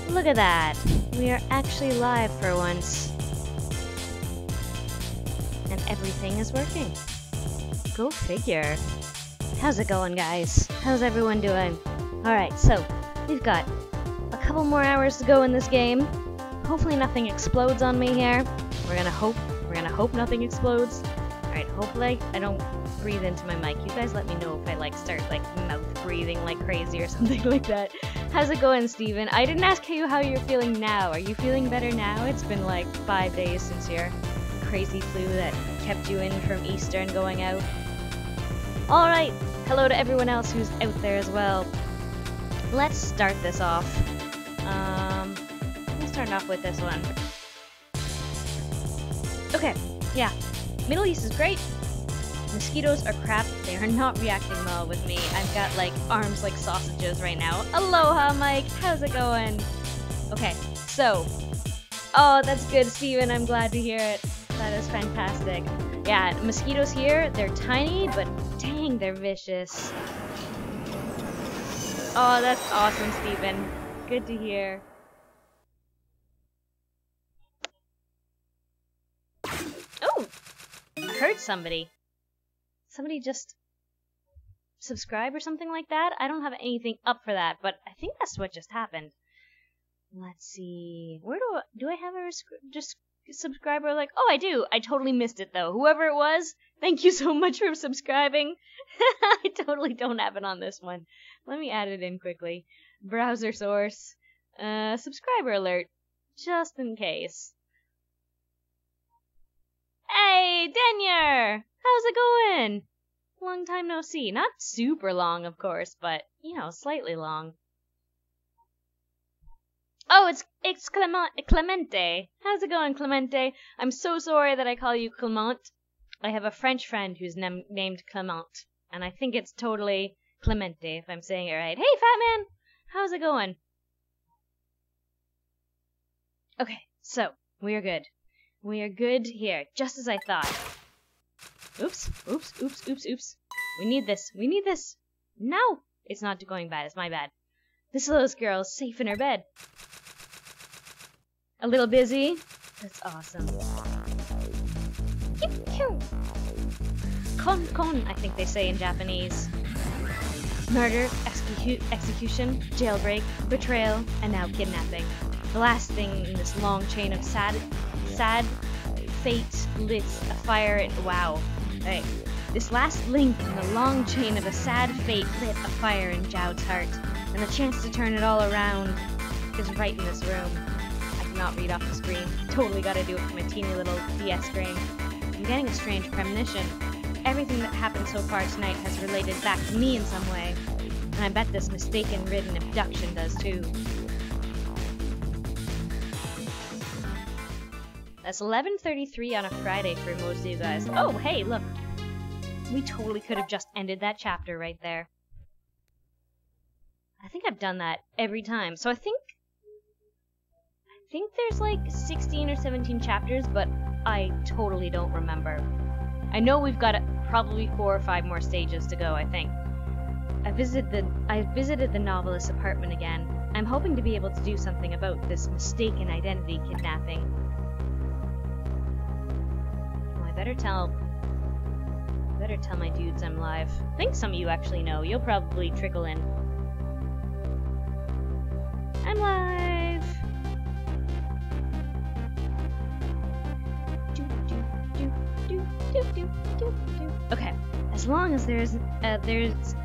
Look at that! We are actually live for once. And everything is working. Go figure. How's it going, guys? How's everyone doing? Alright, so we've got a couple more hours to go in this game. Hopefully nothing explodes on me here. We're gonna hope nothing explodes. Alright, hopefully I don't breathe into my mic. You guys let me know if I start mouth breathing like crazy or something like that. How's it going, Steven? I didn't ask you how you're feeling now. Are you feeling better now? It's been like 5 days since your crazy flu that kept you in from Easter and going out. Alright, hello to everyone else who's out there as well. Let's start this off. Let's start off with this one. Okay, yeah. Middle East is great. Mosquitoes are crap. They are not reacting well with me. I've got arms like sausages right now. Aloha, Mike. How's it going? Okay, so. Oh, that's good, Steven. I'm glad to hear it. That is fantastic. Yeah, mosquitoes here, they're tiny, but dang, they're vicious. Oh, that's awesome, Steven. Good to hear. Oh! I heard somebody. Somebody just subscribe or something like that? I don't have anything up for that, but I think that's what just happened. Let's see. Where do I have a just subscriber? Oh, I do. I totally missed it though. Whoever it was, thank you so much for subscribing. I totally don't have it on this one. Let me add it in quickly. Browser source. Subscriber alert. Just in case. Hey, Denyer! How's it going? Long time no see. Not super long, of course, but, slightly long. Oh, it's Clemente. How's it going, Clemente? I'm so sorry that I call you Clement. I have a French friend who's named Clement, and I think it's totally Clemente, if I'm saying it right. Hey, Fat Man! How's it going? Okay, so, we are good. We are good here, just as I thought. Oops, oops, oops, oops, oops. We need this. We need this. No! It's not going bad. It's my bad. This little girl's safe in her bed. A little busy? That's awesome. Kon, I think they say in Japanese. Murder, execution, jailbreak, betrayal, and now kidnapping. The last thing in this long chain of sad fate lit a fire in... Wow. Hey. This last link in the long chain of a sad fate lit a fire in Joud's heart, and the chance to turn it all around is right in this room. I cannot read off the screen. Totally gotta do it from my teeny little DS screen. I'm getting a strange premonition. Everything that happened so far tonight has related back to me in some way, and I bet this mistaken-ridden abduction does too. That's 11:33 on a Friday for most of you guys. Oh, hey, look. We totally could have just ended that chapter right there. I think I've done that every time. So I think there's 16 or 17 chapters, but I totally don't remember. I know we've got probably 4 or 5 more stages to go, I think. I visited the novelist's apartment again. I'm hoping to be able to do something about this mistaken identity kidnapping. I better tell my dudes I'm live. I think some of you actually know. You'll probably trickle in. I'm live! Okay, as long as there's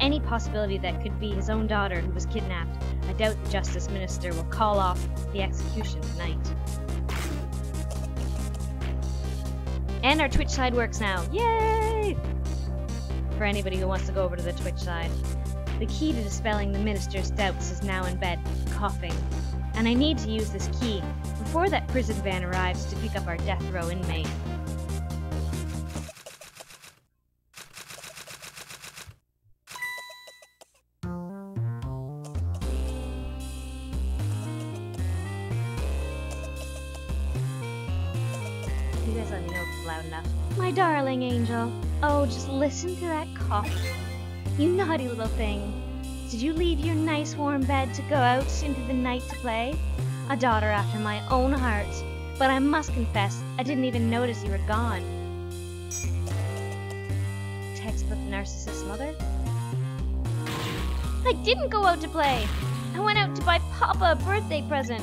any possibility that could be his own daughter who was kidnapped, I doubt the Justice Minister will call off the execution tonight. And our Twitch side works now. Yay! For anybody who wants to go over to the Twitch side. The key to dispelling the minister's doubts is now in bed, coughing. And I need to use this key before that prison van arrives to pick up our death row inmate. You guys let me know if it's loud enough. My darling angel. Oh, just listen to that cough. You naughty little thing. Did you leave your nice warm bed to go out into the night to play? A daughter after my own heart. But I must confess, I didn't even notice you were gone. Textbook narcissist mother? I didn't go out to play. I went out to buy Papa a birthday present.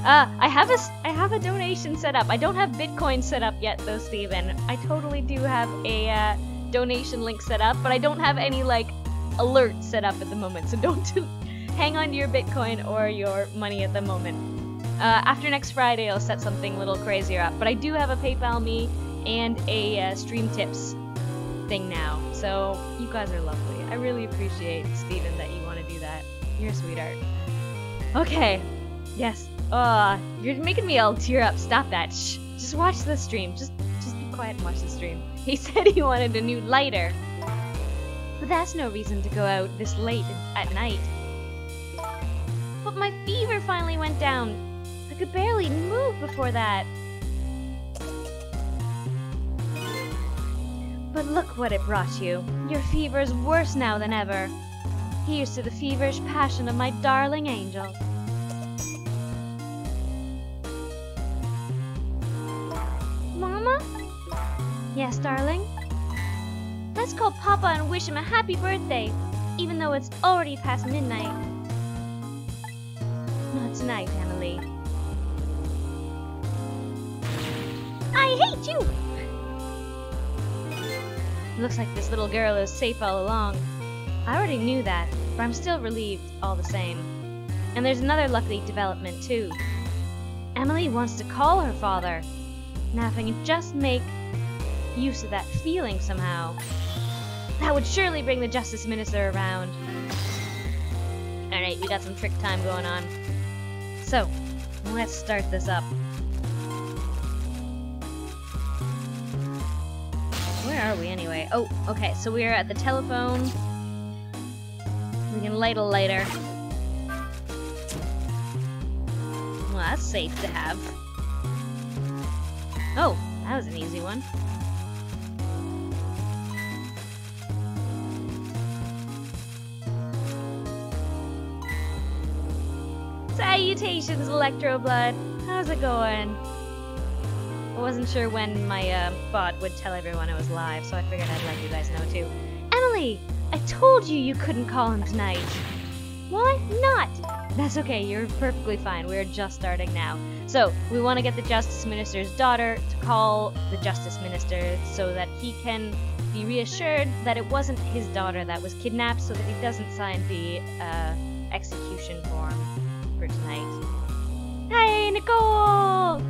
I have a donation set up. I don't have Bitcoin set up yet though, Steven. I totally do have a donation link set up, but I don't have any like alerts set up at the moment. So don't hang on to your Bitcoin or your money at the moment. After next Friday, I'll set something a little crazier up. But I do have a PayPal me and a Stream Tips thing now. So you guys are lovely. I really appreciate, Steven, that you want to do that. You're a sweetheart. Okay. Yes. You're making me all tear up. Stop that. Shh. Just watch the stream. Just be quiet and watch the stream. He said he wanted a new lighter. But that's no reason to go out this late at night. But my fever finally went down. I could barely move before that. But look what it brought you. Your fever's worse now than ever. Here's to the feverish passion of my darling angel. Mama? Yes, darling? Let's call Papa and wish him a happy birthday, even though it's already past midnight. Not tonight, Emily. I hate you! Looks like this little girl is safe all along. I already knew that, but I'm still relieved all the same. And there's another lucky development too. Emily wants to call her father. Now if I can just make use of that feeling somehow, that would surely bring the Justice Minister around. Alright, we got some trick time going on. So, let's start this up. Where are we anyway? Oh, okay, so we're at the telephone. We can light a lighter. Well, that's safe to have. Oh, that was an easy one. Salutations, Electroblood. How's it going? I wasn't sure when my bot would tell everyone it was live, so I figured I'd let you guys know too. Emily! I told you you couldn't call him tonight. Why not? That's okay, you're perfectly fine. We're just starting now. So, we want to get the Justice Minister's daughter to call the Justice Minister so that he can be reassured that it wasn't his daughter that was kidnapped, so that he doesn't sign the execution form for tonight. Hey, Nicole!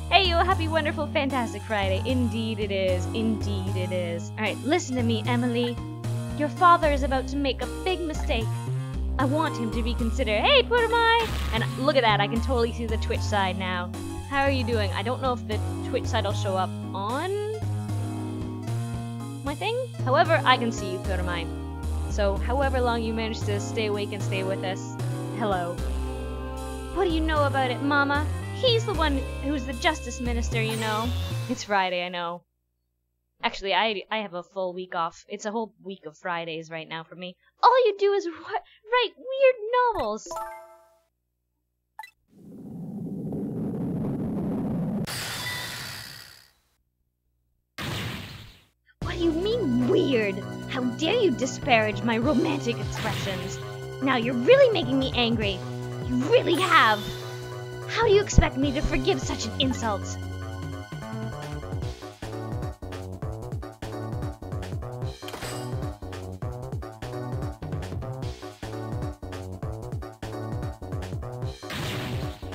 Hey, you happy, wonderful, fantastic Friday. Indeed it is. Indeed it is. Alright, listen to me, Emily. Your father is about to make a big mistake. I want him to reconsider. Hey, Putamai! And look at that, I can totally see the Twitch side now. How are you doing? I don't know if the Twitch side will show up on my thing. However, I can see you, Putamai. So, however long you manage to stay awake and stay with us, hello. What do you know about it, Mama? He's the one who's the Justice Minister, you know. It's Friday, I know. Actually, I have a full week off. It's a whole week of Fridays right now for me. All you do is write weird novels. What do you mean, weird? How dare you disparage my romantic expressions? Now you're really making me angry. You really have. How do you expect me to forgive such an insult?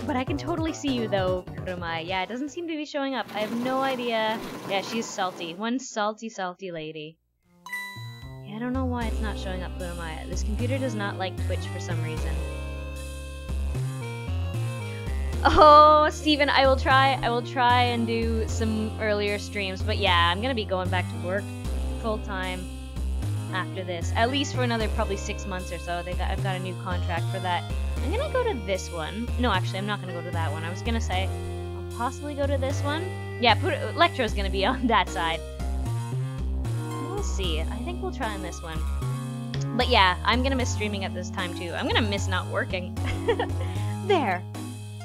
But I can totally see you though, Kurumai. Yeah, it doesn't seem to be showing up. I have no idea. Yeah, she's salty. One salty, salty lady. Yeah, I don't know why it's not showing up, Kurumai. This computer does not like Twitch for some reason. Oh, Steven, I will try and do some earlier streams, but yeah, I'm gonna be going back to work full time after this, at least for another probably 6 months or so. I've got a new contract for that. I'm gonna go to this one. No, actually, I'm not gonna go to that one. I was gonna say I'll possibly go to this one. Yeah, Electro's gonna be on that side. We'll see. I think we'll try on this one. But yeah, I'm gonna miss streaming at this time too. I'm gonna miss not working. There.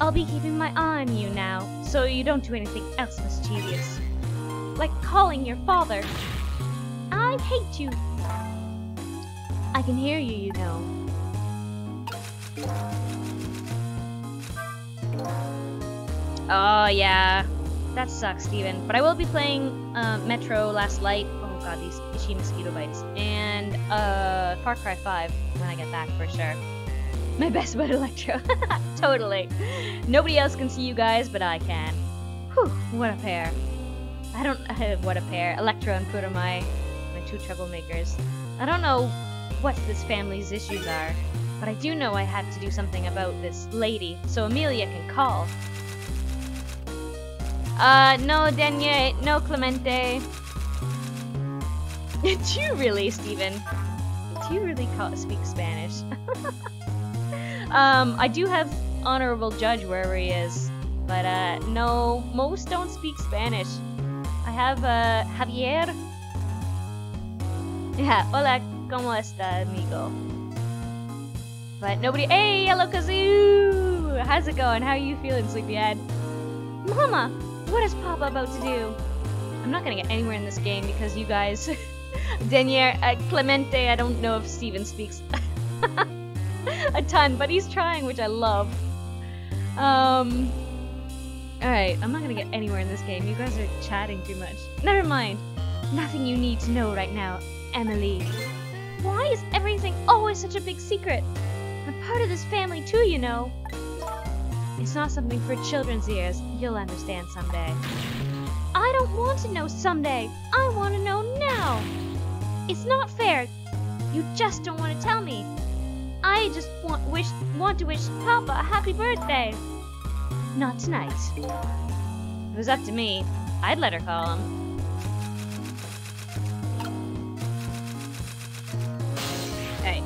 I'll be keeping my eye on you now, so you don't do anything else mischievous. Like calling your father. I hate you. I can hear you, you know. Oh, yeah. That sucks, Steven. But I will be playing Metro Last Light. Oh god, these itchy mosquito bites. And Far Cry 5 when I get back for sure. My best bud Electro. Totally. Nobody else can see you guys, but I can. Whew, what a pair. I don't... what a pair. Electro and Puta, my two troublemakers. I don't know what this family's issues are, but I do know I have to do something about this lady, so Amelia can call. No, Denya, no, Clemente. Do you really, Steven? Do you really speak Spanish? I do have Honorable Judge wherever he is, but, no, most don't speak Spanish. I have, Javier. Yeah, hola, ¿cómo está, amigo? But nobody- Hey, hello, Kazoo! How's it going? How are you feeling, sleepyhead? Mama, what is Papa about to do? I'm not gonna get anywhere in this game because you guys... Denier, Clemente, I don't know if Steven speaks a ton, but he's trying, which I love. Alright, I'm not gonna get anywhere in this game. You guys are chatting too much. Never mind. Nothing you need to know right now, Emily. Why is everything always such a big secret? I'm part of this family too, you know. It's not something for children's ears. You'll understand someday. I don't want to know someday. I want to know now. It's not fair. You just don't want to tell me. I just want to wish Papa a happy birthday. Not tonight. If it was up to me, I'd let her call him. Okay.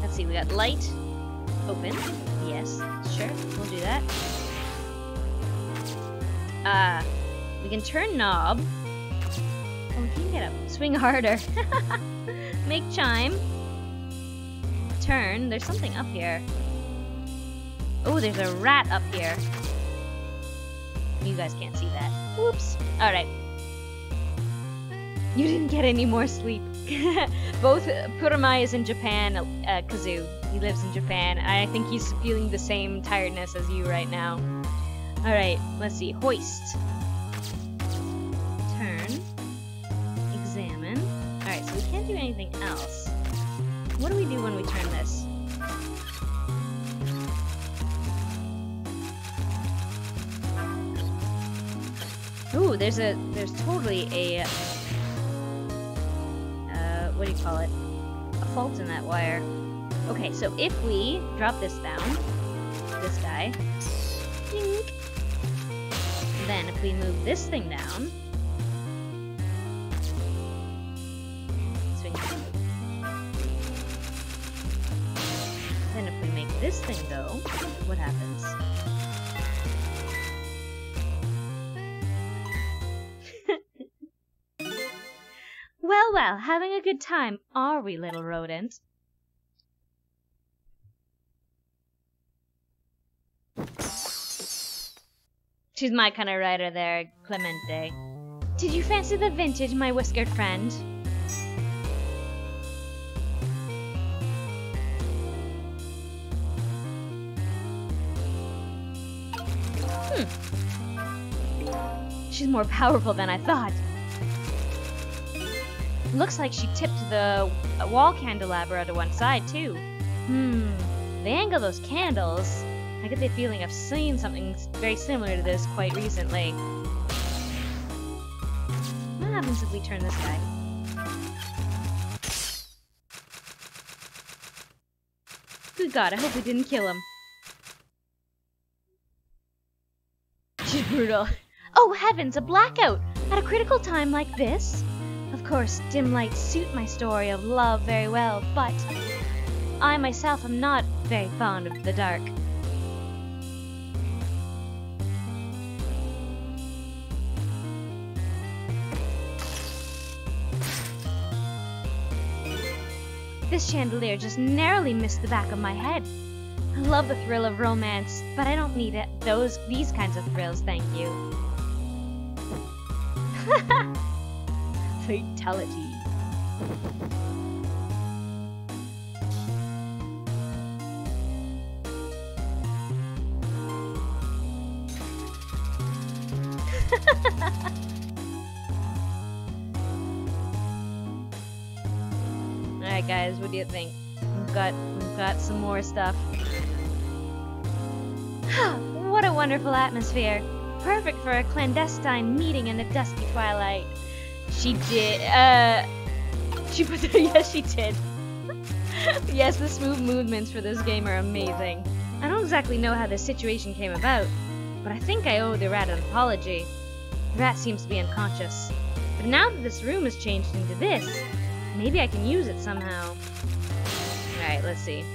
Let's see, we got light. Open. Yes, sure, we'll do that. We can turn knob. Oh, we can get up. Swing harder. Make chime. Turn. There's something up here. Oh, there's a rat up here. You guys can't see that. Whoops. Alright. You didn't get any more sleep. Both Puramai is in Japan, Kazoo. He lives in Japan. I think he's feeling the same tiredness as you right now. Alright, let's see. Hoist. Turn. Examine. Alright, so we can't do anything else. What do we do when we turn this? Ooh, there's totally a, what do you call it? A fault in that wire. Okay, so if we drop this down, this guy, dink, then if we move this thing down, swing, then if we make this thing go, what happens? Well, well, having a good time, are we, little rodent? She's my kind of writer there, Clemente. Did you fancy the vintage, my whiskered friend? She's more powerful than I thought. Looks like she tipped the wall candelabra to one side, too. The angle of those candles. I get the feeling I've seen something very similar to this quite recently. What happens if we turn this guy? Good God, I hope we didn't kill him. She's brutal. Oh heavens, a blackout! At a critical time like this? Of course, dim lights suit my story of love very well, but I myself am not very fond of the dark. This chandelier just narrowly missed the back of my head. I love the thrill of romance, but I don't need these kinds of thrills, thank you. Fatality. Alright guys, what do you think? We've got some more stuff. What a wonderful atmosphere. Perfect for a clandestine meeting in the dusky twilight. She did, she put there, yes she did. Yes, the smooth movements for this game are amazing. I don't exactly know how this situation came about, but I think I owe the rat an apology. The rat seems to be unconscious. But now that this room has changed into this, maybe I can use it somehow. Alright, let's see.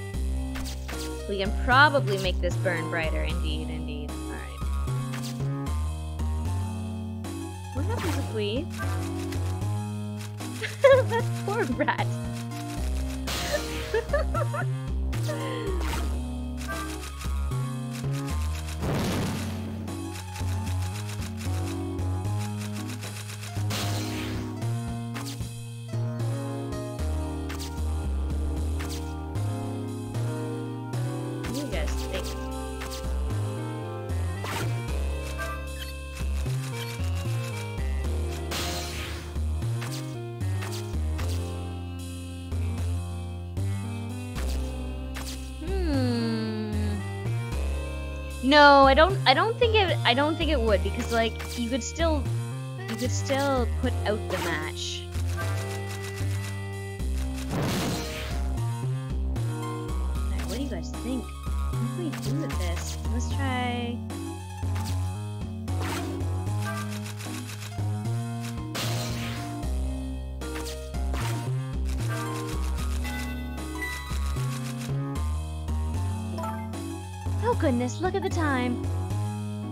We can probably make this burn brighter, indeed, indeed. Alright. What happens if we... That poor rat. No, I don't think it would, because like you could still put out the match. Alright, what do you guys think? What can we do with this? Let's try. Oh goodness, look at the time.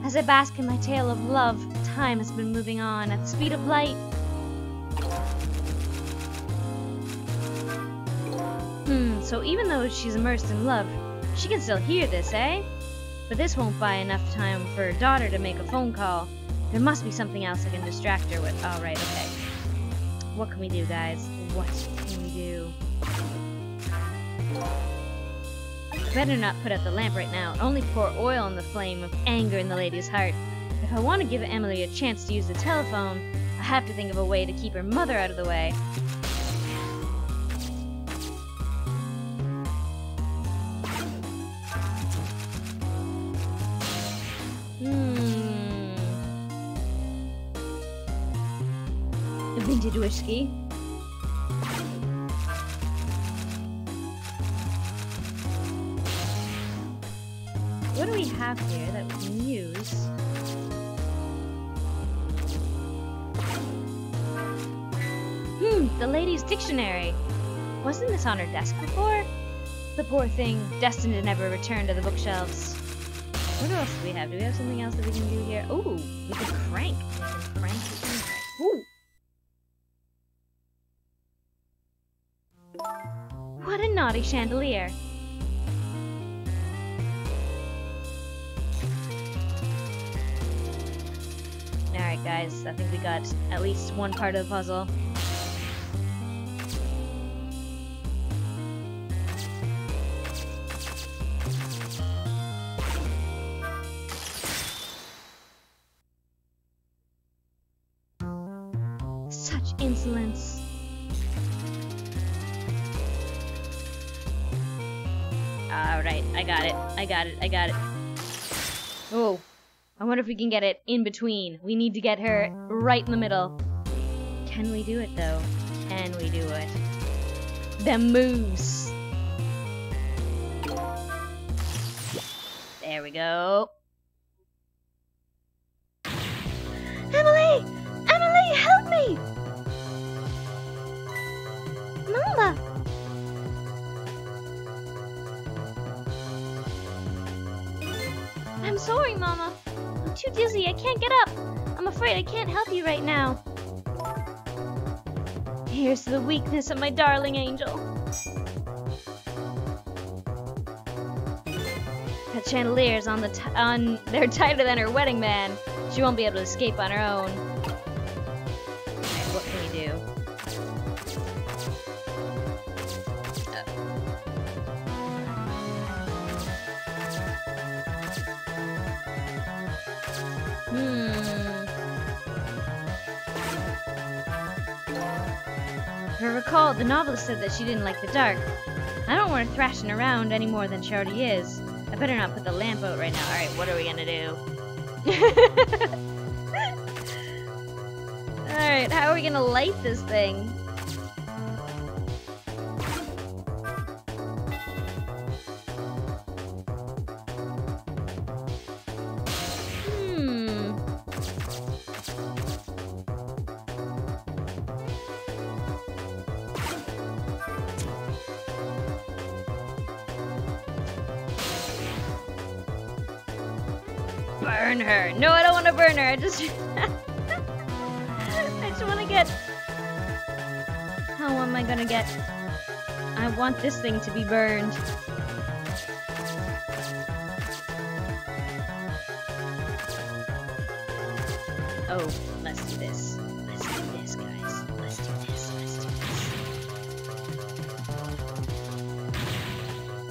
As I bask in my tale of love, time has been moving on at the speed of light. So even though she's immersed in love, she can still hear this, eh? But this won't buy enough time for her daughter to make a phone call. There must be something else I can distract her with. Alright, okay. What can we do, guys? What can we do? Better not put out the lamp right now. Only pour oil on the flame of anger in the lady's heart. If I want to give Emily a chance to use the telephone, I have to think of a way to keep her mother out of the way. Vintage whiskey. What do we have here that we can use? The lady's dictionary. Wasn't this on her desk before? The poor thing, destined to never return to the bookshelves. What else do we have? Do we have something else that we can do here? Ooh, we can crank. Ooh. What a naughty chandelier. Alright guys, I think we got at least one part of the puzzle. Such insolence. Alright, I got it. Oh. I wonder if we can get it in between. We need to get her right in the middle. Can we do it, though? Can we do it? The moose. There we go. Emily! Emily, help me! Mama! I'm sorry, Mama. I'm too dizzy, I can't get up. I'm afraid I can't help you right now. Here's the weakness of my darling angel. chandeliers they're tighter than her wedding band. She won't be able to escape on her own. Alright, what can we do? If I recall, the novelist said that she didn't like the dark. I don't want her thrashing around any more than she already is. I better not put the lamp out right now. Alright, what are we gonna do? Alright, how are we gonna light this thing? Burn her! No, I don't want to burn her. I just want to get. How am I gonna get? I want this thing to be burned. Oh, let's do this. Let's do this, guys. Let's do this. Let's do this.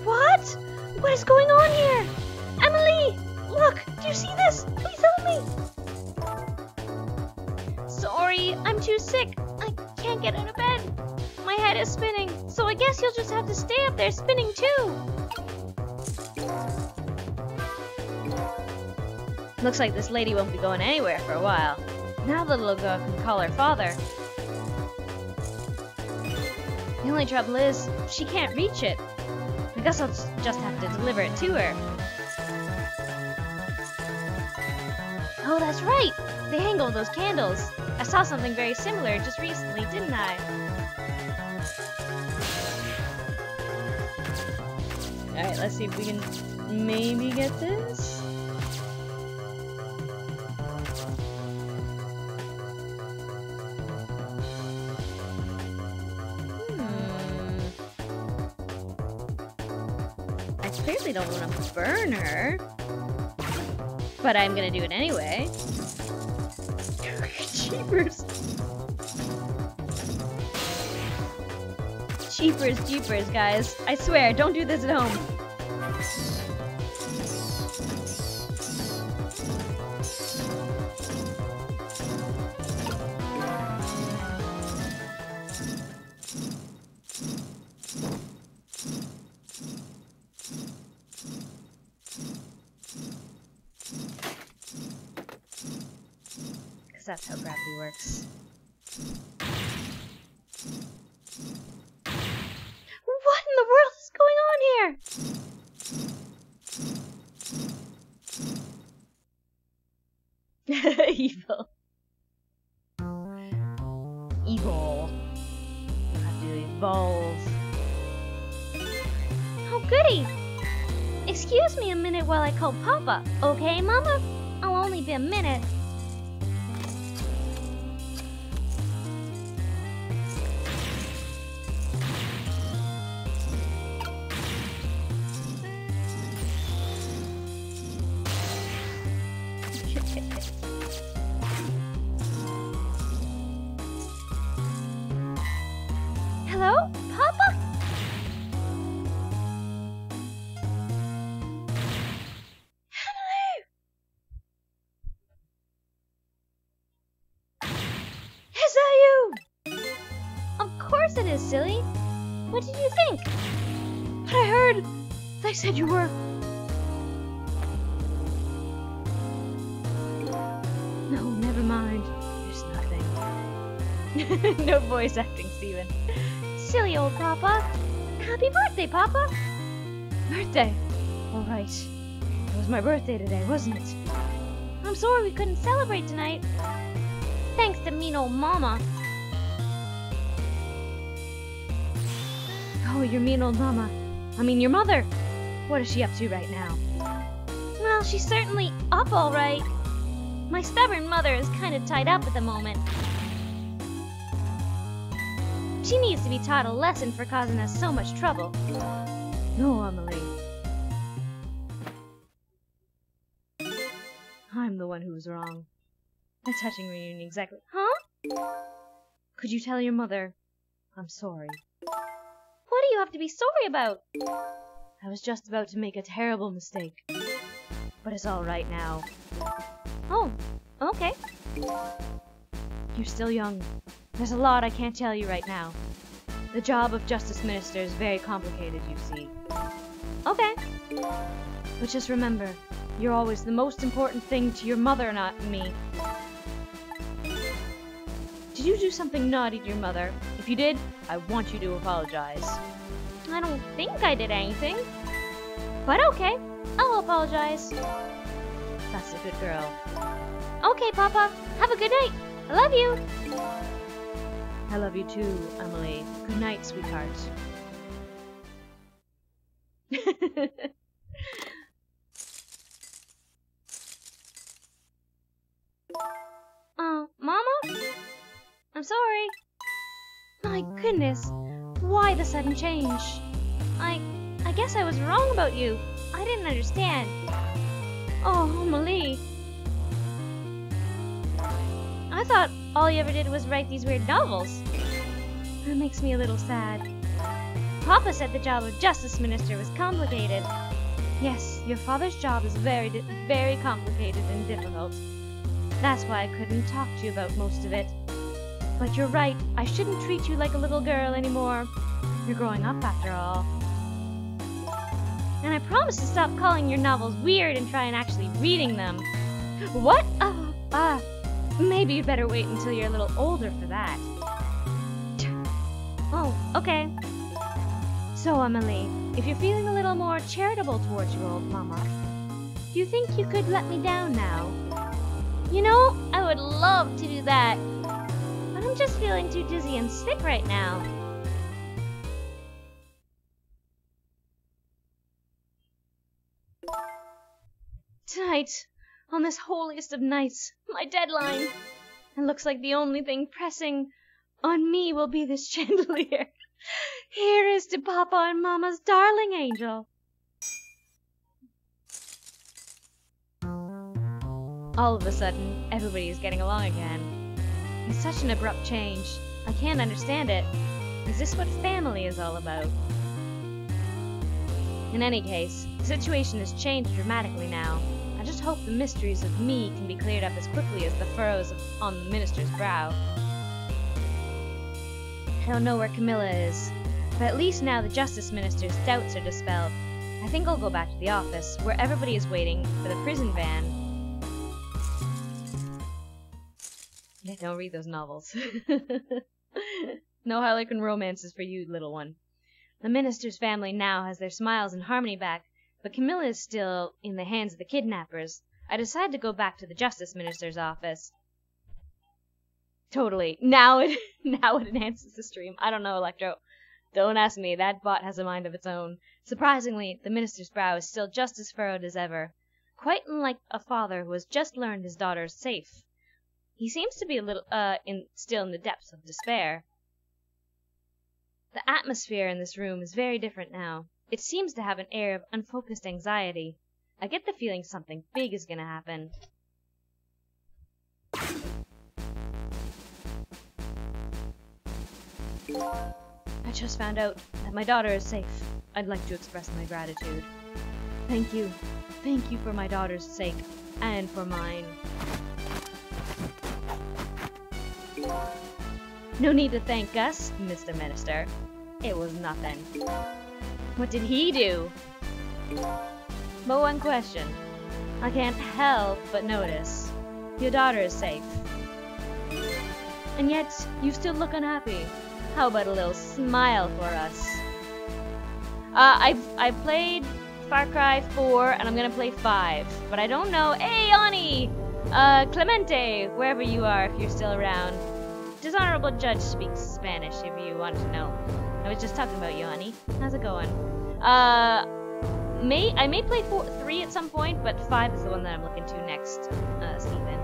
What? What is going on here? Emily! Look! Do you see this? Please help me! Sorry, I'm too sick. I can't get out of bed. My head is spinning, so I guess you'll just have to stay up there spinning too. Looks like this lady won't be going anywhere for a while. Now the little girl can call her father. The only trouble is, she can't reach it. I guess I'll just have to deliver it to her. Oh, that's right! They hang all those candles. I saw something very similar just recently, didn't I? Alright, let's see if we can maybe get this. I clearly don't want to burn her. But I'm gonna do it anyway. Jeepers. Jeepers, jeepers, guys. I swear, don't do this at home. That's how gravity works. What in the world is going on here? Evil. Evil. You have to evolve. Oh, goody! Excuse me a minute while I call Papa. Okay, Mama? I'll only be a minute. Hello? Papa? Hello? Is that you? Of course it is, silly. What did you think? But I heard they said you were... No, never mind. There's nothing. No voice acting, Steven. Silly old Papa. Happy birthday, Papa. Birthday? All right. It was my birthday today, wasn't it? I'm sorry we couldn't celebrate tonight. Thanks to mean old Mama. Oh, your mean old Mama. I mean, your mother. What is she up to right now? Well, she's certainly up all right. My stubborn mother is kind of tied up at the moment. She needs to be taught a lesson for causing us so much trouble. No, Emily. one who was wrong. A touching reunion, exactly. Huh? Could you tell your mother, I'm sorry? What do you have to be sorry about? I was just about to make a terrible mistake. But it's all right now. Oh, okay. You're still young. There's a lot I can't tell you right now. The job of Justice Minister is very complicated, you see. Okay. But just remember, you're always the most important thing to your mother, not me. Did you do something naughty to your mother? If you did, I want you to apologize. I don't think I did anything. But okay, I'll apologize. That's a good girl. Okay, Papa. Have a good night. I love you. I love you too, Emily. Good night, sweetheart. Oh, Mama? I'm sorry. My goodness. Why the sudden change? I guess I was wrong about you. I didn't understand. Oh, Emily. I thought all you ever did was write these weird novels. That makes me a little sad. Papa said the job of Justice Minister was complicated. Yes, your father's job is very complicated and difficult. That's why I couldn't talk to you about most of it. But you're right, I shouldn't treat you like a little girl anymore. You're growing up after all. And I promise to stop calling your novels weird and try and actually reading them. What? Maybe you'd better wait until you're a little older for that. Oh, okay. So, Emily, if you're feeling a little more charitable towards your old mama, do you think you could let me down now? You know, I would love to do that. But I'm just feeling too dizzy and sick right now. Tonight, on this holiest of nights, my deadline. It looks like the only thing pressing on me will be this chandelier. Here is to Papa and Mama's darling angel. All of a sudden, everybody is getting along again. It's such an abrupt change. I can't understand it. Is this what family is all about? In any case, the situation has changed dramatically now. I just hope the mysteries of me can be cleared up as quickly as the furrows on the minister's brow. I don't know where Camilla is, but at least now the Justice Minister's doubts are dispelled. I think I'll go back to the office, where everybody is waiting for the prison van. Yeah, don't read those novels. No Harlequin romances for you, little one. The minister's family now has their smiles and harmony back, but Camilla is still in the hands of the kidnappers. I decide to go back to the Justice Minister's office. Totally. Now it enhances the stream. I don't know, Electro. Don't ask me. That bot has a mind of its own. Surprisingly, the minister's brow is still just as furrowed as ever. Quite unlike a father who has just learned his daughter is safe. He seems to be a little, still in the depths of despair. The atmosphere in this room is very different now. It seems to have an air of unfocused anxiety. I get the feeling something big is gonna happen. I just found out that my daughter is safe. I'd like to express my gratitude. Thank you. Thank you for my daughter's sake, and for mine. No need to thank us, Mr. Minister. It was nothing. What did he do? But one question. I can't help but notice. Your daughter is safe. And yet, you still look unhappy. How about a little smile for us? I played Far Cry 4, and I'm gonna play 5. But I don't know. Hey, Ani! Clemente, wherever you are, if you're still around. Dishonorable Judge speaks Spanish, if you want to know. I was just talking about you, Ani. How's it going? I may play 3 at some point, but 5 is the one that I'm looking to next, Stephen.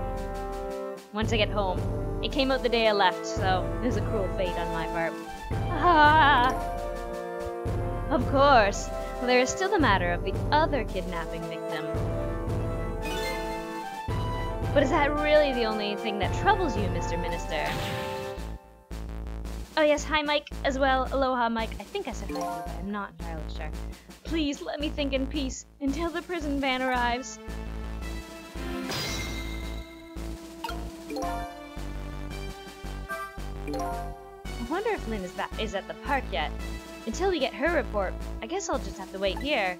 Once I get home. It came out the day I left, so it was a cruel fate on my part. Ah! Of course. Well, there is still the matter of the other kidnapping victim. But is that really the only thing that troubles you, Mr. Minister? Oh yes, hi Mike as well. Aloha Mike. I think I said hi to you, but I'm not entirely sure. Please let me think in peace until the prison van arrives. I wonder if Lynn is at the park yet. Until we get her report, I guess I'll just have to wait here.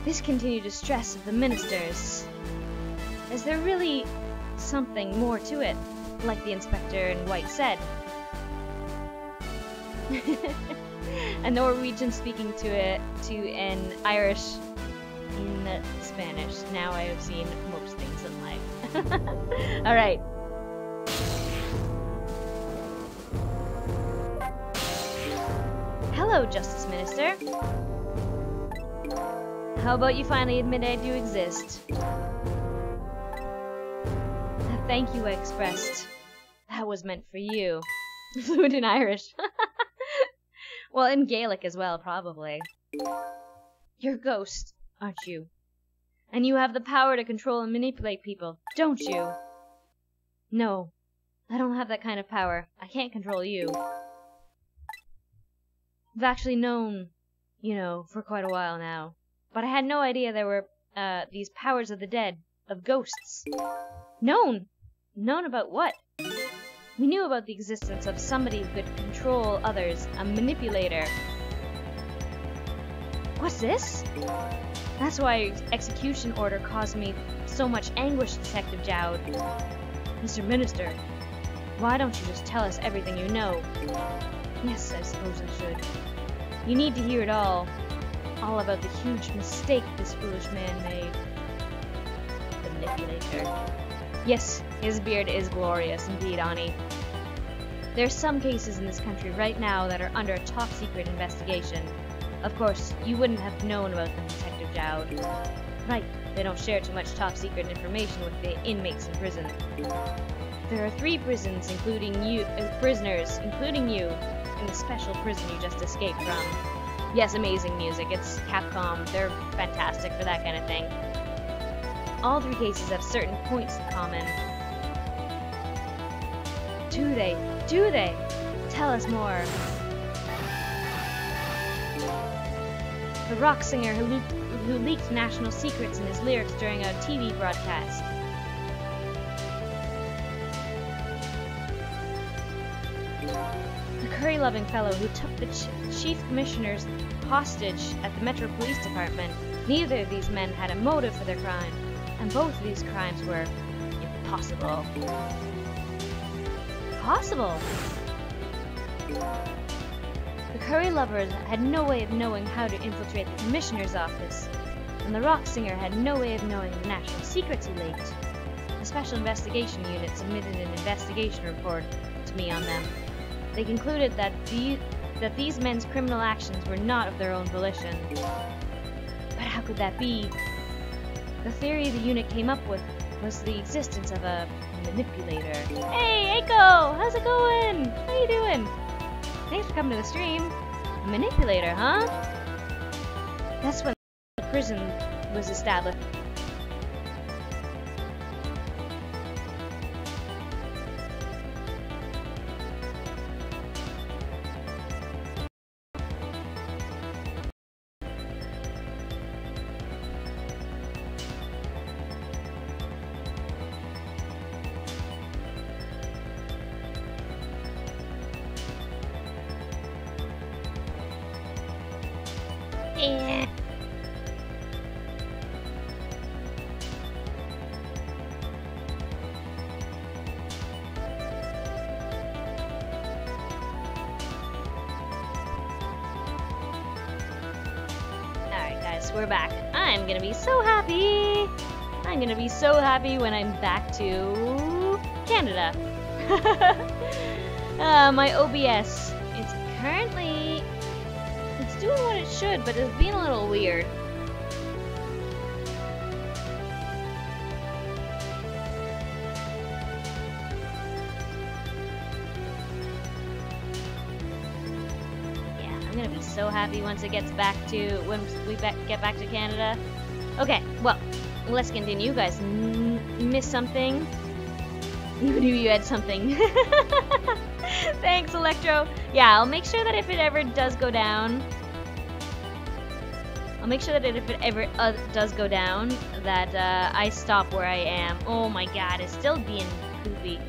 This continued distress of the ministers. Is there really something more to it, like the inspector in white said? A Norwegian speaking to an Irish in Spanish. Now I have seen most things in life. Alright. Hello, Justice Minister. How about you finally admit I do exist? That thank you I expressed. That was meant for you. Fluent in Irish. Well, in Gaelic as well, probably. You're a ghost, aren't you? And you have the power to control and manipulate people, don't you? No, I don't have that kind of power. I can't control you. I've actually known, you know, for quite a while now. But I had no idea there were, these powers of the dead, of ghosts. Known? Known about what? We knew about the existence of somebody who could control others, a manipulator. What's this? That's why execution order caused me so much anguish, Detective Jowd. Mr. Minister, why don't you just tell us everything you know? Yes, I suppose I should. You need to hear it all. All about the huge mistake this foolish man made. The manipulator. Yes, his beard is glorious indeed, Ani. There's some cases in this country right now that are under a top-secret investigation. Of course, you wouldn't have known about them, Detective Jowd. Right, they don't share too much top-secret information with the inmates in prison. There are 3 prisons, prisoners, including you, in the special prison you just escaped from. Yes, amazing music. It's Capcom. They're fantastic for that kind of thing. All 3 cases have certain points in common. Do they? Do they? Tell us more. The rock singer who leaked national secrets in his lyrics during a TV broadcast. The curry-loving fellow who took the chief commissioners hostage at the Metro Police Department. Neither of these men had a motive for their crime, and both of these crimes were impossible. Possible? The curry lovers had no way of knowing how to infiltrate the commissioner's office, and the rock singer had no way of knowing the national secrets he leaked. The Special Investigation Unit submitted an investigation report to me on them. They concluded that these men's criminal actions were not of their own volition. But how could that be? The theory the unit came up with was the existence of a manipulator. Hey, Eiko! How's it going? How you doing? Thanks for coming to the stream. A manipulator, huh? That's when the prison was established. Yeah. Alright guys, we're back. I'm gonna be so happy! I'm gonna be so happy when I'm back to Canada. My OBS. It's currently... It's doing what it should, but it's being a little weird. Yeah, I'm gonna be so happy once it gets back to, when we get back to Canada. Okay, well, let's continue. You guys missed something? You knew you had something. Thanks, Electro. Yeah, I'll make sure that if it ever does go down, that I stop where I am. Oh my god, it's still being poopy.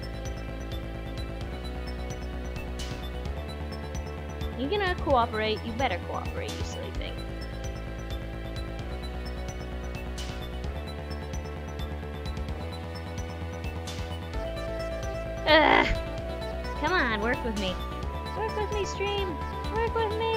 You gonna cooperate? You better cooperate, you silly thing. Ugh. Come on, work with me. Work with me, stream. Work with me.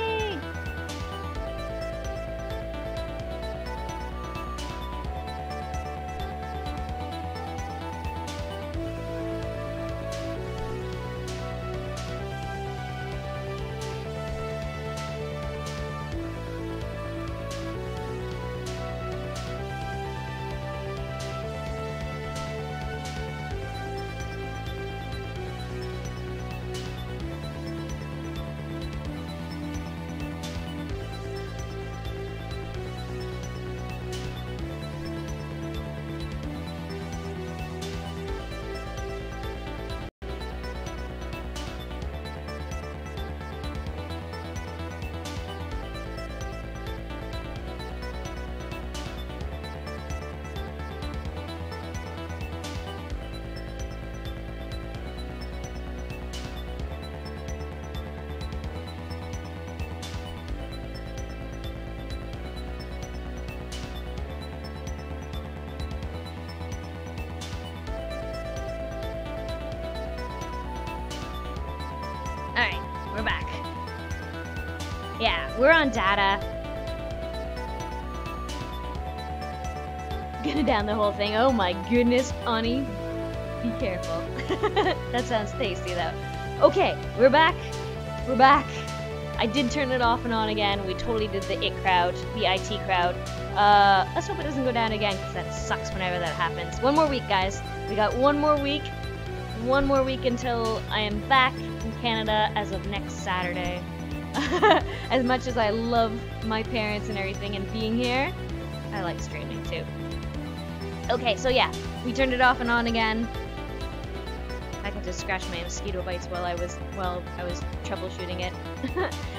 Alright, we're back. Yeah, we're on data. Gonna down the whole thing. Oh my goodness, Ani. Be careful. That sounds tasty though. Okay, we're back. We're back. I did turn it off and on again. We totally did the IT crowd. Let's hope it doesn't go down again, because that sucks whenever that happens. One more week, guys. We got one more week. One more week until I am back in Canada as of next Saturday. As much as I love my parents and everything and being here, I like streaming too. Okay, so yeah, we turned it off and on again. I got to scratch my mosquito bites while I was troubleshooting it.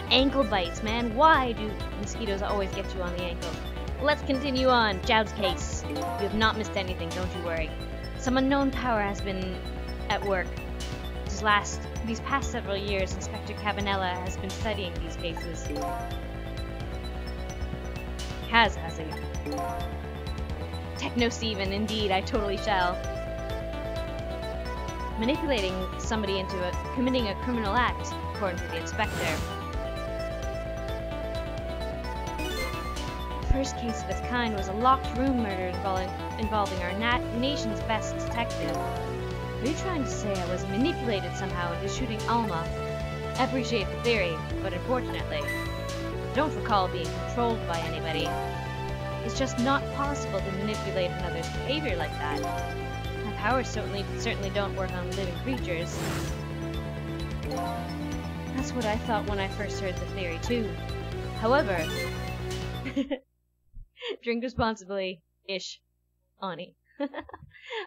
Ankle bites, man. Why do mosquitoes always get you on the ankles? Let's continue on. Jowd's case. You have not missed anything, don't you worry. Some unknown power has been at work. These past several years, Inspector Cabanella has been studying these cases. Has he? Techno Steven, indeed, I totally shall. Manipulating somebody into committing a criminal act, according to the inspector. The first case of its kind was a locked room murder involving our nation's best detective. Are you trying to say I was manipulated somehow into shooting Alma? I appreciate the theory, but unfortunately, I don't recall being controlled by anybody. It's just not possible to manipulate another's behavior like that. My powers certainly don't work on living creatures. That's what I thought when I first heard the theory too. However, drink responsibly, ish, Ani.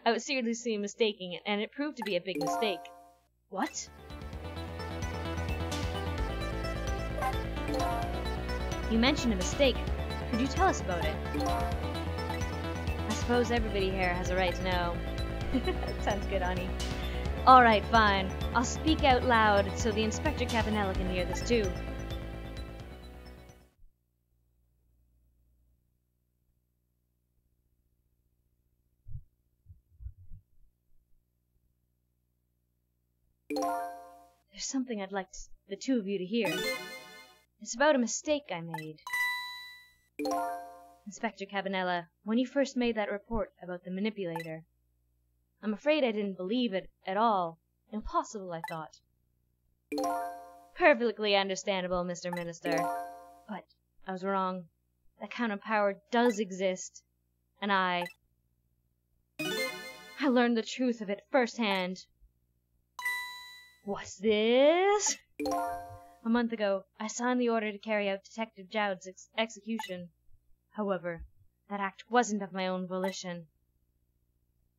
I was seriously mistaking it, and it proved to be a big mistake. What? You mentioned a mistake. Could you tell us about it? I suppose everybody here has a right to know. Sounds good, Ani. Alright, fine. I'll speak out loud so the Inspector Cabanella can hear this too. There's something I'd like the two of you to hear. It's about a mistake I made. Inspector Cabanella, when you first made that report about the manipulator, I'm afraid I didn't believe it at all. Impossible, I thought. Perfectly understandable, Mr. Minister. But I was wrong. That kind of power does exist. And I learned the truth of it firsthand. What's this? A month ago, I signed the order to carry out Detective Jowd's execution. However, That act wasn't of my own volition.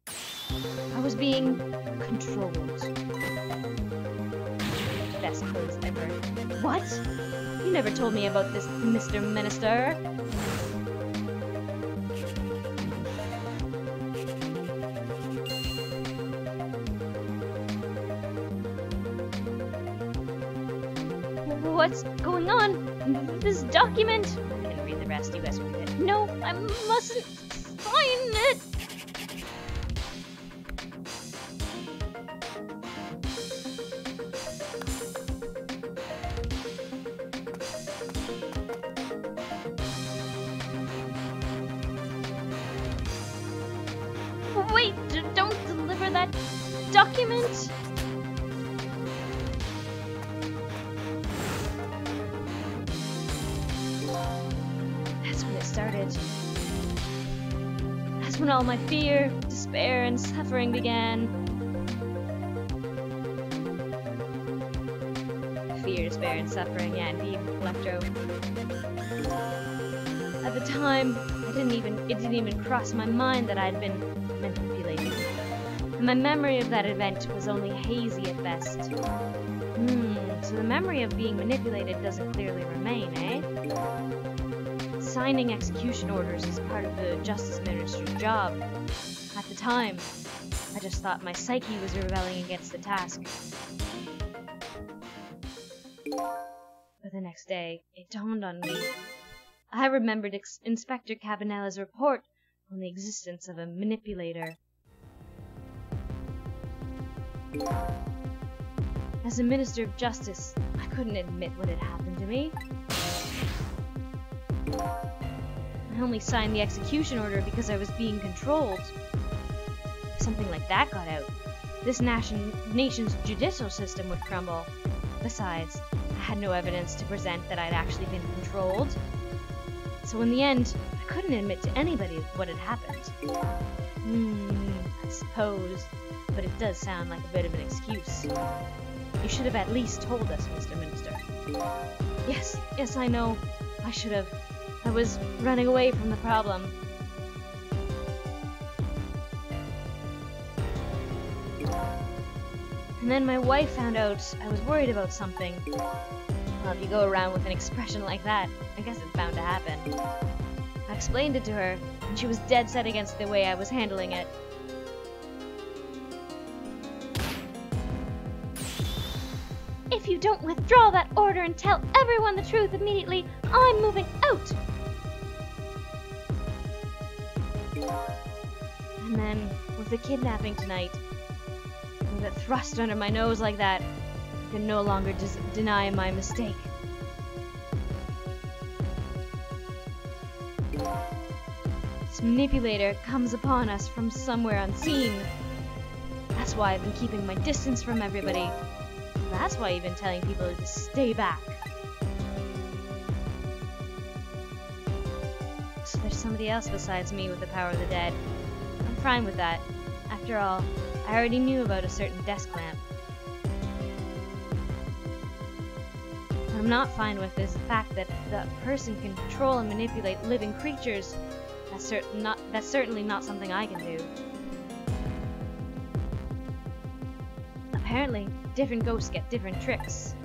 I was being controlled. Best clothes ever. What? You never told me about this, Mr. Minister. What's going on? This document? I can read the rest, you guys read it. No, I mustn't sign it! Wait, don't deliver that document! That's when it started. That's when all my fear, despair, and suffering began. Fear, despair, and suffering, yeah, indeed, Electro. At the time, it didn't even cross my mind that I'd been manipulated. And my memory of that event was only hazy at best. So the memory of being manipulated doesn't clearly remain, eh? Signing execution orders is part of the Justice Minister's job. At the time, I just thought my psyche was rebelling against the task. But the next day, it dawned on me. I remembered Inspector Cabanella's report on the existence of a manipulator. As a Minister of Justice, I couldn't admit what had happened to me. I only signed the execution order because I was being controlled. If something like that got out, this nation's judicial system would crumble. Besides, I had no evidence to present that I'd actually been controlled. So in the end, I couldn't admit to anybody what had happened. I suppose, but it does sound like a bit of an excuse. You should have at least told us, Mr. Minister. Yes, I know. I should have. I was running away from the problem. And then my wife found out I was worried about something. Well, if you go around with an expression like that, I guess it's bound to happen. I explained it to her, and she was dead set against the way I was handling it. If you don't withdraw that order and tell everyone the truth immediately, I'm moving out! And then, with the kidnapping tonight, with it thrust under my nose like that, I can no longer deny my mistake. This manipulator comes upon us from somewhere unseen. That's why I've been keeping my distance from everybody. That's why I've been telling people to stay back. So there's somebody else besides me with the power of the dead. I'm fine with that. After all, I already knew about a certain desk lamp. What I'm not fine with is the fact that the person can control and manipulate living creatures. That's certainly not something I can do. Apparently, different ghosts get different tricks.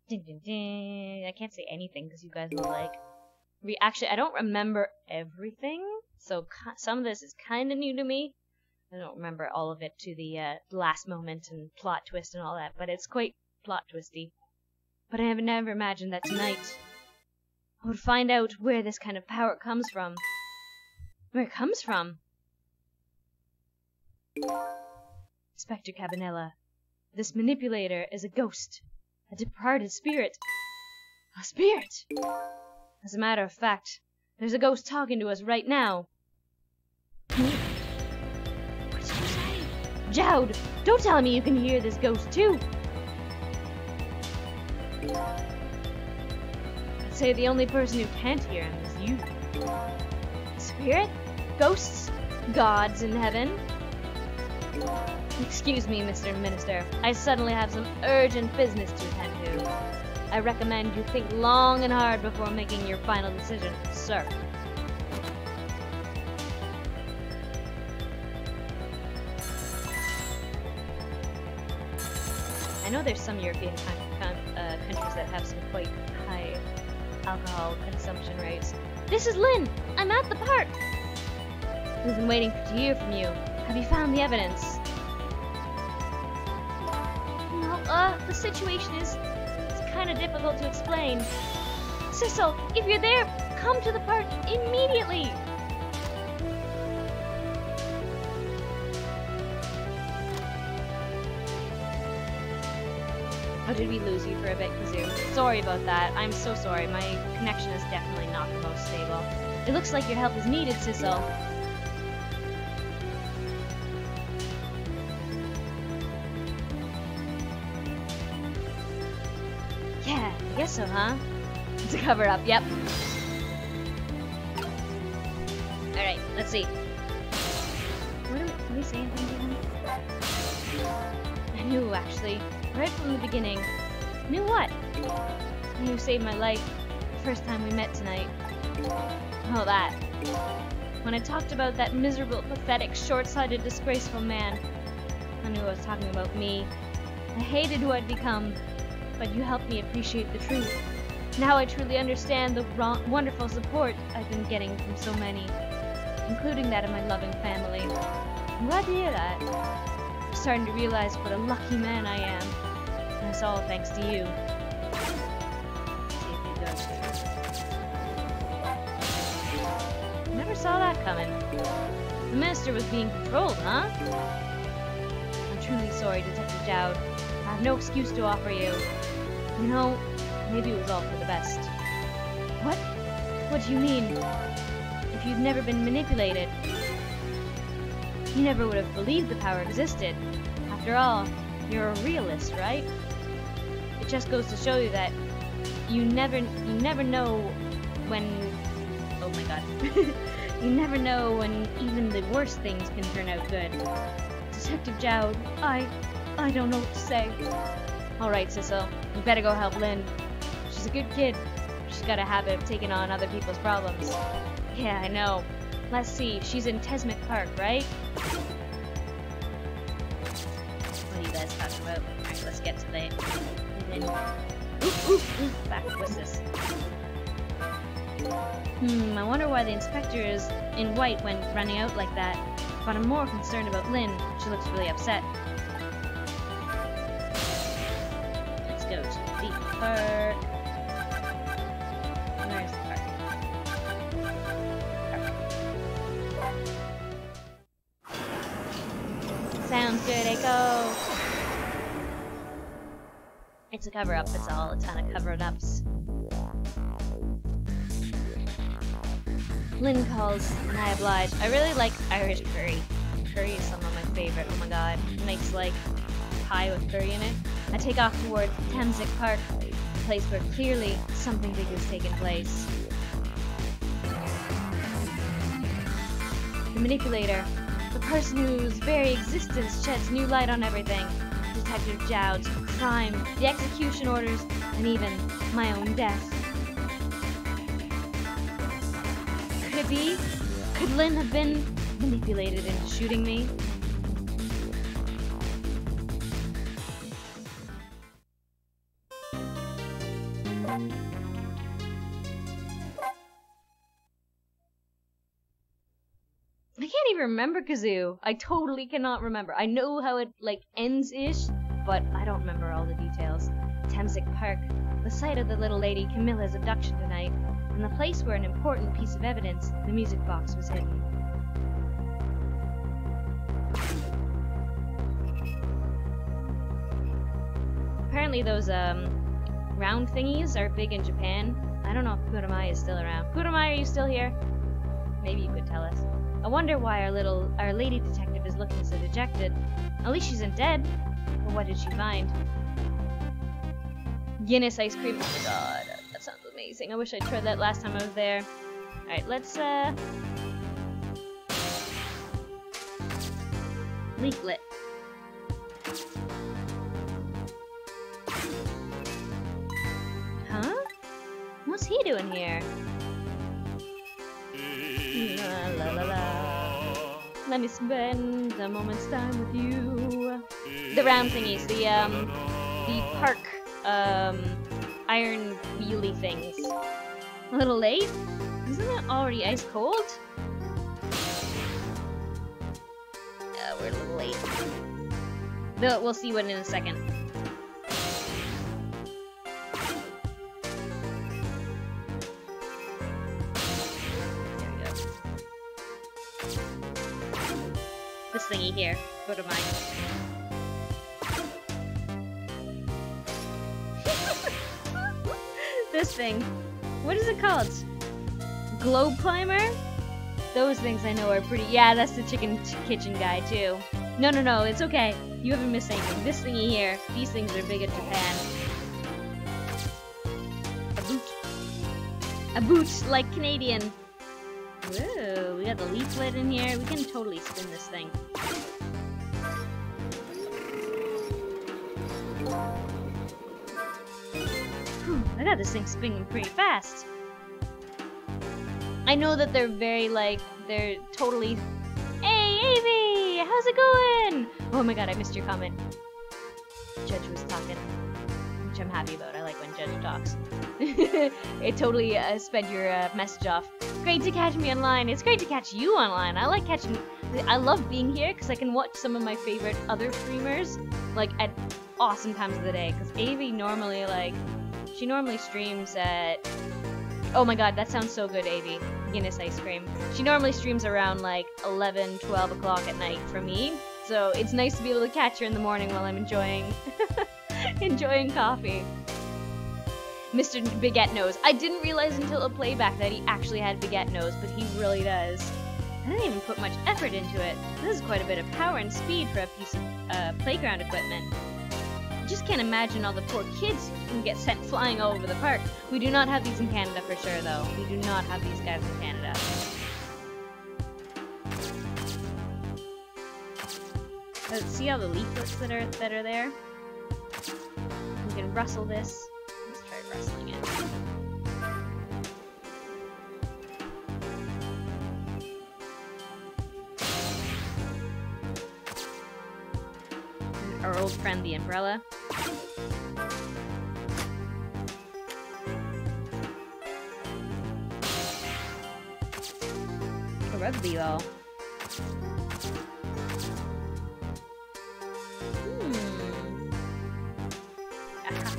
Ding, ding, ding. I can't say anything because you guys will like... Actually, I don't remember everything, so some of this is kind of new to me. I don't remember all of it to the last moment and plot twist and all that, but it's quite plot twisty. But I have never imagined that tonight I would find out where this kind of power comes from. Where it comes from. Inspector Cabanella, this manipulator is a ghost, a departed spirit. A spirit! As a matter of fact, there's a ghost talking to us right now. What did you say? Jowd, don't tell me you can hear this ghost too. I'd say the only person who can't hear him is you. Spirit? Ghosts? Gods in heaven? Excuse me, Mr. Minister. I suddenly have some urgent business to attend to. I recommend you think long and hard before making your final decision, sir. I know there's some European countries that have some quite high alcohol consumption rates. This is Lynn! I'm at the park! We've been waiting to hear from you. Have you found the evidence? No, the situation is kind of difficult to explain. Sissel, if you're there, come to the park immediately! Oh, did we lose you for a bit, Kazoo? Sorry about that. I'm so sorry. My connection is definitely not the most stable. It looks like your help is needed, Sissel. Yeah, I guess so, huh? It's a cover-up, yep. Alright, let's see. Can we say anything to him? I knew, actually. Right from the beginning. Knew what? You saved my life the first time we met tonight. Oh, that. When I talked about that miserable, pathetic, short-sighted, disgraceful man, I knew I was talking about me. I hated who I'd become, but you helped me appreciate the truth. Now I truly understand the wonderful support I've been getting from so many, including that of my loving family. I'm glad to hear that. I'm starting to realize what a lucky man I am. And it's all thanks to you. See if he does. Never saw that coming. The minister was being controlled, huh? I'm truly sorry, Detective Dowd. I have no excuse to offer you. You know, maybe it was all for the best. What? What do you mean? If you've never been manipulated, you never would have believed the power existed. After all, you're a realist, right? It just goes to show you that you never know when... Oh my god. You never know when even the worst things can turn out good. Detective Jowd, I don't know what to say. Alright, Sissel, you better go help Lynn. She's a good kid. She's got a habit of taking on other people's problems. Yeah, I know. Let's see, she's in Tesmic Park, right? What are you guys talking about? Alright, let's get to the... Back, what's this? I wonder why the inspector is in white when running out like that. But I'm more concerned about Lynn. She looks really upset. Let's go to the park. Where's the park? Sounds good, Echo. It's a cover-up, it's all a ton of cover-ups. Lynn calls, and I oblige. I really like Irish curry. Curry is some of my favorite, oh my god. It makes like pie with curry in it. I take off toward Temsic Park, a place where clearly something big has taken place. The manipulator, the person whose very existence sheds new light on everything. Detective Jowd's crime, the execution orders, and even my own death. Could it be? Could Lynn have been manipulated into shooting me? I can't even remember Kazoo. I totally cannot remember. I know how it like ends-ish, but I don't remember all the details. Temsic Park, the site of the little lady Camilla's abduction tonight, and the place where an important piece of evidence, the music box, was hidden. Apparently those round thingies are big in Japan. I don't know if Kuramai is still around. Kuramai, are you still here? Maybe you could tell us. I wonder why our lady detective is looking so dejected. At least she isn't dead. But what did she find? Guinness ice cream. Oh my god, that sounds amazing. I wish I tried that last time I was there. Alright, let's leaflet. What's he doing here? La la la la. Let me spend a moment's time with you. The round thingies, the park, iron wheelie things. A little late? Isn't it already ice cold? We're a little late. We'll see what in a second. There we go. This thingy here. Go to mine. This thing. What is it called? Globe climber? Those things I know are pretty. Yeah, that's the chicken kitchen guy too. No, no, no, it's okay. You haven't missed anything. This thingy here. These things are big in Japan. A boot. A boot, like Canadian. Whoa, we got the leaflet in here. We can totally spin this thing. Whew, I got this thing spinning pretty fast. I know that they're very, like, they're totally... Hey, Avy! How's it going? Oh my god, I missed your comment. Judge was talking, which I'm happy about. I like when Judge talks. It totally sped your message off. Great to catch me online. It's great to catch you online. I like catching... I love being here because I can watch some of my favorite other streamers, like, at awesome times of the day. Because Avy normally, like... She normally streams at... Oh my god, that sounds so good, Avy. Guinness ice cream. She normally streams around like 11, 12 o'clock at night for me. So it's nice to be able to catch her in the morning while I'm enjoying enjoying coffee. Mr. Baguette Nose. I didn't realize until a playback that he actually had Baguette Nose, but he really does. I didn't even put much effort into it. This is quite a bit of power and speed for a piece of playground equipment. Just can't imagine all the poor kids who get sent flying all over the park. We do not have these in Canada for sure, though. We do not have these guys in Canada. See all the leaflets that are there? We can rustle this. Let's try rustling it. Our old friend, the umbrella. A rugby ball. Aha.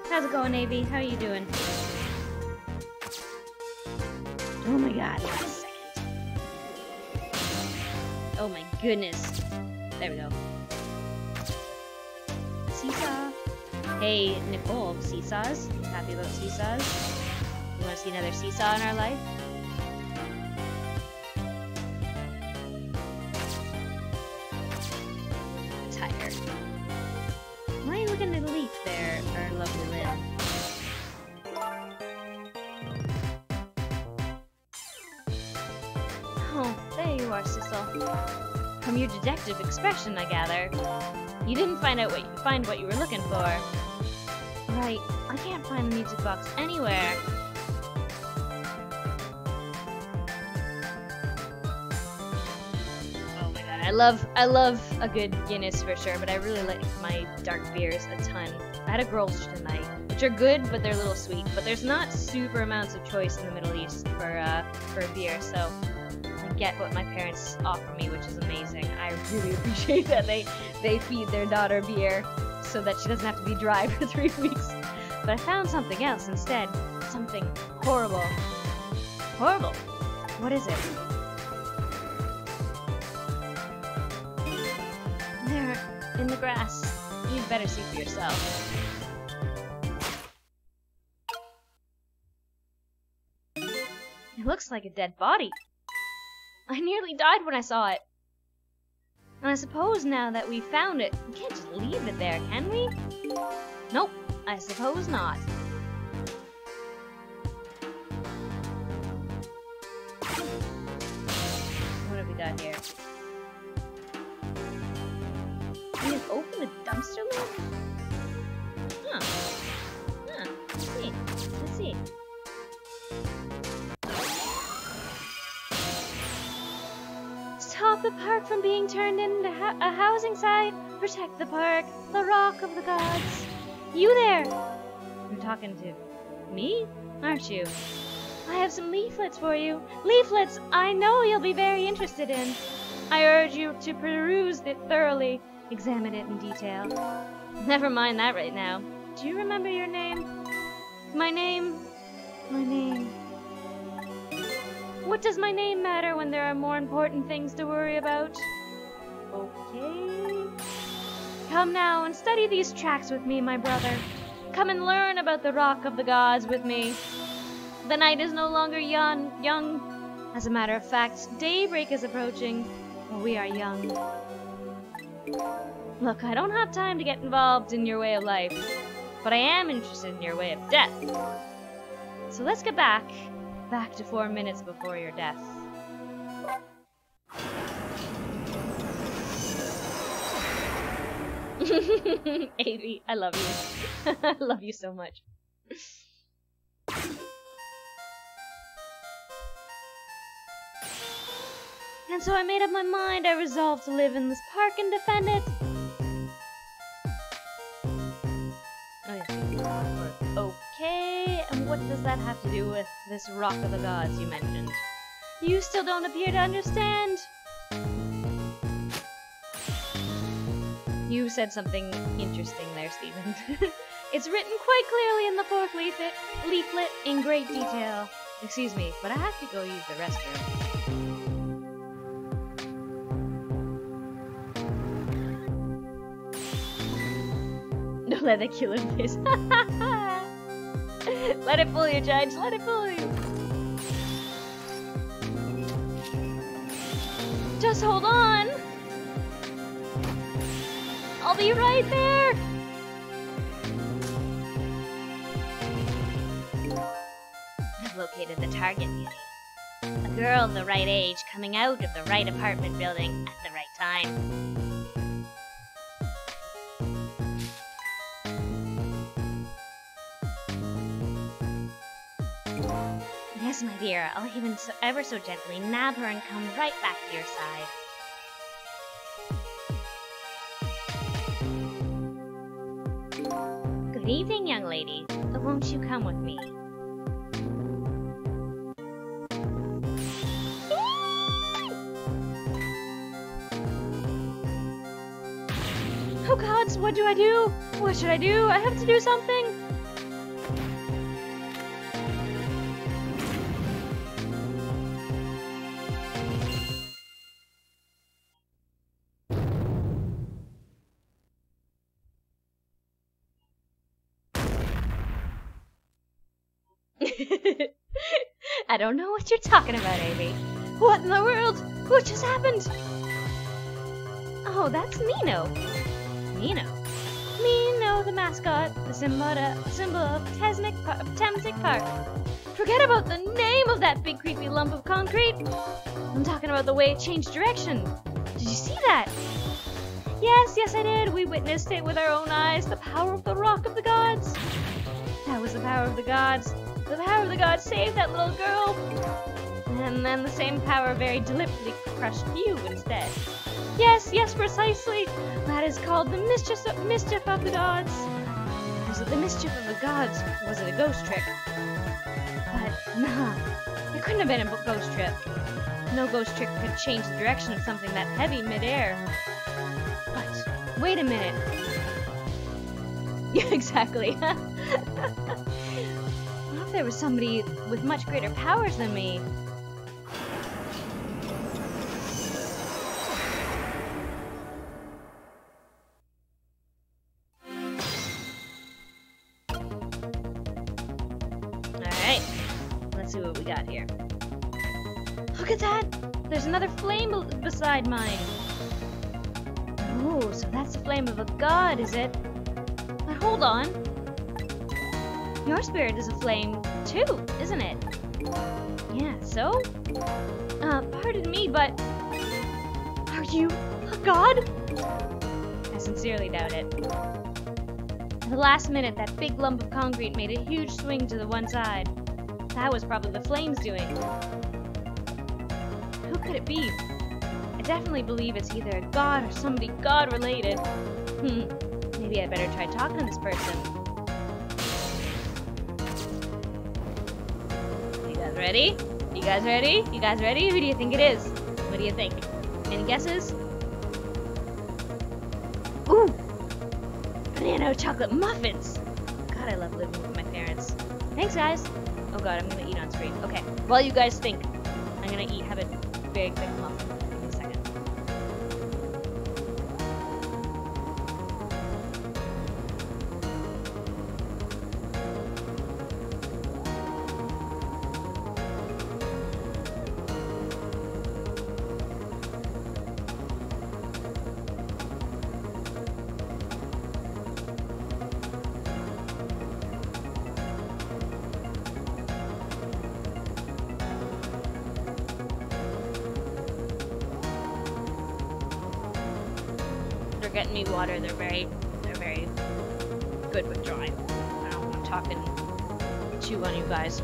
How's it going, Navy? How are you doing? Oh my god, last second. Oh my goodness. There we go. Seesaw. Hey, Nicole, seesaws? You happy about seesaws? You want to see another seesaw in our life? Tiger. Why are you looking at a leaf there, our lovely Lynn? Oh, there you are, Sissel. From your detective expression, I gather. You didn't find what you were looking for. Right, I can't find the music box anywhere. Oh my god, I love a good Guinness for sure, but I really like my dark beers a ton. I had a Grolsch tonight, which are good, but they're a little sweet. But there's not super amounts of choice in the Middle East for a beer, so I get what my parents offer me, which is amazing. I really appreciate that they feed their daughter beer so that she doesn't have to be dry for 3 weeks. But I found something else instead. Something horrible. Horrible. What is it? There, in the grass. You'd better see for yourself. It looks like a dead body. I nearly died when I saw it. And I suppose now that we found it, we can't just leave it there, can we? Nope, I suppose not. What have we got here? We have open the dumpster lid? Huh. Huh. Let's see. Let's see. Stop the park from being turned into a housing site. Protect the park. The rock of the gods. You there! You're talking to me, aren't you? I have some leaflets for you. Leaflets I know you'll be very interested in. I urge you to peruse it thoroughly. Examine it in detail. Never mind that right now. Do you remember your name? My name. My name. What does my name matter when there are more important things to worry about? Okay. Come now and study these tracks with me, my brother. Come and learn about the Rock of the Gods with me. The night is no longer young. As a matter of fact, daybreak is approaching. Well, we are young. Look, I don't have time to get involved in your way of life, but I am interested in your way of death. So let's get back to 4 minutes before your death. Avie, I love you. I love you so much. And so I made up my mind. I resolved to live in this park and defend it. Okay, and what does that have to do with this Rock of the Gods you mentioned? You still don't appear to understand. You said something interesting there, Stephen. It's written quite clearly in the fourth leaflet in great detail. Excuse me, but I have to go use the restroom. Don't let that kill him, please. Let it fool you, Judge. Let it fool you. Just hold on. I'll be right there. I've located the target, beauty. A girl of the right age coming out of the right apartment building at the right time. Yes, my dear, I'll even ever so gently nab her and come right back to your side. Good evening, young lady. Won't you come with me? Oh gods, what do I do? What should I do? I have to do something. I don't know what you're talking about, Avie. What in the world? What just happened? Oh, that's Mino. Mino? Mino, the mascot, the symbol of Temsic Park. Forget about the name of that big creepy lump of concrete. I'm talking about the way it changed direction. Did you see that? Yes, I did. We witnessed it with our own eyes. The power of the Rock of the Gods. That was the power of the gods. The power of the gods saved that little girl. And then the same power very deliberately crushed you instead. Yes, precisely. That is called the mischief of the gods. Was it the mischief of the gods? Or was it a ghost trick? But, nah. It couldn't have been a ghost trick. No ghost trick could change the direction of something that heavy midair. But, wait a minute. Yeah, exactly. What if there was somebody with much greater powers than me? Alright, let's see what we got here. Look at that! There's another flame beside mine. Oh, so that's the flame of a god, is it? But hold on. Your spirit is a flame, too, isn't it? Yeah, so? Pardon me, but... Are you a god? sincerely doubt it. At the last minute, that big lump of concrete made a huge swing to the one side. That was probably the flames doing. Who could it be? I definitely believe it's either a god or somebody god-related. Maybe I'd better try talking to this person. You guys ready? You guys ready? You guys ready? Who do you think it is? What do you think? Any guesses? Ooh! Banana chocolate muffins! God, I love living with my parents. Thanks, guys! Oh god, I'm gonna eat on screen. Okay, while you guys think, I'm gonna have a very quick muffin. Give me a second. Getting me water. They're very good with drawing. I don't want to talk and chew on you guys.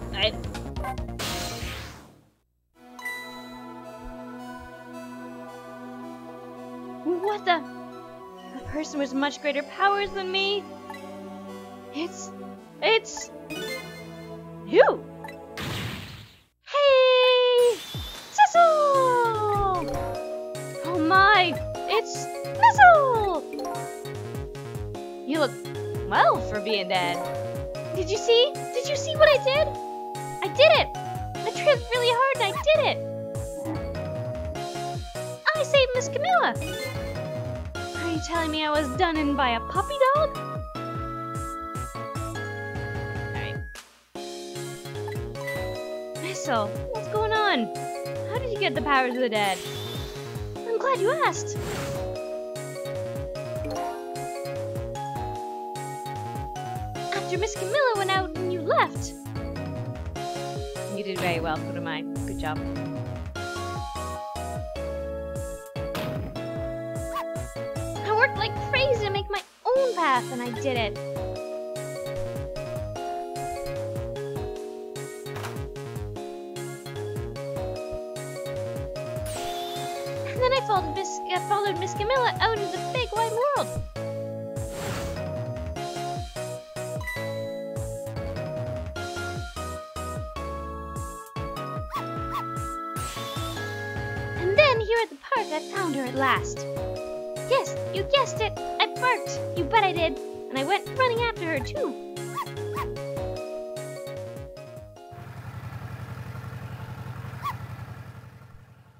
Alright. What the? The person with much greater powers than me? It's you! Hey! Sissel! Oh my! It's Sissel! You look well for being dead. Did you see? Did you see what I did? I did it! I tried really hard and I did it! I saved Miss Camilla! Are you telling me I was done in by a puppy dog? Alright. Sissel, what's going on? How did you get the powers of the dead? I'm glad you asked. After Miss Camilla went out and you left. You did very well, Kurumai. Good job. I worked like crazy to make my own path, and I did it. And then I followed Miss Camilla out into the big wide world. And then here at the park, I found her at last. Yes, you guessed it. I barked. You bet I did. And I went running after her, too.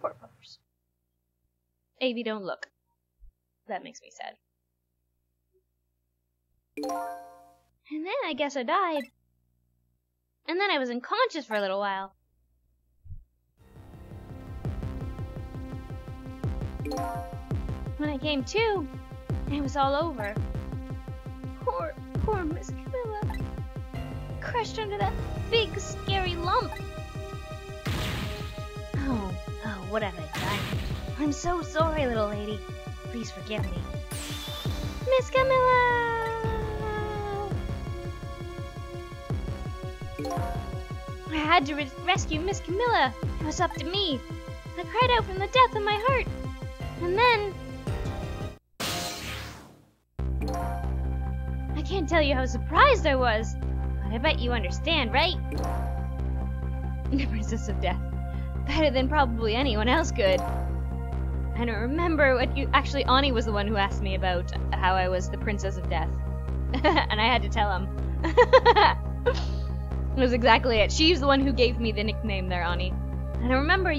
Poor puppers. Avi, don't look. That makes me sad. And then I guess I died. And then I was unconscious for a little while. When I came to, it was all over. Poor Miss Camilla. Crushed under that big, scary lump. Oh, what have I done? I'm so sorry, little lady. Please forgive me. Miss Camilla! I had to rescue Miss Camilla. It was up to me. I cried out from the depth of my heart. And then... I can't tell you how surprised I was. But I bet you understand, right? The Princess of Death. Better than probably anyone else could. I don't remember what you... Actually, Ani was the one who asked me about how I was the Princess of Death. And I had to tell him. It was exactly it. She's the one who gave me the nickname there, Ani. And I remember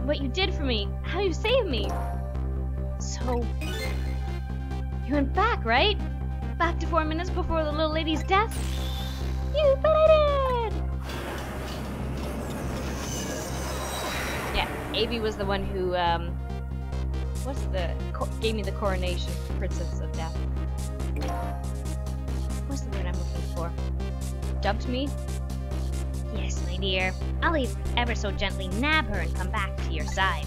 what you did for me, how you saved me. So, you went back, right? Back to 4 minutes before the little lady's death? You bet I did! Yeah, Avi was the one who, gave me the coronation, Princess of Death. What's the word I'm looking for? Dubbed me? Yes, my dear. I'll ever so gently nab her and come back to your side.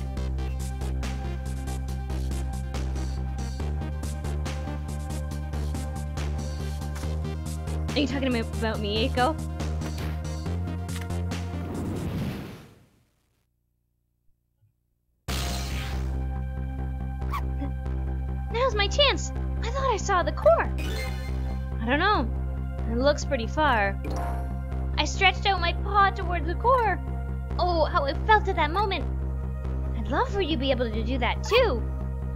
Are you talking about me, Eiko? Now's my chance! I thought I saw the core! I don't know. It looks pretty far. I stretched out my paw towards the core. Oh, how it felt at that moment. I'd love for you to be able to do that too.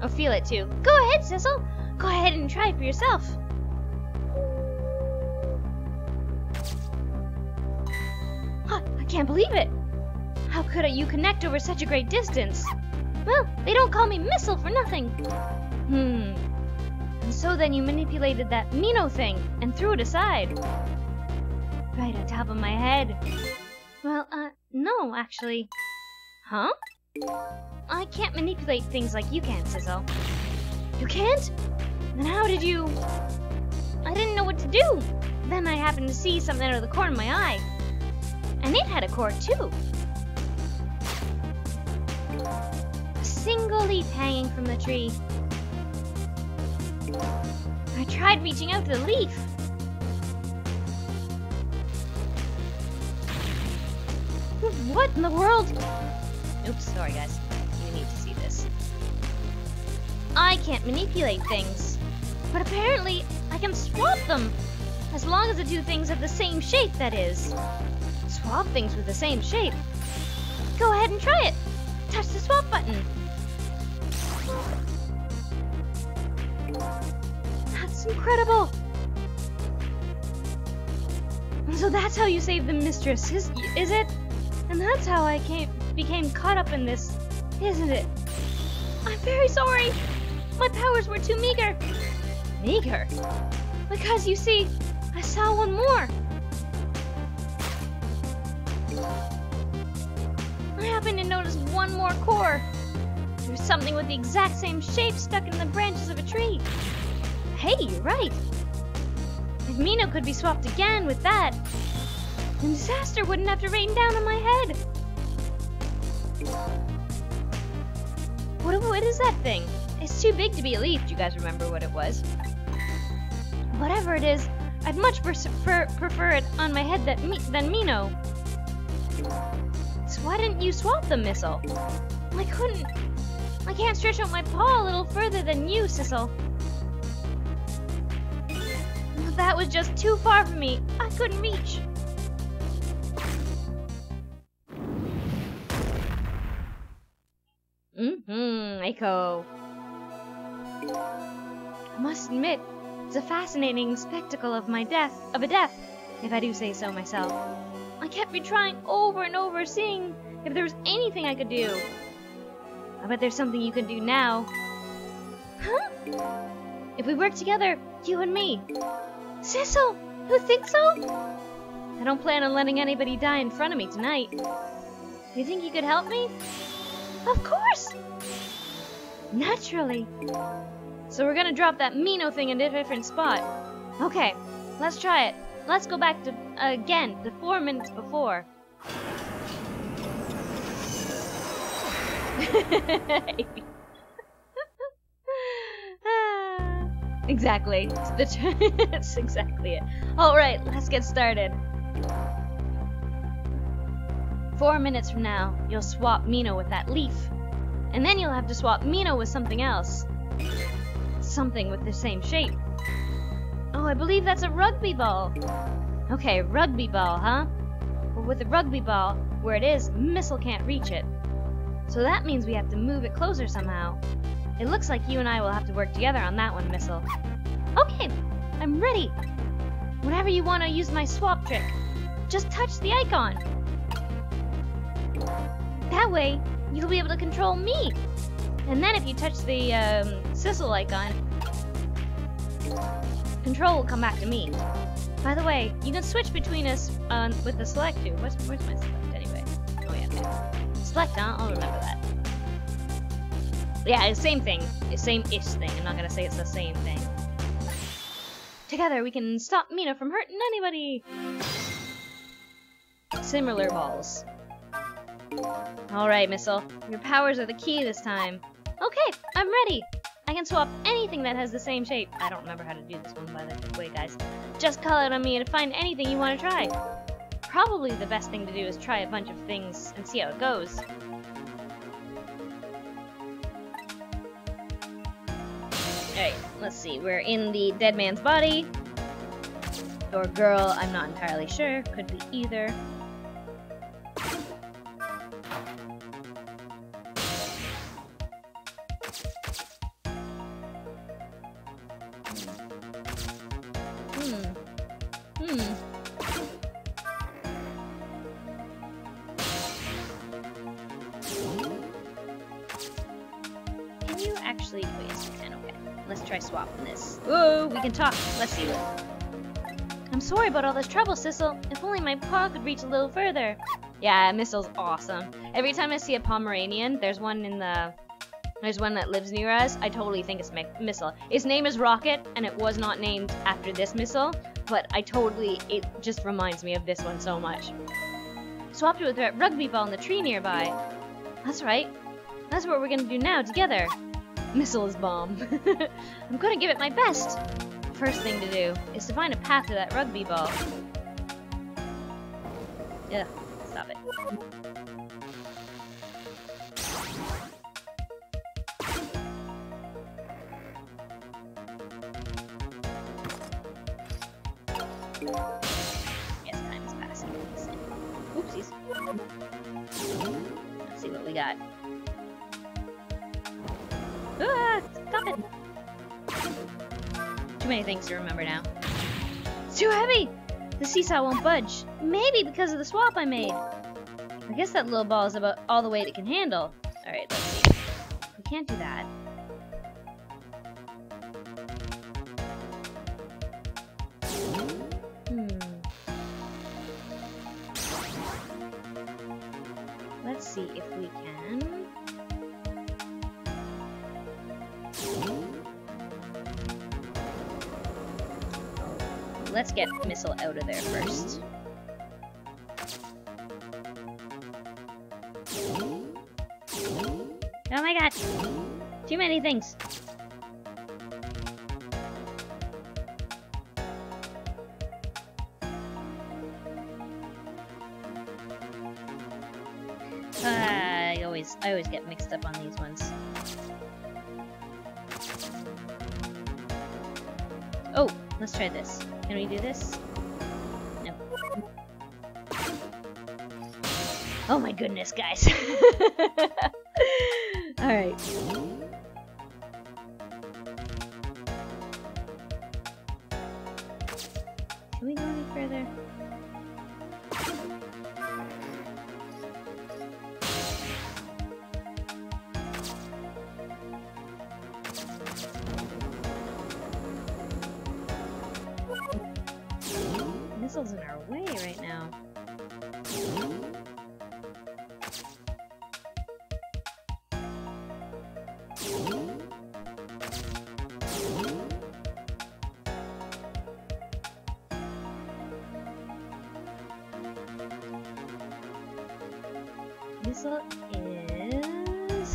Or feel it too. Go ahead, Sissel. Go ahead and try it for yourself. Huh, I can't believe it. How could you connect over such a great distance? Well, they don't call me Missile for nothing. And so then you manipulated that Mino thing and threw it aside. Right on top of my head. Well, no, actually. Huh? I can't manipulate things like you can, Sissel. You can't? Then how did you... I didn't know what to do. Then I happened to see something out of the corner of my eye. And it had a core too. A single leaf hanging from the tree. I tried reaching out to the leaf. What in the world? Oops, sorry guys. You need to see this. I can't manipulate things. But apparently, I can swap them. As long as the two things have the same shape, that is. Swap things with the same shape. Go ahead and try it. Touch the swap button. That's incredible. So that's how you saved the mistress, is it? And that's how I became caught up in this, isn't it? I'm very sorry. My powers were too meager. Meager? Because you see, I saw one more. I happened to notice one more core. There's something with the exact same shape stuck in the branches of a tree. Hey, you're right. If Mino could be swapped again with that, then disaster wouldn't have to rain down on my head. What is that thing? It's too big to be a leaf. Do you guys remember what it was? Whatever it is, I'd much prefer it on my head than Mino. So why didn't you swap them, Missile? I couldn't. I can't stretch out my paw a little further than you, Sissel. That was just too far for me. I couldn't reach. Eiko. I must admit, it's a fascinating spectacle of a death, if I do say so myself. I kept retrying over and over, seeing if there was anything I could do. I bet there's something you can do now. Huh? If we work together, you and me. Sissel, you think so? I don't plan on letting anybody die in front of me tonight. Do you think you could help me? Of course! Naturally. So we're gonna drop that Mino thing in a different spot. Okay, let's try it. Let's go back to, again, to 4 minutes before. Exactly. That's exactly it. Alright, let's get started. 4 minutes from now, you'll swap Mino with that leaf. And then you'll have to swap Mino with something else. Something with the same shape. Oh, I believe that's a rugby ball. Okay, rugby ball, huh? Well, with a rugby ball, where it is, Missile can't reach it. So that means we have to move it closer somehow. It looks like you and I will have to work together on that one, Missile. Okay, I'm ready. Whenever you want to use my swap trick, just touch the icon. That way, you'll be able to control me. And then if you touch the Sissel icon, control will come back to me. By the way, you can switch between us with the select too. Where's my select anyway? Oh yeah, okay. Select, huh? I'll remember that. Yeah, it's the same thing. It's same-ish thing. I'm not gonna say it's the same thing. Together we can stop Mino from hurting anybody. Similar balls. Alright, Missile. Your powers are the key this time. Okay, I'm ready. I can swap anything that has the same shape. I don't remember how to do this one, by the way, guys. Just call out on me to find anything you want to try. Probably the best thing to do is try a bunch of things and see how it goes. Alright, let's see. We're in the dead man's body. Or girl, I'm not entirely sure. Could be either. Can you actually... Oh, yes, you can. Okay. Let's try swapping this. Whoa, we can talk. Let's see what... I'm sorry about all this trouble, Sissel. If only my paw could reach a little further. Yeah, Missel's awesome. Every time I see a Pomeranian, there's one that lives near us. I totally think it's Missile. His name is Rocket, and it was not named after this missile, but it just reminds me of this one so much. Swapped it with that rugby ball in the tree nearby. That's right. That's what we're gonna do now, together. Missile is bomb. I'm gonna give it my best. First thing to do is to find a path to that rugby ball. Ugh, stop it. Yes, time is passing. Oopsies. Let's see what we got. Ah, stop it! Too many things to remember now. It's too heavy! The seesaw won't budge. Maybe because of the swap I made. I guess that little ball is about all the weight it can handle. Alright, let's see. We can't do that. Let's see if we can... Let's get Missile out of there first. Oh my god! Too many things! I always get mixed up on these ones. Oh, let's try this. Can we do this? No. Oh my goodness, guys. Alright. Can we go any further? Missile's in our way right now. Missile is...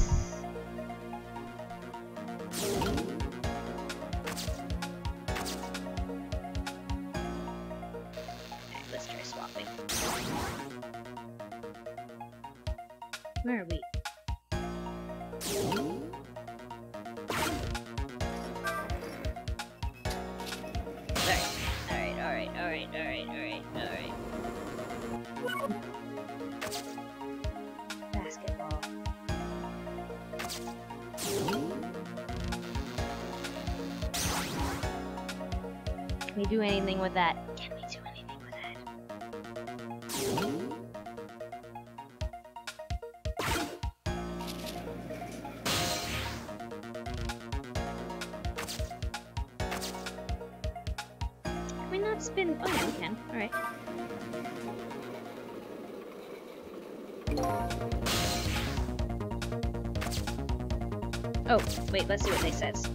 Let's try swapping. Where are we? Alright. Basketball. Can we do anything with that? Can we do anything with that? Can we not spin? Oh yeah, we can. Alright. Oh, wait, let's see what they says.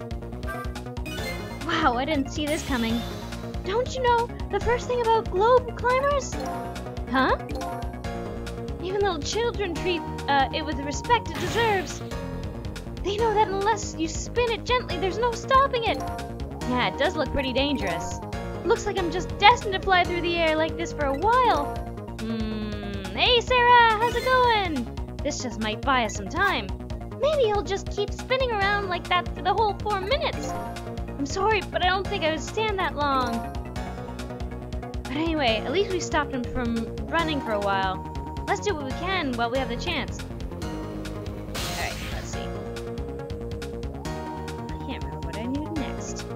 Wow, I didn't see this coming. Don't you know the first thing about globe climbers? Huh? Even little children treat it with the respect it deserves. They know that unless you spin it gently, there's no stopping it. Yeah, it does look pretty dangerous. Looks like I'm just destined to fly through the air like this for a while. Hey Sarah, how's it going? This just might buy us some time. Maybe he'll just keep spinning around like that for the whole 4 minutes. I'm sorry, but I don't think I would stand that long. But anyway, at least we stopped him from running for a while. Let's do what we can while we have the chance. Alright, let's see. I can't remember what I need next.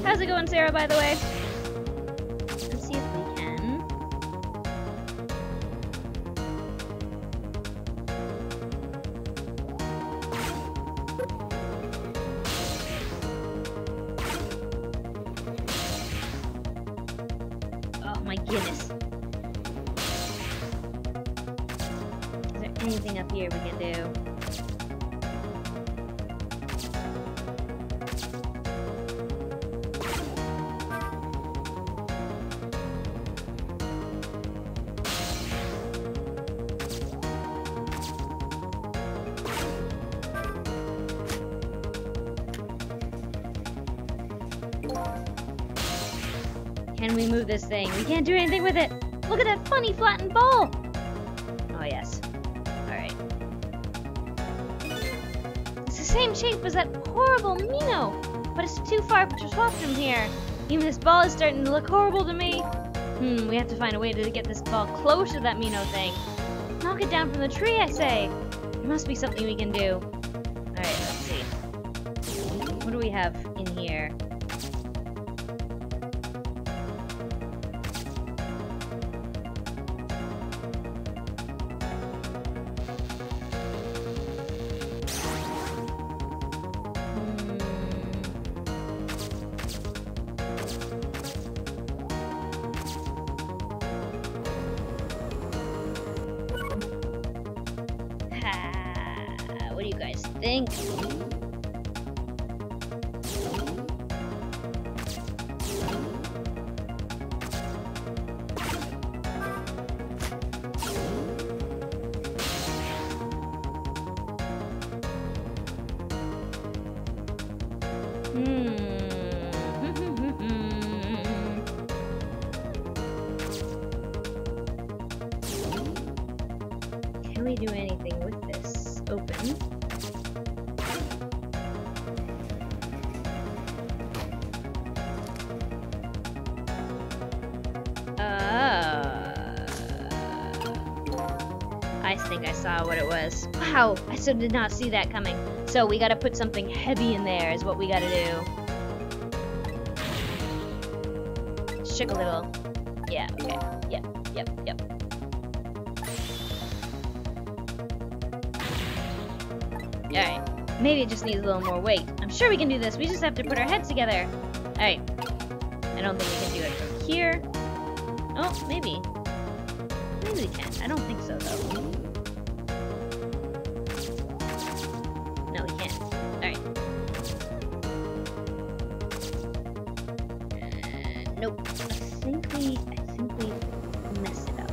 How's it going, Sarah, by the way? Let's see if we can. Oh my goodness. Is there anything up here we can do? Can we move this thing? We can't do anything with it. Look at that funny flattened ball. Oh, yes. Alright. It's the same shape as that horrible Mino, but it's too far to swap from here. Even this ball is starting to look horrible to me. We have to find a way to get this ball close to that Mino thing. Knock it down from the tree, I say. There must be something we can do. Alright, let's see. What do we have in here? What do you guys think? Can we do anything with this? Open. I think I saw what it was. Wow, I so did not see that coming. So we gotta put something heavy in there is what we gotta do. Shook a little. Yeah, okay. Yep. Alright. Maybe it just needs a little more weight. I'm sure we can do this. We just have to put our heads together. Alright. I don't think we can do it from here. Oh, maybe. Maybe we can. I don't think so, though. No, we can't. Alright. Nope. I think we messed it up.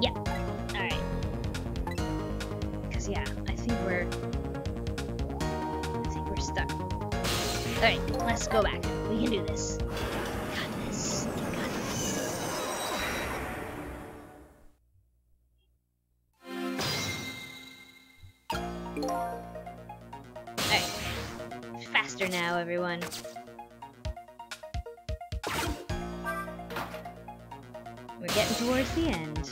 Yeah. Alright. Because, yeah, I think we're stuck. Alright, let's go back. We can do this. Got this. Got this. Alright. Faster now, everyone. We're getting towards the end.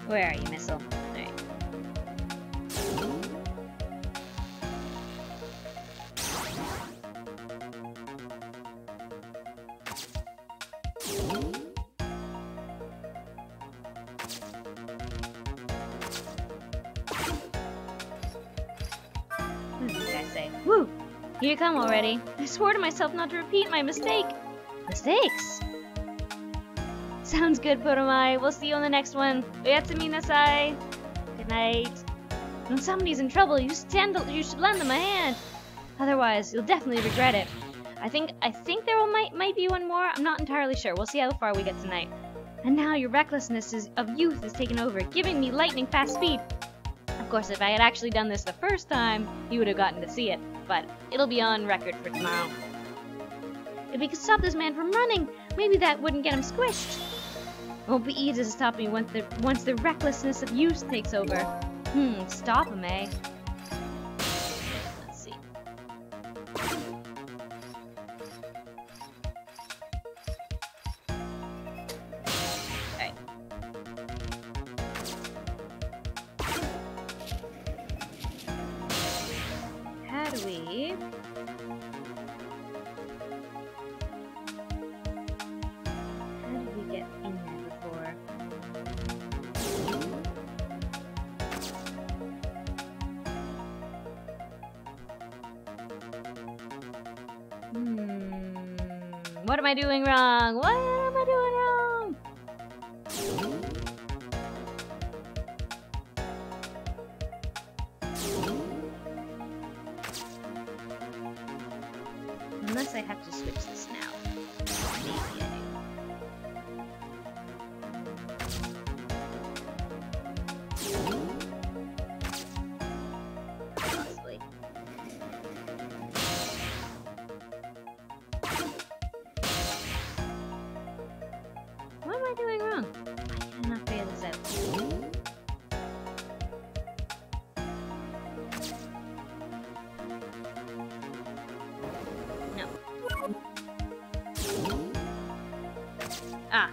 Where are you, missile? Alright. What did this guy say? Woo! Here you come already. I swore to myself not to repeat my mistake. Mistakes? Sounds good, Poromai. We'll see you on the next one. Oyasumi nasai. Good night. When somebody's in trouble, you should lend them a hand. Otherwise, you'll definitely regret it. I think there might be one more. I'm not entirely sure. We'll see how far we get tonight. And now your recklessness of youth has taken over, giving me lightning fast speed. Of course, if I had actually done this the first time, you would have gotten to see it. But it'll be on record for tomorrow. If we could stop this man from running, maybe that wouldn't get him squished. It won't be easy to stop me once the recklessness of youth takes over. Stop him, eh? Let's see. Alright. How do we... get in there before? What am I doing wrong? What am I doing wrong? Unless I have to switch this now. Maybe I do. Possibly. What am I doing wrong? Why can I not figure this out? No. Ah,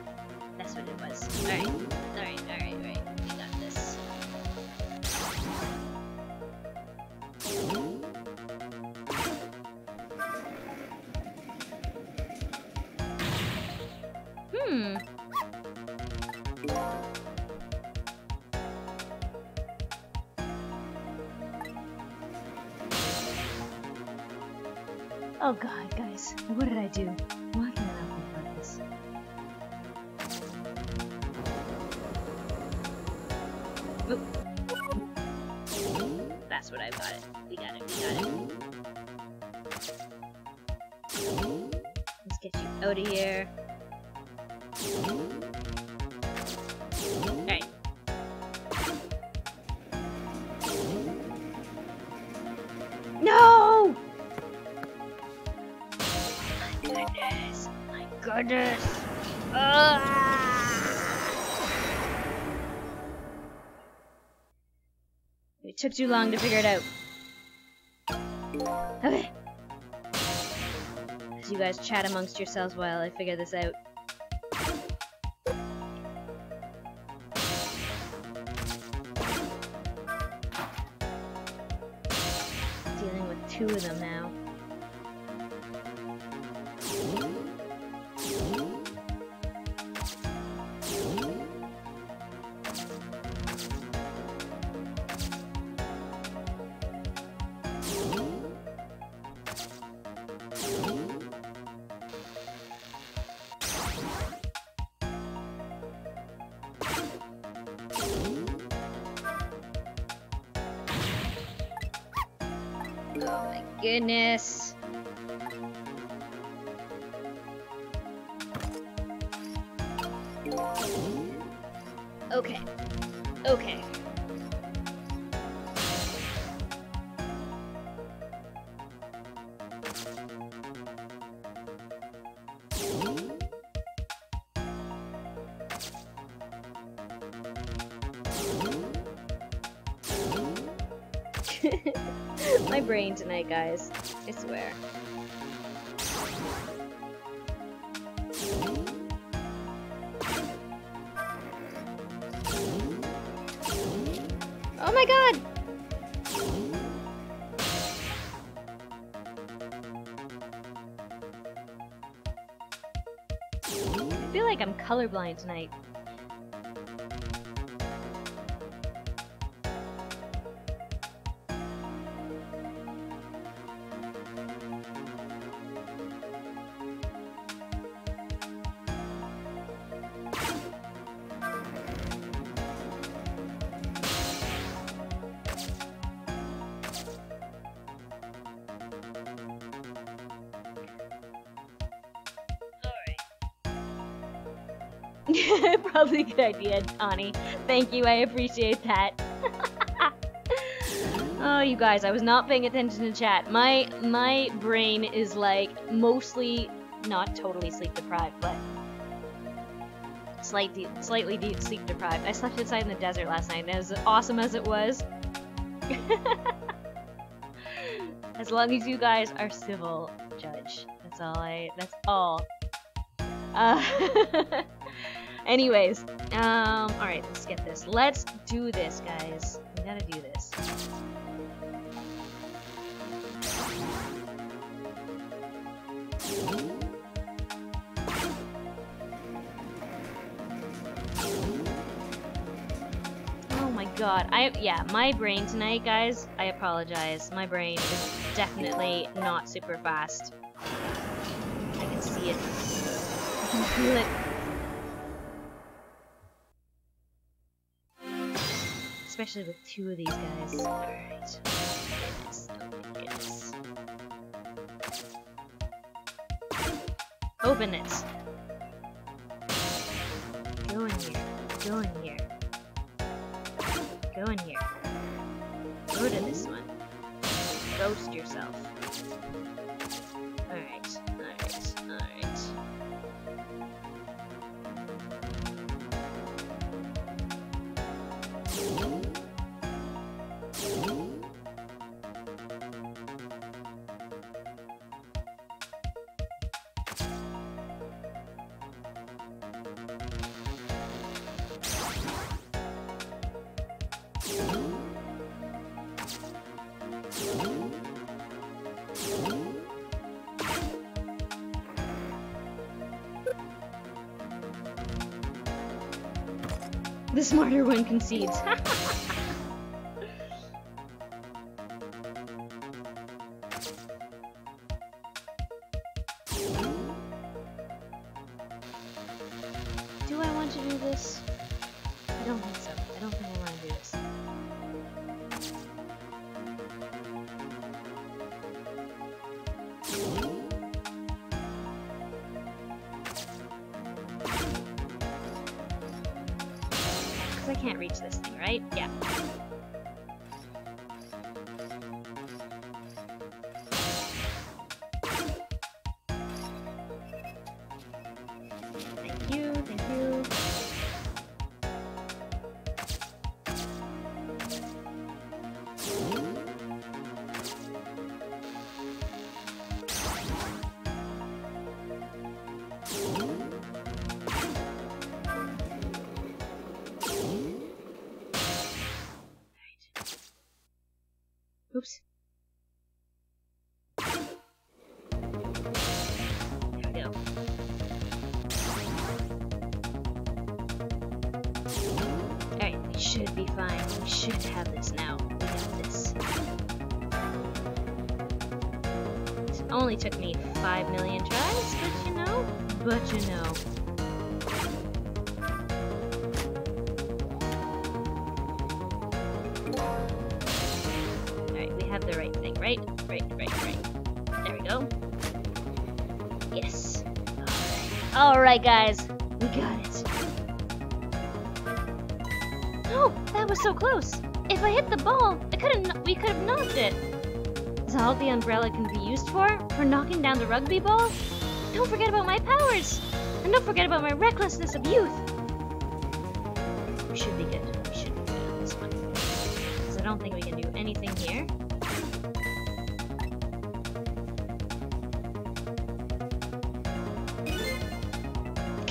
that's what it was. Alright. We got this. Oh god, guys. What did I do? Why can't I not think about this? Oop. That's what I've got it. We got it. Let's get you out of here. Alright. No! My goodness! It took too long to figure it out. Okay. As you guys chat amongst yourselves while I figure this out. Dealing with two of them now. Oh my goodness. Okay. My brain tonight, guys. I swear. my god! I feel like I'm colorblind tonight. Probably a good idea, Tawny. Thank you, I appreciate that. Oh, you guys, I was not paying attention to chat. My brain is like mostly, not totally sleep deprived, but slightly sleep deprived. I slept outside in the desert last night, and as awesome as it was, as long as you guys are civil, Judge. That's all. Anyways, alright, let's get this. Let's do this, guys. We gotta do this. Oh my god. Yeah, my brain tonight, guys, I apologize. My brain is definitely not super fast. I can see it. I can feel it. Especially with two of these guys. Alright. Goodness. Oh my goodness. Open it. Go in here. Go in here. Go in here. Go to this one. Ghost yourself. Alright. Alright. Alright. The smarter one concedes. Do I want to do this? I don't think so. I don't think I want to do this. I can't reach this thing, right? Yeah. Thank you, thank you. Oops. There we go. Alright, we should be fine. We should have this now. We have this. It only took me 5 million tries, but you know. Have the right thing, right? Right. There we go. Yes. Alright, guys. We got it. Oh, that was so close. If I hit the ball, we could have knocked it. Is all the umbrella can be used for? For knocking down the rugby ball? Don't forget about my powers. And don't forget about my recklessness of youth. We should be good. We should be good on this one. Because I don't think we can do anything here.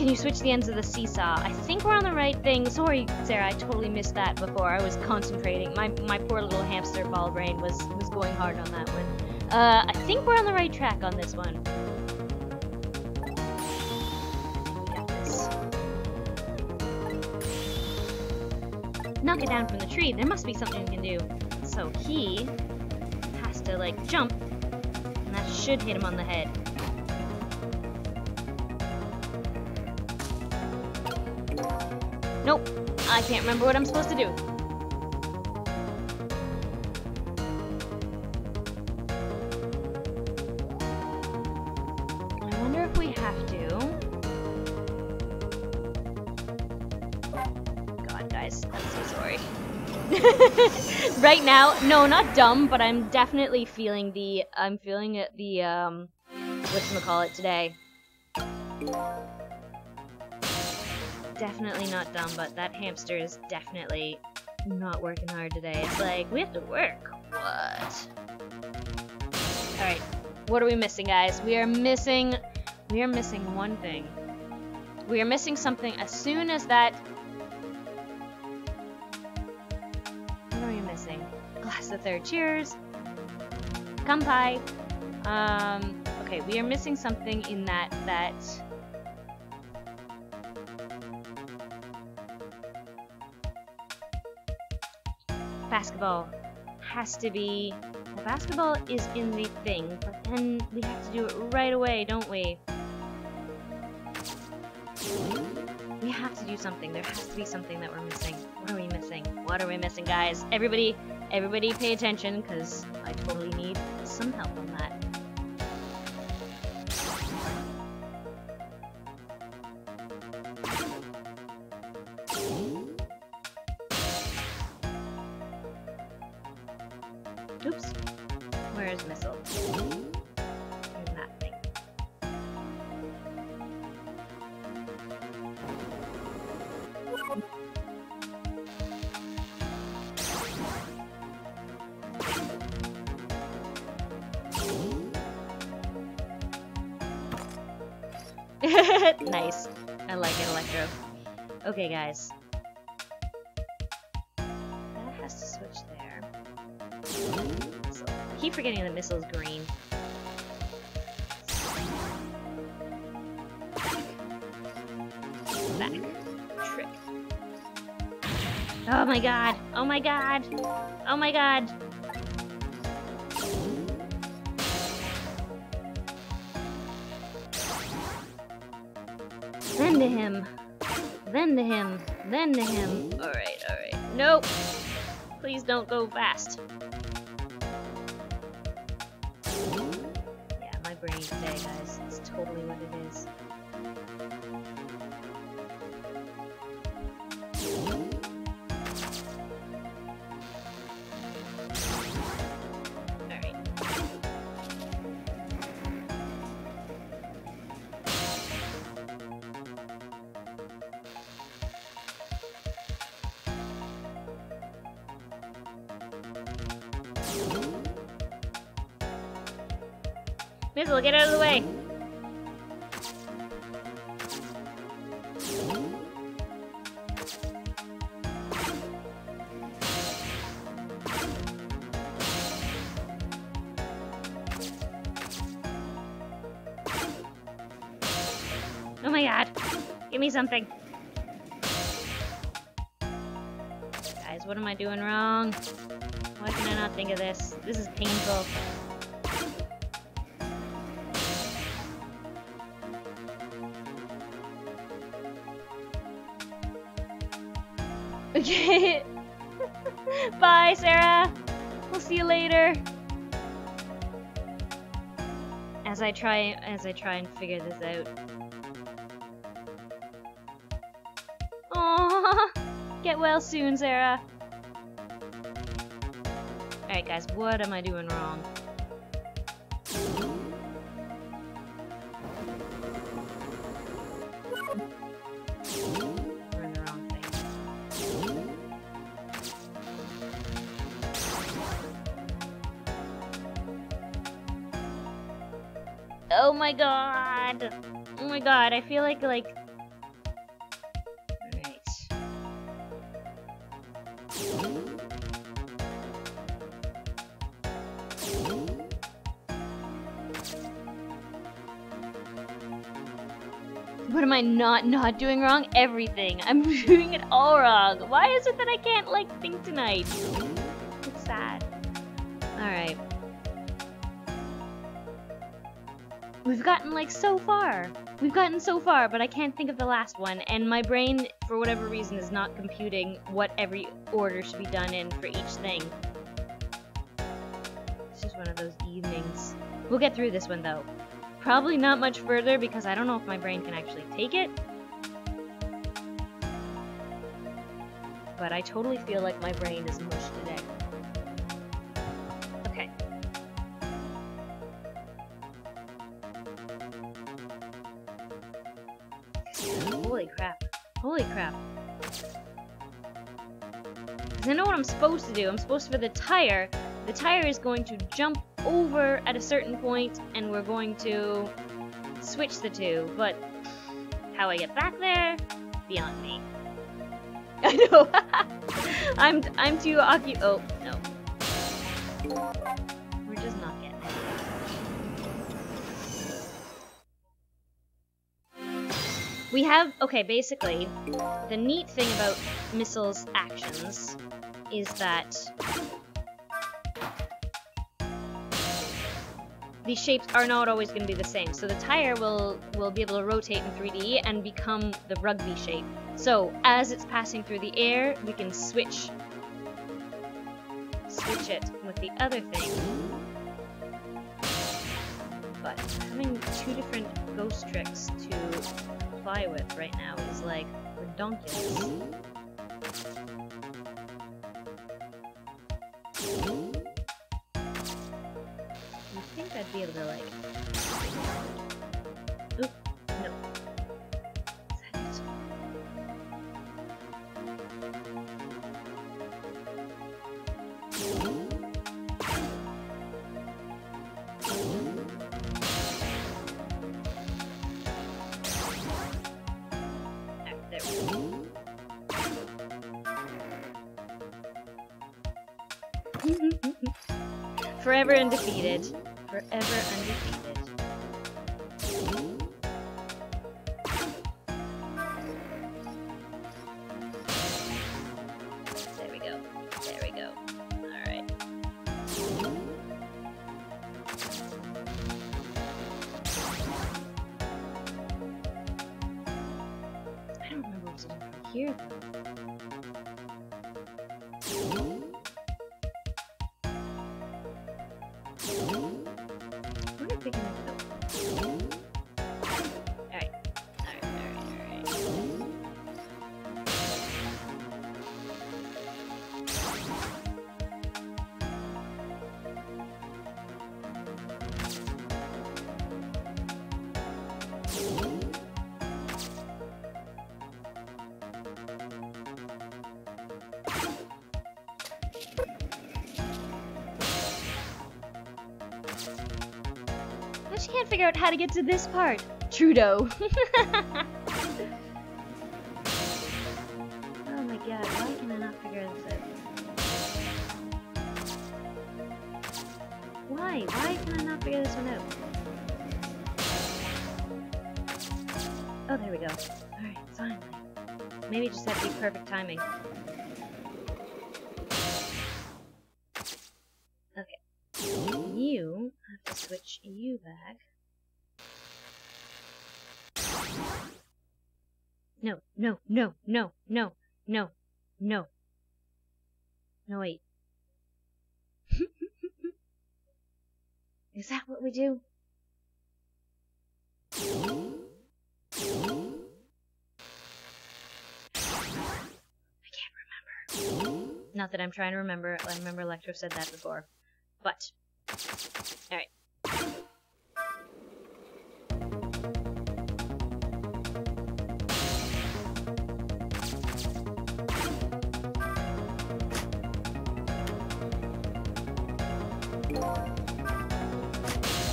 Can you switch the ends of the seesaw? I think we're on the right thing. Sorry, Sarah, I totally missed that before. I was concentrating. My poor little hamster ball brain was going hard on that one. I think we're on the right track on this one. We got this. Knock it down from the tree. There must be something we can do. So he has to, like, jump, and that should hit him on the head. Nope, I can't remember what I'm supposed to do. I wonder if we have to. God, guys, I'm so sorry. Right now, no, not dumb, but I'm definitely feeling the, whatchamacallit today. Definitely not dumb, but that hamster is definitely not working hard today. It's like, we have to work. What? Alright, what are we missing, guys? We are missing one thing. We are missing something as soon as that... What are we missing? Glass of third. Cheers! Kampai! Okay, we are missing something in that... Basketball has to be... The basketball is in the thing, but then we have to do it right away, don't we? We have to do something. There has to be something that we're missing. What are we missing? What are we missing, guys? Everybody pay attention, because I totally need some help on that. Oops. Where is missile? Here's that thing. Nice. I like it, Electro. Okay, guys. That has to switch there. So, I keep forgetting the missile's green. Back. Trick. Oh my god! Oh my god! Oh my god! Then to him. Then to him. Then to him. Alright, alright. Nope! Please don't go fast. Yeah, my brain today, guys. It's totally what it is. Alright. Missile, get out of the way! Oh my god! Give me something! Guys, what am I doing wrong? Why can I not think of this? This is painful. Okay. Bye, Sarah. We'll see you later. As I try and figure this out. Aww. Get well soon, Sarah. Alright, guys. What am I doing wrong? Oh my god! Oh my god, I feel like What am I not doing wrong? Everything. I'm doing it all wrong. Why is it that I can't, like, think tonight? It's sad. Alright. We've gotten, like, so far. We've gotten so far, but I can't think of the last one, and my brain, for whatever reason, is not computing what every order should be done in for each thing. It's just one of those evenings. We'll get through this one, though. Probably not much further, because I don't know if my brain can actually take it. But I totally feel like my brain is mush today. Okay. Holy crap. Holy crap. Because I know what I'm supposed to do. I'm supposed to, for the tire is going to jump over at a certain point, and we're going to switch the two, but how I get back there, beyond me. I know. I'm too occupied. Oh, no. We're just not getting it. We have, okay, basically, the neat thing about Missile's actions is that these shapes are not always going to be the same. So the tire will be able to rotate in 3D and become the rugby shape. So as it's passing through the air, we can switch it with the other thing. But having two different ghost tricks to play with right now is like redonkulous. I'd be able to, like... Oop, no. Is that it? Alright, there we go. Forever undefeated. Forever undefeated. There we go. There we go. Alright. I don't remember what's in here, though. I just can't figure out how to get to this part. Trudeau. Oh my god, why can I not figure this out? Why? Why can I not figure this one out? Oh, there we go. Alright, finally. Maybe it just had to be perfect timing. Okay. You have to switch you back. No, no, no, no, no, no, no. No, wait. Is that what we do? I can't remember. Not that I'm trying to remember. I remember Electro said that before. But, alright.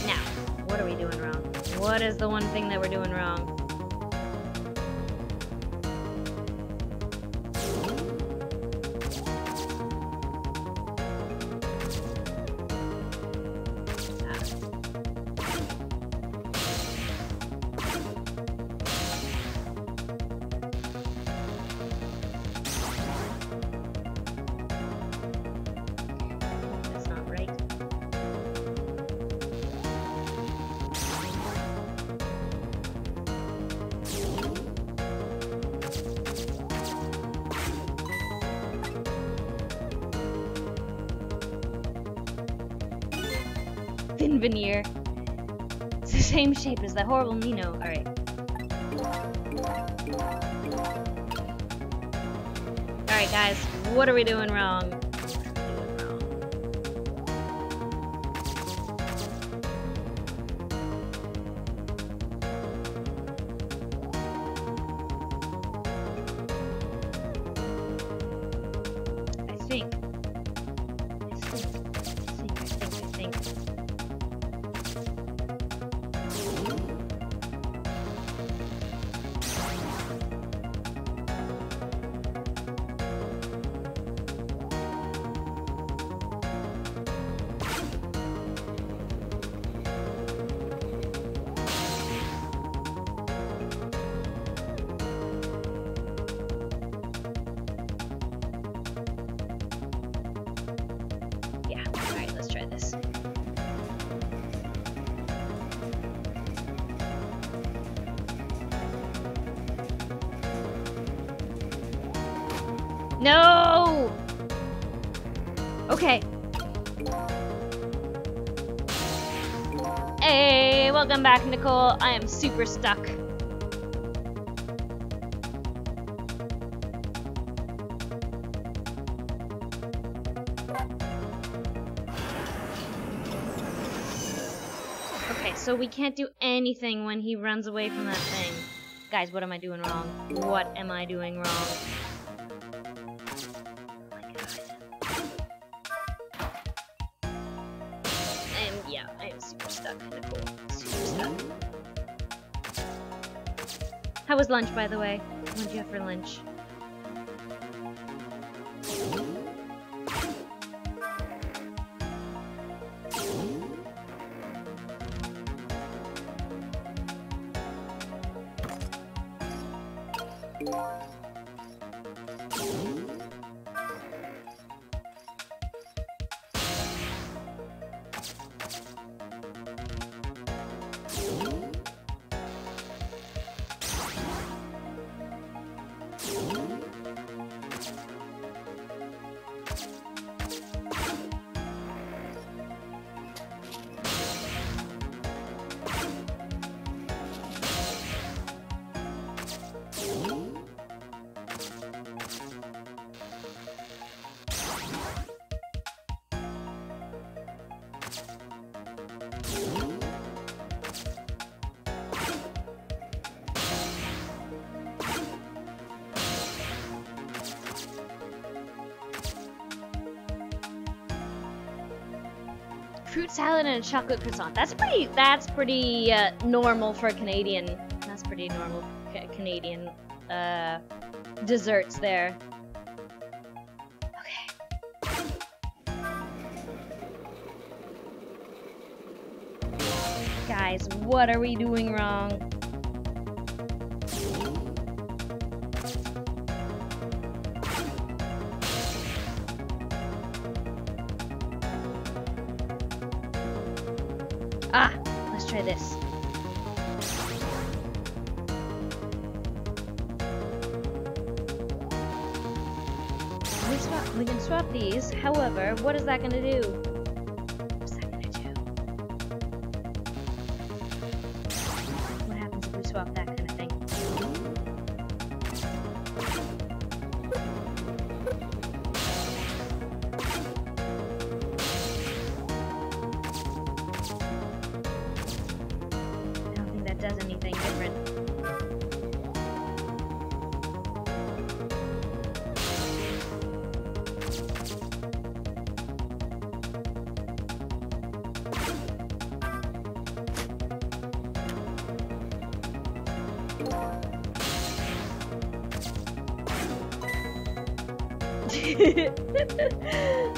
Now, what are we doing wrong? What is the one thing that we're doing wrong? thin veneer. It's the same shape as that horrible Mino. Alright. Alright, guys. What are we doing wrong? No! Okay. Hey, welcome back, Nicole. I am super stuck. Okay, so we can't do anything when he runs away from that thing. Guys, what am I doing wrong? What am I doing wrong? How was lunch, by the way? What did you have for lunch? Fruit salad and a chocolate croissant. That's pretty normal for Canadian. That's pretty normal for Canadian desserts there. Okay. Guys, what are we doing wrong? Ah, let's try this. We can swap these. However, what is that gonna do? What's that gonna do? What happens if we swap that kind of thing? Does anything different.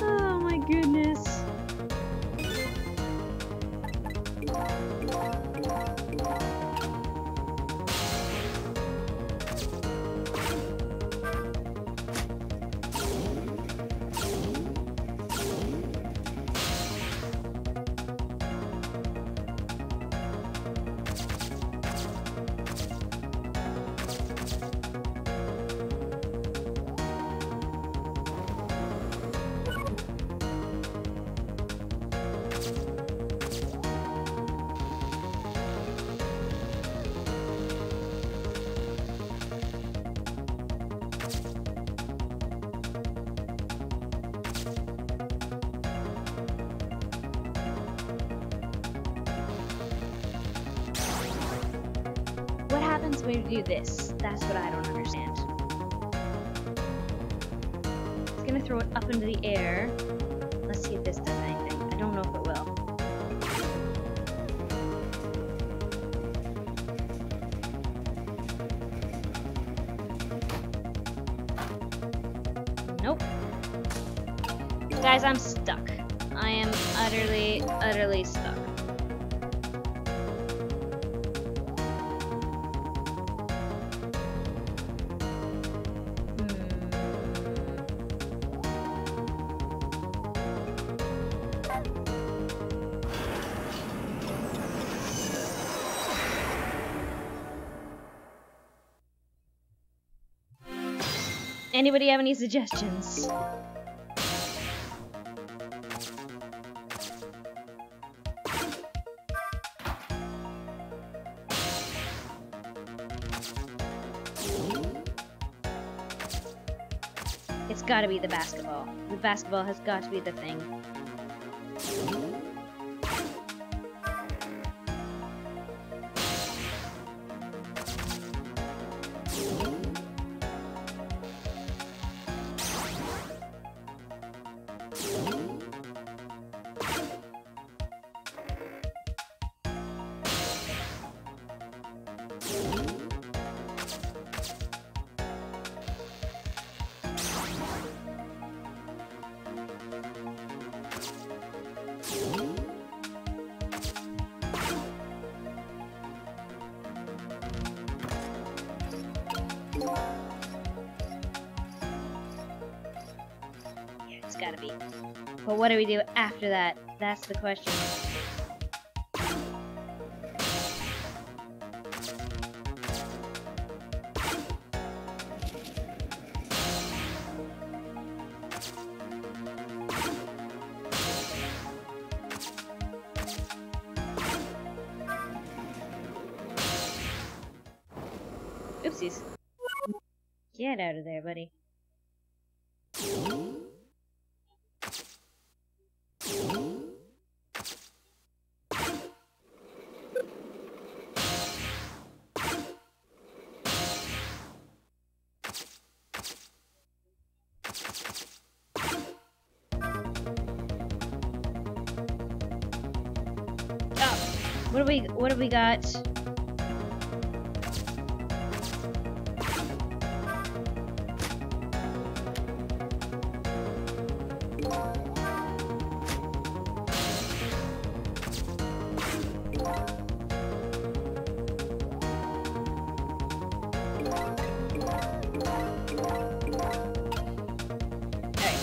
Oh my goodness. the way to do this? That's what I don't understand. It's gonna throw it up into the air. Let's see if this does anything. I don't know if it will. Nope. Guys, I'm stuck. I am utterly, utterly stuck. Anybody have any suggestions? It's gotta be the basketball. The basketball has got to be the thing. Gotta be. But what do we do after that? That's the question. Oopsies. Get out of there, buddy. What have we got?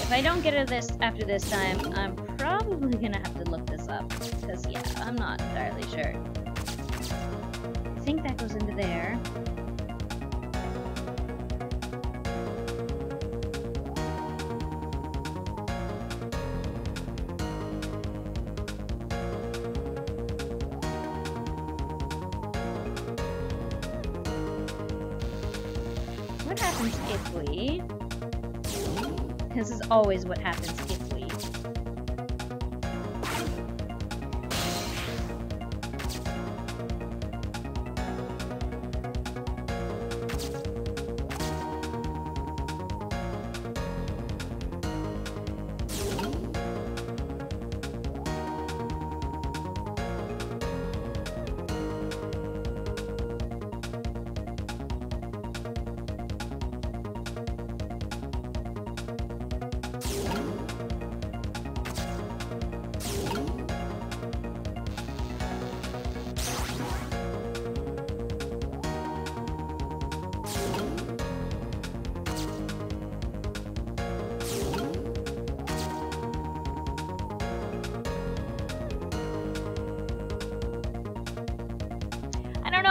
If I don't get it after this time, I'm probably gonna have to look this up, because yeah, I'm not entirely sure. I think that goes into there. What happens if we... This is always what happens if we...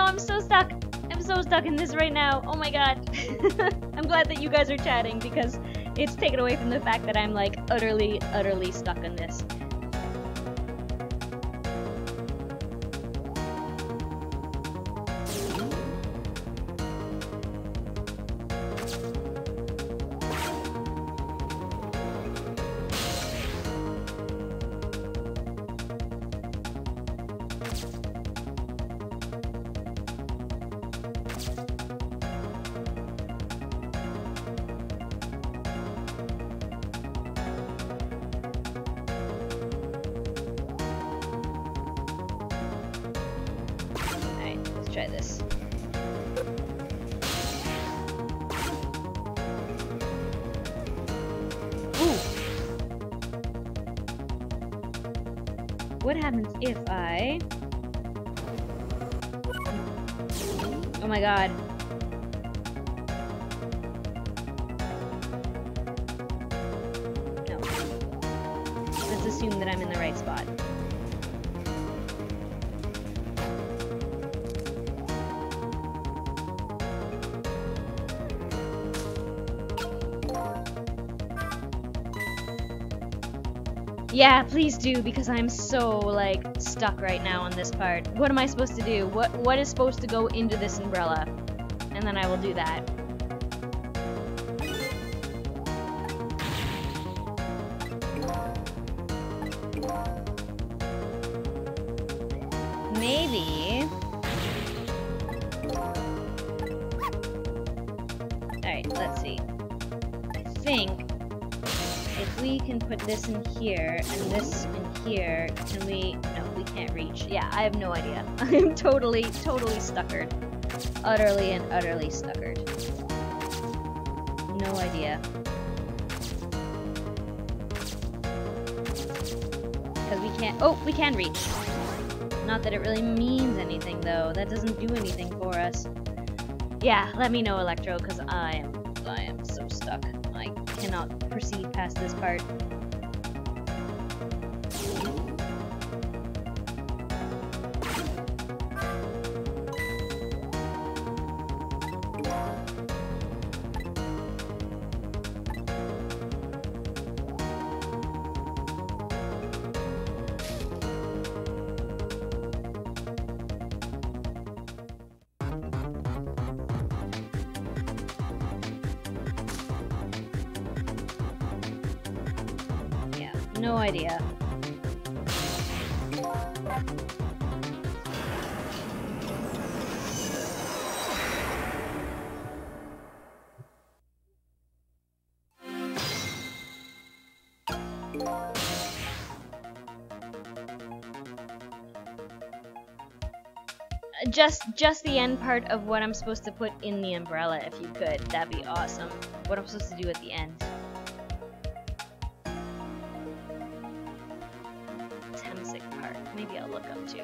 I'm so stuck. I'm so stuck in this right now. Oh my god. I'm glad that you guys are chatting because it's taken away from the fact that I'm like utterly, utterly stuck in this. try this. Ooh! What happens if I... Oh my god. No. Let's assume that I'm in the right spot. Yeah, please do, because I'm so, like, stuck right now on this part. What am I supposed to do? What is supposed to go into this umbrella? And then I will do that. Maybe... Alright, let's see. I think... if we can put this in here, and this in here, can we... No, we can't reach. Yeah, I have no idea. I'm totally stuckered. Utterly and utterly stuckered. No idea. Because we can't... Oh, we can reach. Not that it really means anything, though. That doesn't do anything for us. Yeah, let me know, Electro, because I am so stuck. I cannot proceed past this part. No idea. Just the end part of what I'm supposed to put in the umbrella, if you could. That'd be awesome. What I'm supposed to do at the end. Maybe I'll look up too.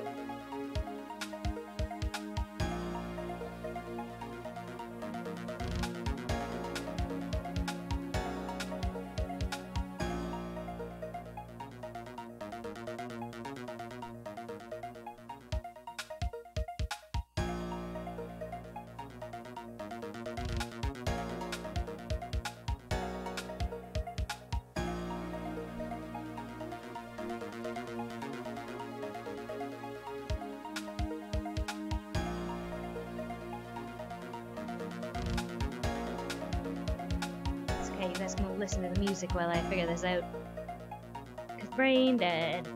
You guys can listen to the music while I figure this out. 'Cause brain dead.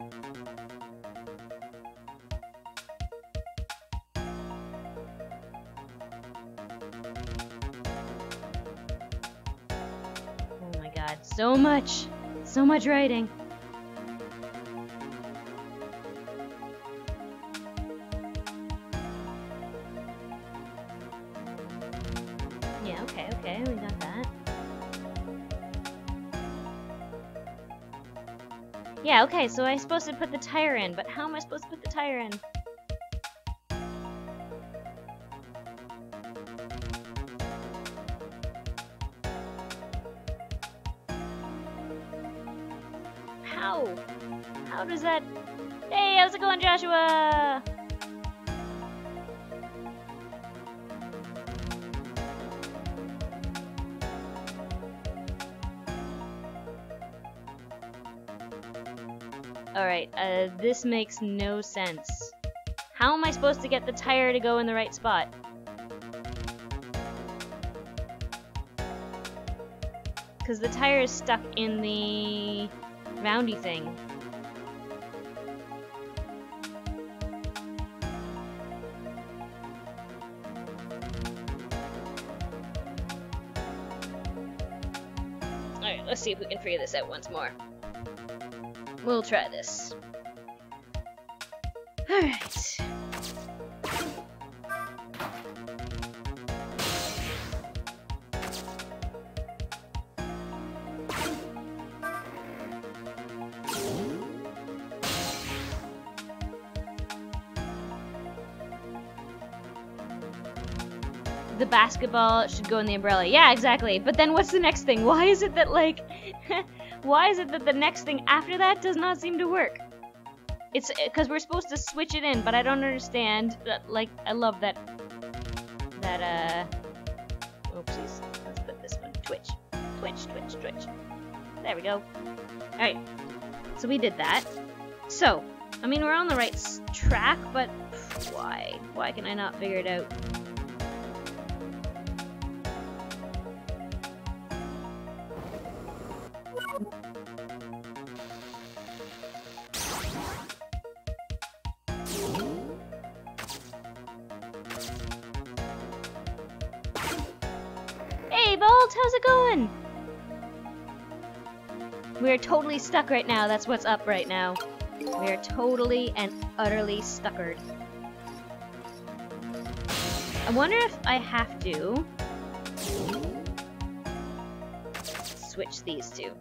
Oh my god, so much! So much writing! Yeah, okay, we got that. Yeah, okay, so I'm supposed to put the tire in, but how am I supposed to put the tire in? How? How does that... Hey, how's it going, Joshua? Alright, this makes no sense. How am I supposed to get the tire to go in the right spot? Because the tire is stuck in the roundy thing. Alright, let's see if we can figure this out once more. We'll try this. Alright. the basketball should go in the umbrella. Yeah, exactly. But then what's the next thing? Why is it that, like, why is it that the next thing after that does not seem to work? It's because we're supposed to switch it in, but I don't understand. Like, I love that, oopsies. Let's put this one. Twitch. Twitch, twitch, twitch. There we go. Alright. So we did that. So, I mean, we're on the right track, but why? Why can I not figure it out? Hey, Bolt, how's it going? We're totally stuck right now. That's what's up right now. We're totally and utterly stuckered. I wonder if I have to switch these two.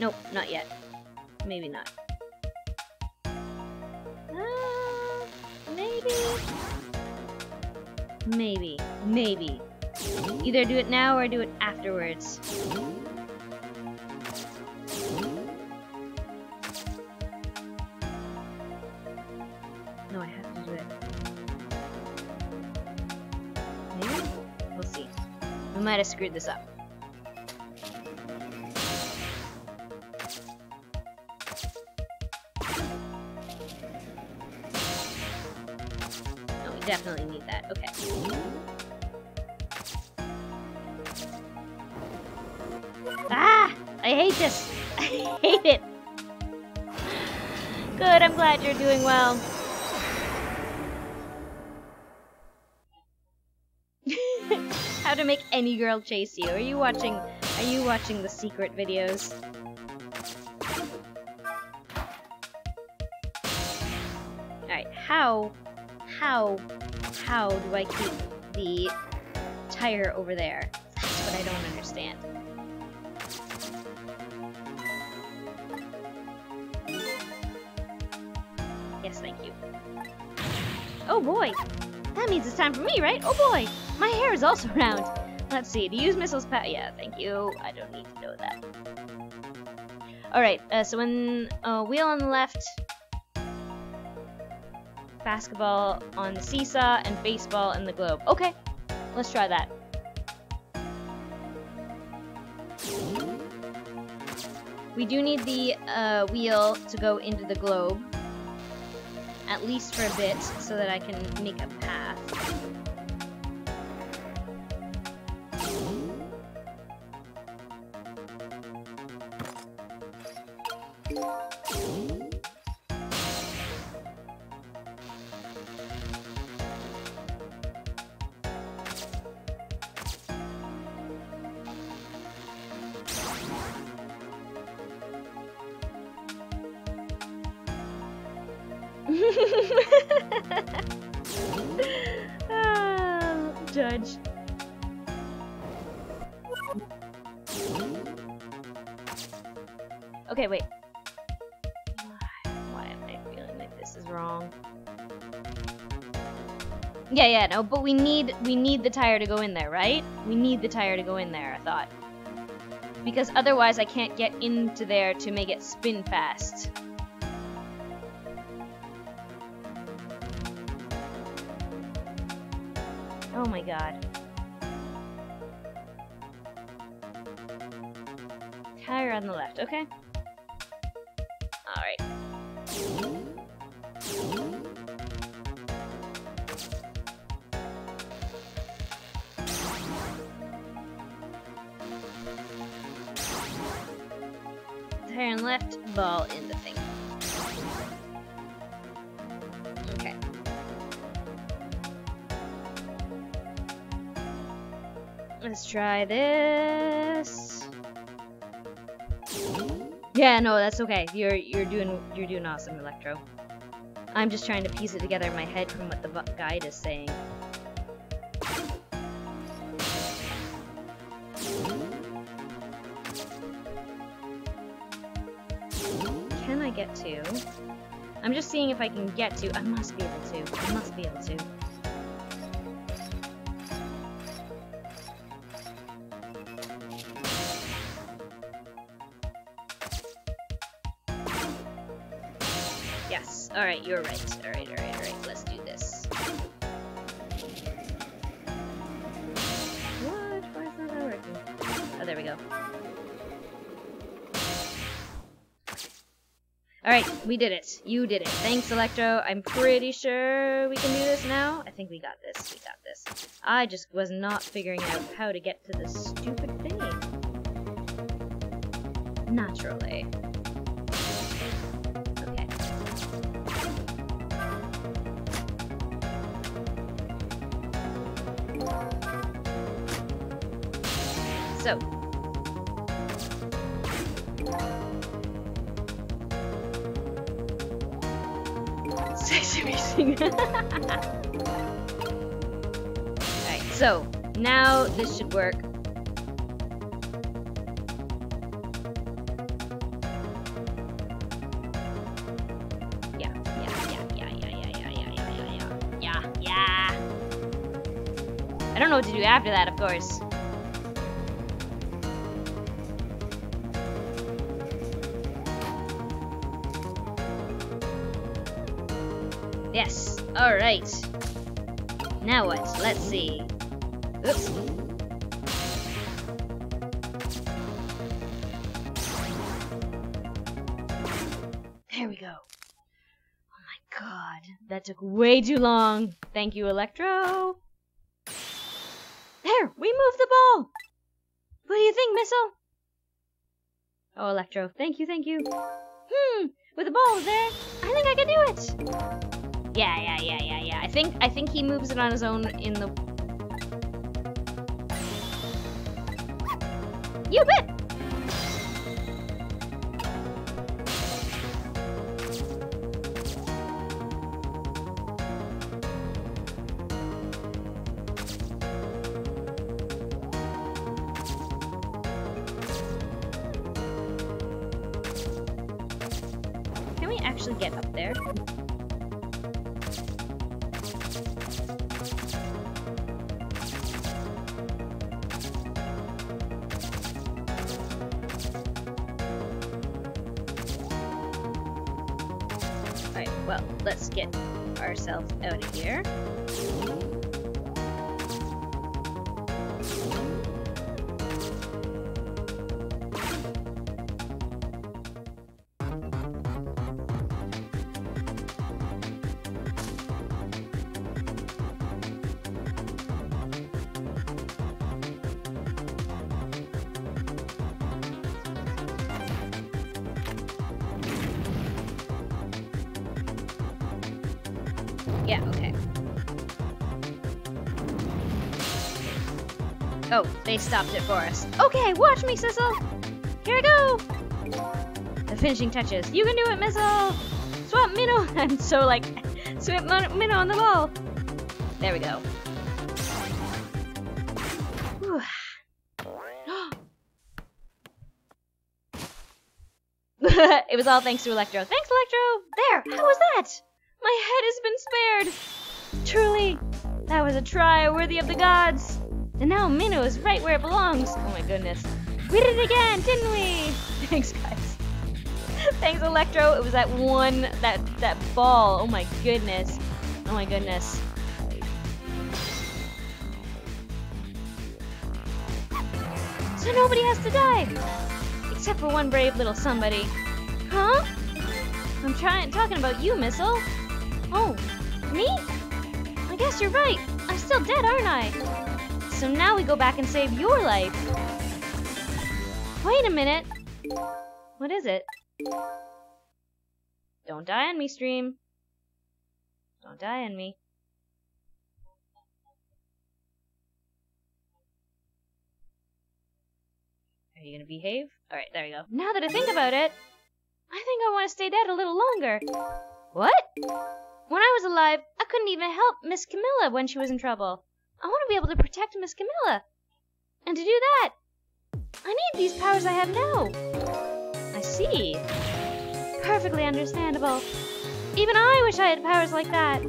Nope, not yet. Maybe not. Maybe. Maybe. Maybe. Either do it now or do it afterwards. No, I have to do it. Maybe? We'll see. We might have screwed this up. No, we definitely need that. Okay. Ah! I hate this! I hate it! Good, I'm glad you're doing well. How to make any girl chase you. Are you watching the secret videos? Alright, how do I keep the tire over there? That's what I don't understand. Yes, thank you. Oh boy! That means it's time for me, right? Oh boy! My hair is also round. Let's see. To use missiles yeah, thank you. I don't need to know that. Alright, so when wheel on the left, basketball on the seesaw, and baseball in the globe. Okay, let's try that. We do need the wheel to go into the globe. At least for a bit, so that I can make a path. Judge. Okay, wait. Why am I feeling like this is wrong? Yeah, no, but we need the tire to go in there, right? We need the tire to go in there, I thought. Because otherwise I can't get into there to make it spin fast. Oh my god. Tire on the left, okay. Alright. Tire on left, ball in the thing. Okay. Let's try this. Yeah, no, that's okay. You're doing awesome, Electro. I'm just trying to piece it together in my head from what the guide is saying. Can I get to? I'm just seeing if I can get to. I must be able to. I must be able to. Alright, you're right. Alright. Let's do this. What? Why is that not working? Oh, there we go. Alright, we did it. You did it. Thanks, Electro. I'm pretty sure we can do this now. I think we got this. We got this. I just was not figuring out how to get to this stupid thingy. Naturally. Okay. So. Sexy racing. Alright, so now this should work. Yeah. I don't know what to do after that, of course. Yes. Alright. Now what? Let's see. Oops. There we go. Oh my god. That took way too long. Thank you, Electro. There! We moved the ball! What do you think, Missile? Oh, Electro. Thank you. With the ball there, I think I can do it! Yeah. I think he moves it on his own in the... You bet! Can we actually get up there? Well, let's get ourselves out of here. Yeah, okay. Oh, they stopped it for us. Okay, watch me, Sissel! Here I go! The finishing touches. You can do it, Missile! Swap Minnow! I'm so like, swap Minnow on the ball! There we go. It was all thanks to Electro. Thanks, Electro! There! How was that? My head has been spared! Truly, that was a try worthy of the gods! And now Minnow is right where it belongs! Oh my goodness. We did it again, didn't we? Thanks, guys. Thanks, Electro. It was that one, that ball. Oh my goodness. Oh my goodness. So nobody has to die! Except for one brave little somebody. Huh? I'm talking about you, Missile. Oh, me? I guess you're right. I'm still dead, aren't I? So now we go back and save your life. Wait a minute. What is it? Don't die on me, stream. Don't die on me. Are you gonna behave? Alright, there we go. Now that I think about it, I think I want to stay dead a little longer. What? When I was alive, I couldn't even help Miss Camilla when she was in trouble. I want to be able to protect Miss Camilla. And to do that, I need these powers I have now. I see. Perfectly understandable. Even I wish I had powers like that.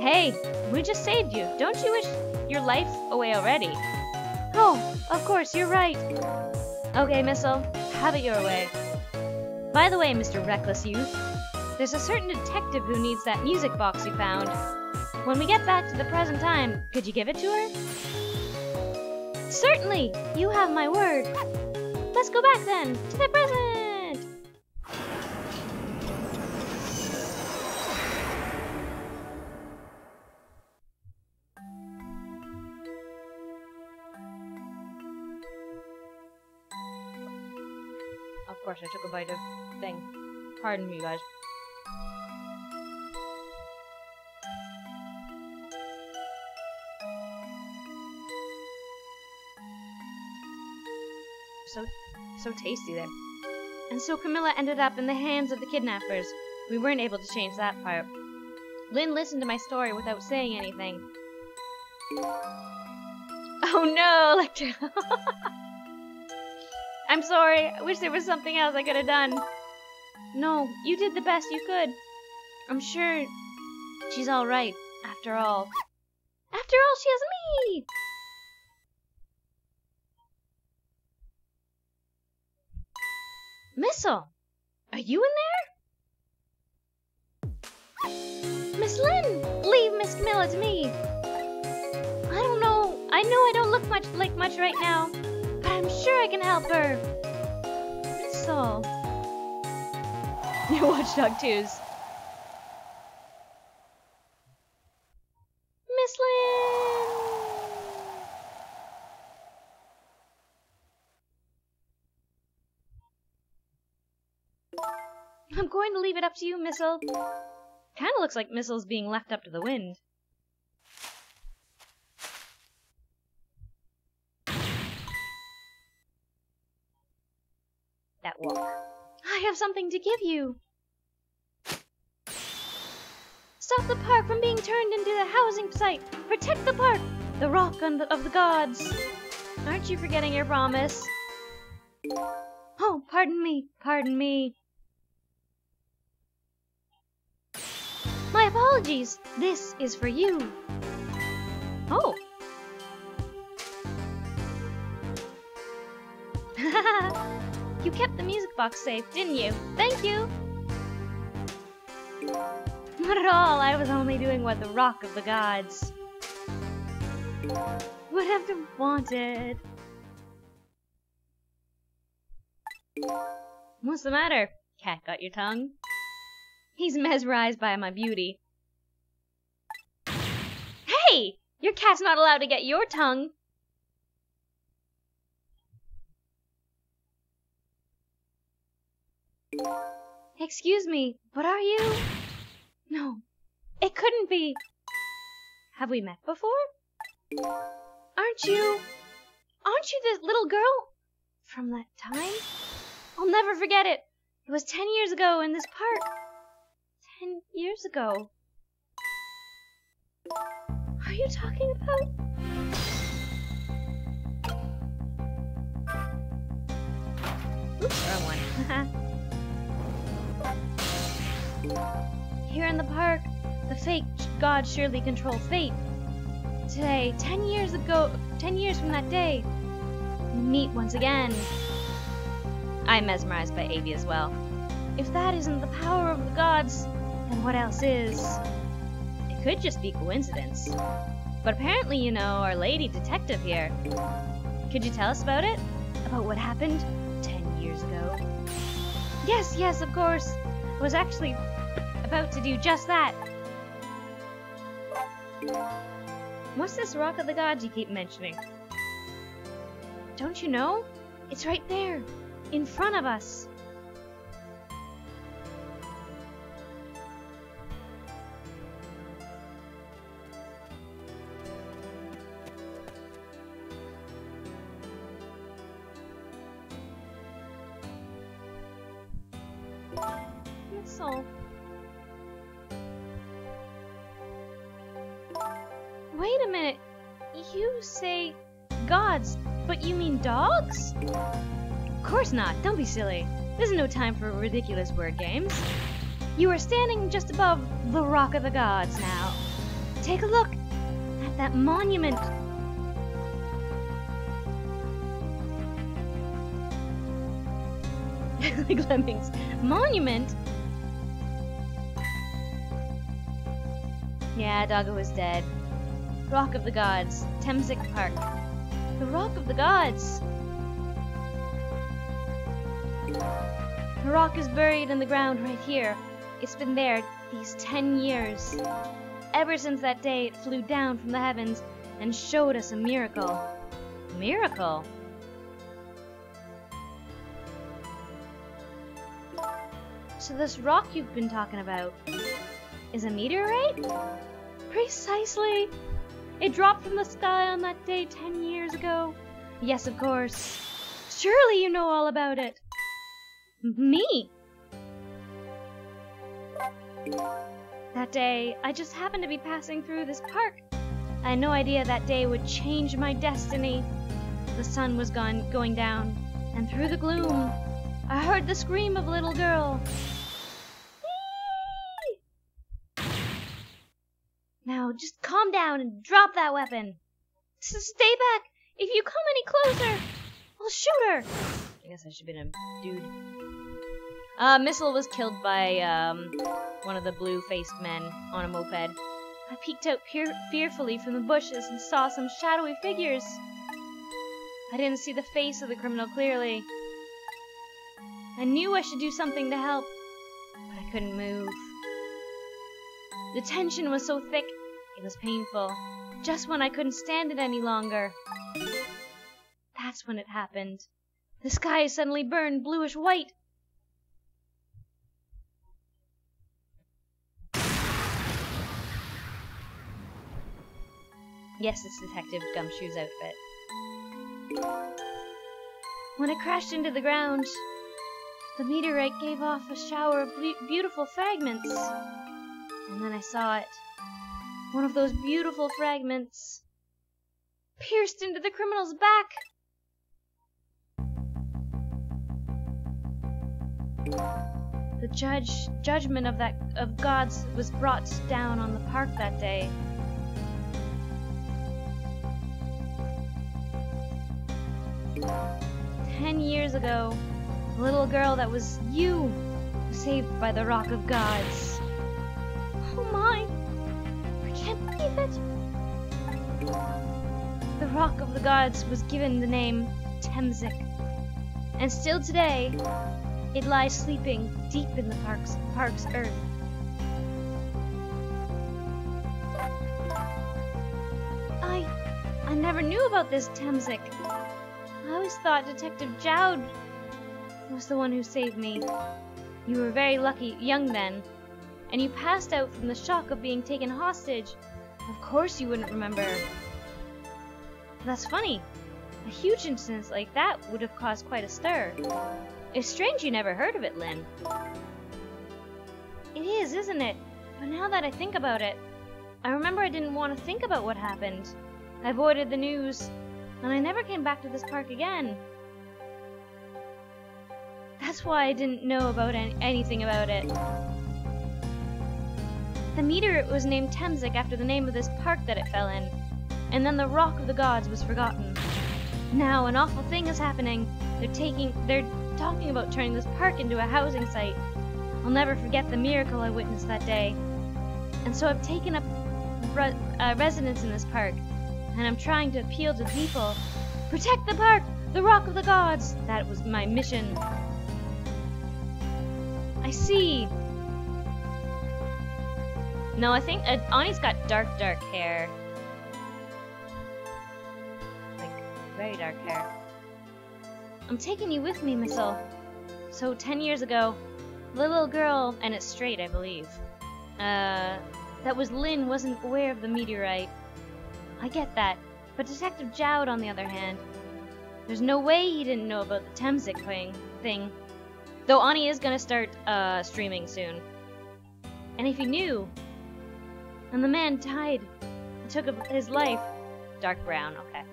Hey, we just saved you. Don't you wish your life away already? Oh, of course, you're right. Okay, Missile, have it your way. By the way, Mr. Reckless Youth, There's a certain detective who needs that music box you found. When we get back to the present time, could you give it to her? Certainly! You have my word. Let's go back then, to the present! Of course, I took a bite of thing. Pardon me, guys. So tasty there. And so Camilla ended up in the hands of the kidnappers. We weren't able to change that part. Lynn listened to my story without saying anything. Oh no, Electra. I'm sorry. I wish there was something else I could have done. No, you did the best you could. I'm sure she's alright, after all. After all, she has me! Sissel, are you in there? Miss Lynn, leave Miss Camilla to me. I don't know. I know I don't look much right now, but I'm sure I can help her. Sissel. Your watchdog twos. Miss Lynn. I'm going to leave it up to you, Missel. Kinda looks like Missel's being left up to the wind. That walk. I have something to give you. Stop the park from being turned into a housing site. Protect the park, the rock of the gods. Aren't you forgetting your promise? Oh, pardon me, pardon me. My apologies. This is for you. Oh. You kept the music box safe, didn't you? Thank you. Not at all. I was only doing what the rock of the gods would have wanted. What's the matter? Cat got your tongue? He's mesmerized by my beauty. Hey! Your cat's not allowed to get your tongue. Excuse me, but are you? No, it couldn't be. Have we met before? Aren't you the little girl from that time? I'll never forget it. It was 10 years ago in this park. 10 years ago. Are you talking about? Oops, wrong one. Here in the park, the fake gods surely control fate. Today, 10 years from that day, we meet once again. I'm mesmerized by Avi as well. If that isn't the power of the gods, then what else is? It could just be coincidence. But apparently you know our lady detective here. Could you tell us about it? About what happened 10 years ago? Yes, of course. I was actually about to do just that. What's this rock of the gods you keep mentioning? Don't you know? It's right there, in front of us. Sissel. Wait a minute. You say gods, but you mean dogs? Of course not. Don't be silly. There's no time for ridiculous word games. You are standing just above the rock of the gods now. Take a look at that monument. Like lemmings. Monument? Yeah, Doggo is dead. Rock of the Gods, Temzik Park. The Rock of the Gods! The rock is buried in the ground right here. It's been there these 10 years. Ever since that day, it flew down from the heavens and showed us a miracle. Miracle? So this rock you've been talking about is a meteorite? Precisely! It dropped from the sky on that day 10 years ago. Yes, of course. Surely you know all about it. Me? That day, I just happened to be passing through this park. I had no idea that day would change my destiny. The sun was going down, and through the gloom, I heard the scream of a little girl. Now, just calm down and drop that weapon. Stay back! If you come any closer, I'll shoot her! I guess I should have been a dude. Sissel was killed by, one of the blue-faced men on a moped. I peeked out fearfully from the bushes and saw some shadowy figures. I didn't see the face of the criminal clearly. I knew I should do something to help, but I couldn't move. The tension was so thick, it was painful. Just when I couldn't stand it any longer. That's when it happened. The sky suddenly burned bluish white. Yes, it's Detective Gumshoe's outfit. When it crashed into the ground, the meteorite gave off a shower of beautiful fragments. And then I saw it. One of those beautiful fragments pierced into the criminal's back. The judgment of gods was brought down on the park that day. "10 years ago, a little girl that was you was saved by the Rock of Gods." Oh my! I can't believe it! The Rock of the Gods was given the name Temzik, and still today, it lies sleeping deep in the park's earth. I never knew about this Temzik. I always thought Detective Jowd was the one who saved me. You were very lucky young then, and you passed out from the shock of being taken hostage. Of course you wouldn't remember. That's funny. A huge incident like that would have caused quite a stir. It's strange you never heard of it, Lynn. It is, isn't it? But now that I think about it, I remember I didn't want to think about what happened. I avoided the news, and I never came back to this park again. That's why I didn't know about anything about it. The meteorite was named Temzik after the name of this park that it fell in, and then the Rock of the Gods was forgotten. Now an awful thing is happening. They're talking about turning this park into a housing site. I'll never forget the miracle I witnessed that day. And so I've taken up residence in this park, and I'm trying to appeal to people. Protect the park! The Rock of the Gods! That was my mission. I see. No, I think Ani's got dark hair. Like, very dark hair. I'm taking you with me, Sissel. So 10 years ago, the little girl, and it's straight, I believe, that was Lynn, wasn't aware of the meteorite. I get that, but Detective Jowd, on the other hand, there's no way he didn't know about the Temzik thing. Though Ani is gonna start streaming soon. And if he knew, and the man died, and took his life, dark brown, okay.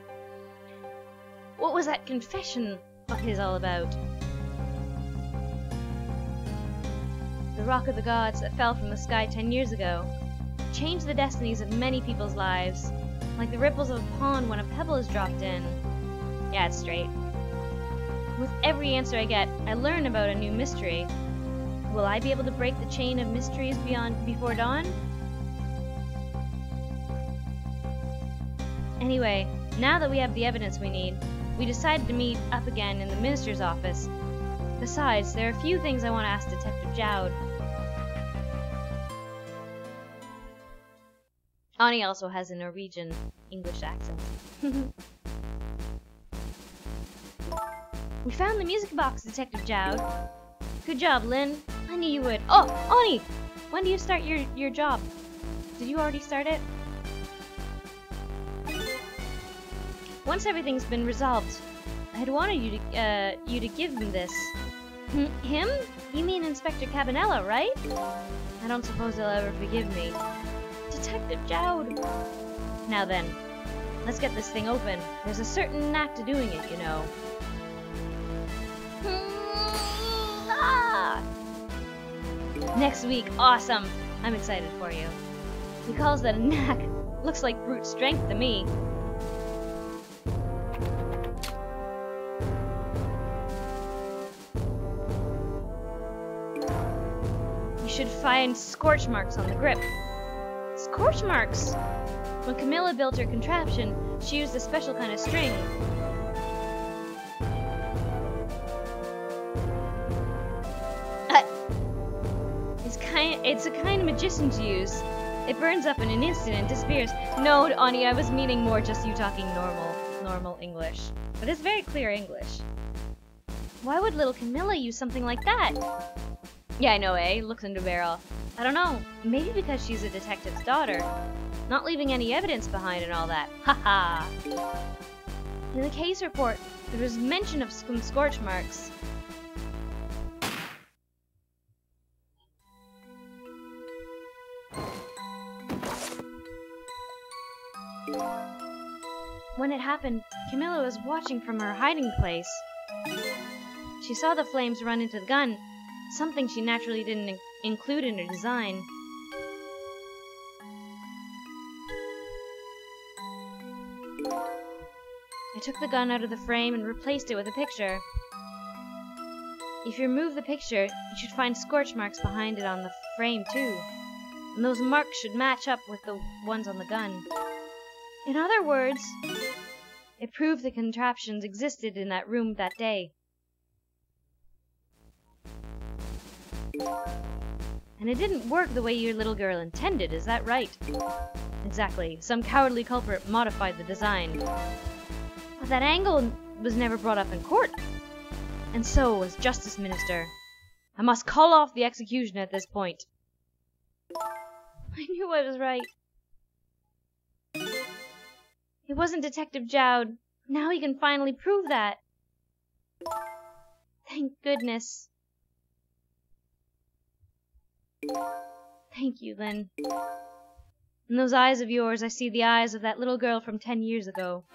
What was that confession of his all about? The Rock of the Gods that fell from the sky 10 years ago changed the destinies of many people's lives, like the ripples of a pond when a pebble is dropped in. Yeah, it's straight. With every answer I get, I learn about a new mystery. Will I be able to break the chain of mysteries before dawn? Anyway, now that we have the evidence we need, we decided to meet up again in the minister's office. Besides, there are a few things I want to ask Detective Jowd. Ani also has a Norwegian English accent. We found the music box, Detective Jowd. Good job, Lynn. I knew you would. Oh, Ani! When do you start your job? Did you already start it? Once everything's been resolved, I had wanted you to give him this. Him? You mean Inspector Cabanela, right? I don't suppose he'll ever forgive me. Detective Jowd! Now then, let's get this thing open. There's a certain knack to doing it, you know. Next week, awesome! I'm excited for you. He calls that a knack. Looks like brute strength to me. You should find scorch marks on the grip. Scorch marks! When Camilla built her contraption, she used a special kind of string. It's a kind of magician's use. It burns up in an instant and disappears. No, Ani, I was meaning more just you talking normal English. But it's very clear English. Why would little Camilla use something like that? Yeah, I know, eh? Looks into barrel. I don't know. Maybe because she's a detective's daughter. Not leaving any evidence behind and all that. Haha. In the case report, there was mention of some scorch marks. When it happened, Camilla was watching from her hiding place. She saw the flames run into the gun, something she naturally didn't include in her design. I took the gun out of the frame and replaced it with a picture. If you remove the picture, you should find scorch marks behind it on the frame too. And those marks should match up with the ones on the gun. In other words, it proved the contraptions existed in that room that day. And it didn't work the way your little girl intended, is that right? Exactly. Some cowardly culprit modified the design. But that angle was never brought up in court. And so, as Justice Minister, I must call off the execution at this point. I knew I was right. It wasn't Detective Jowd. Now he can finally prove that. Thank goodness. Thank you, Lynn. In those eyes of yours, I see the eyes of that little girl from 10 years ago.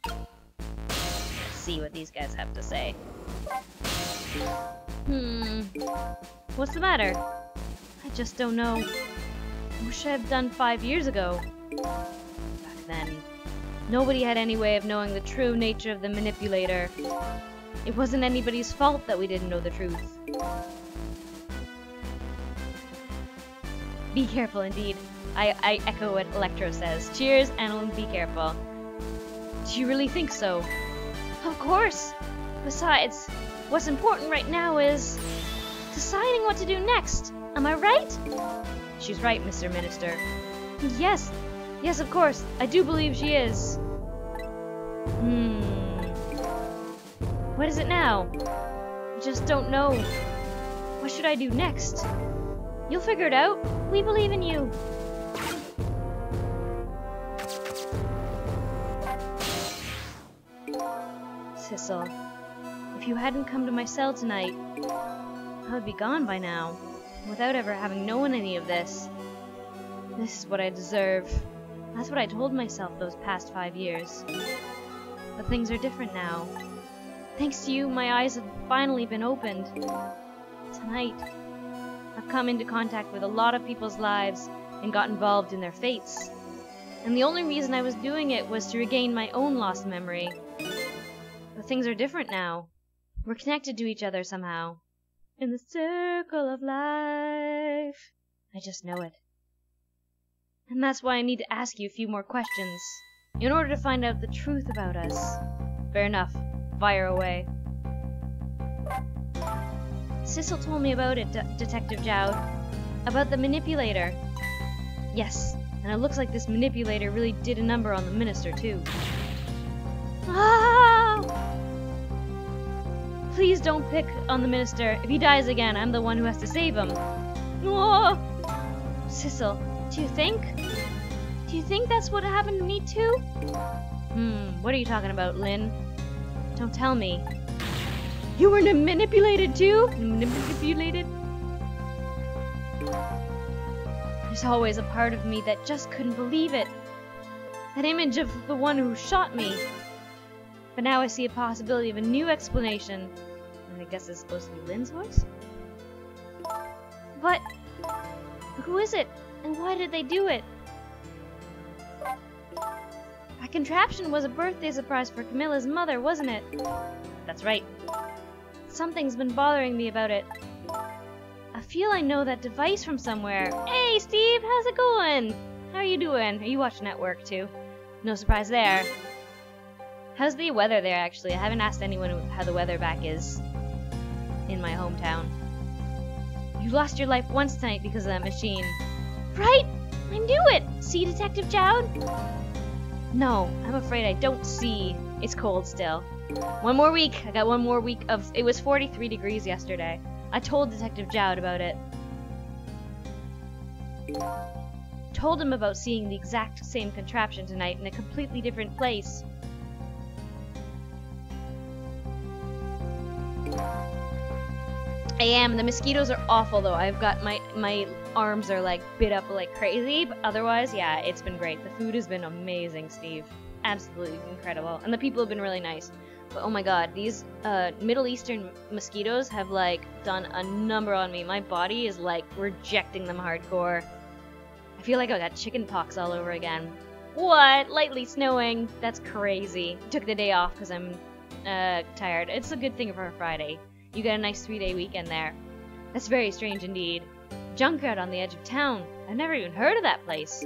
Let's see what these guys have to say. What's the matter? I just don't know. I wish I had done 5 years ago. Back then, nobody had any way of knowing the true nature of the manipulator. It wasn't anybody's fault that we didn't know the truth. Be careful indeed. I echo what Electro says. Cheers, and be careful. Do you really think so? Of course! Besides, what's important right now is deciding what to do next. Am I right? She's right, Mr. Minister. Yes. Yes, of course. I do believe she is. What is it now? I just don't know. What should I do next? You'll figure it out. We believe in you. Sissel, if you hadn't come to my cell tonight, I would be gone by now, without ever having known any of this. This is what I deserve. That's what I told myself those past 5 years. But things are different now. Thanks to you, my eyes have finally been opened. Tonight, I've come into contact with a lot of people's lives and got involved in their fates. And the only reason I was doing it was to regain my own lost memory. But things are different now. We're connected to each other somehow. In the circle of life. I just know it. And that's why I need to ask you a few more questions, in order to find out the truth about us. Fair enough. Fire away. Sissel told me about it, Detective Jowd. About the manipulator. Yes, and it looks like this manipulator really did a number on the minister, too. Ah! Please don't pick on the minister. If he dies again, I'm the one who has to save him. Oh! Sissel, do you think? Do you think that's what happened to me, too? What are you talking about, Lynn? Don't tell me. You were manipulated, too? Manipulated? There's always a part of me that just couldn't believe it. That image of the one who shot me. But now I see a possibility of a new explanation. And I guess it's supposed to be Lynn's voice? But who is it? And why did they do it? That contraption was a birthday surprise for Camilla's mother, wasn't it? That's right. Something's been bothering me about it. I feel I know that device from somewhere. Hey, Steve, how's it going? How are you doing? Are you watching at work, too? No surprise there. How's the weather there, actually? I haven't asked anyone how the weather back is in my hometown. You lost your life once tonight because of that machine. Right? I knew it! See, Detective Jowd? No, I'm afraid I don't see. It's cold still. One more week. I got one more week of... It was 43 degrees yesterday. I told Detective Jowd about it. Told him about seeing the exact same contraption tonight in a completely different place. I am. The mosquitoes are awful though. I've got my arms are like bit up like crazy, but otherwise, yeah, it's been great. The food has been amazing, Steve. Absolutely incredible. And the people have been really nice. But oh my god, these Middle Eastern mosquitoes have like done a number on me. My body is like rejecting them hardcore. I feel like I got chicken pox all over again. What? Lightly snowing? That's crazy. Took the day off because I'm tired. It's a good thing for a Friday. You get a nice 3-day weekend there. That's very strange indeed. Junkyard on the edge of town. I've never even heard of that place.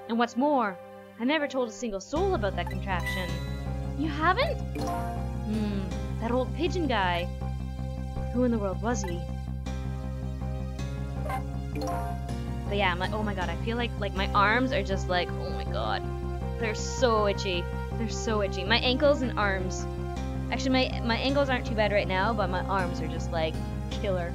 And what's more, I never told a single soul about that contraption. You haven't? That old pigeon guy. Who in the world was he? But yeah, oh my god, I feel like my arms are just like, oh my god. They're so itchy. They're so itchy. My ankles and arms. Actually, my ankles aren't too bad right now, but my arms are just like killer.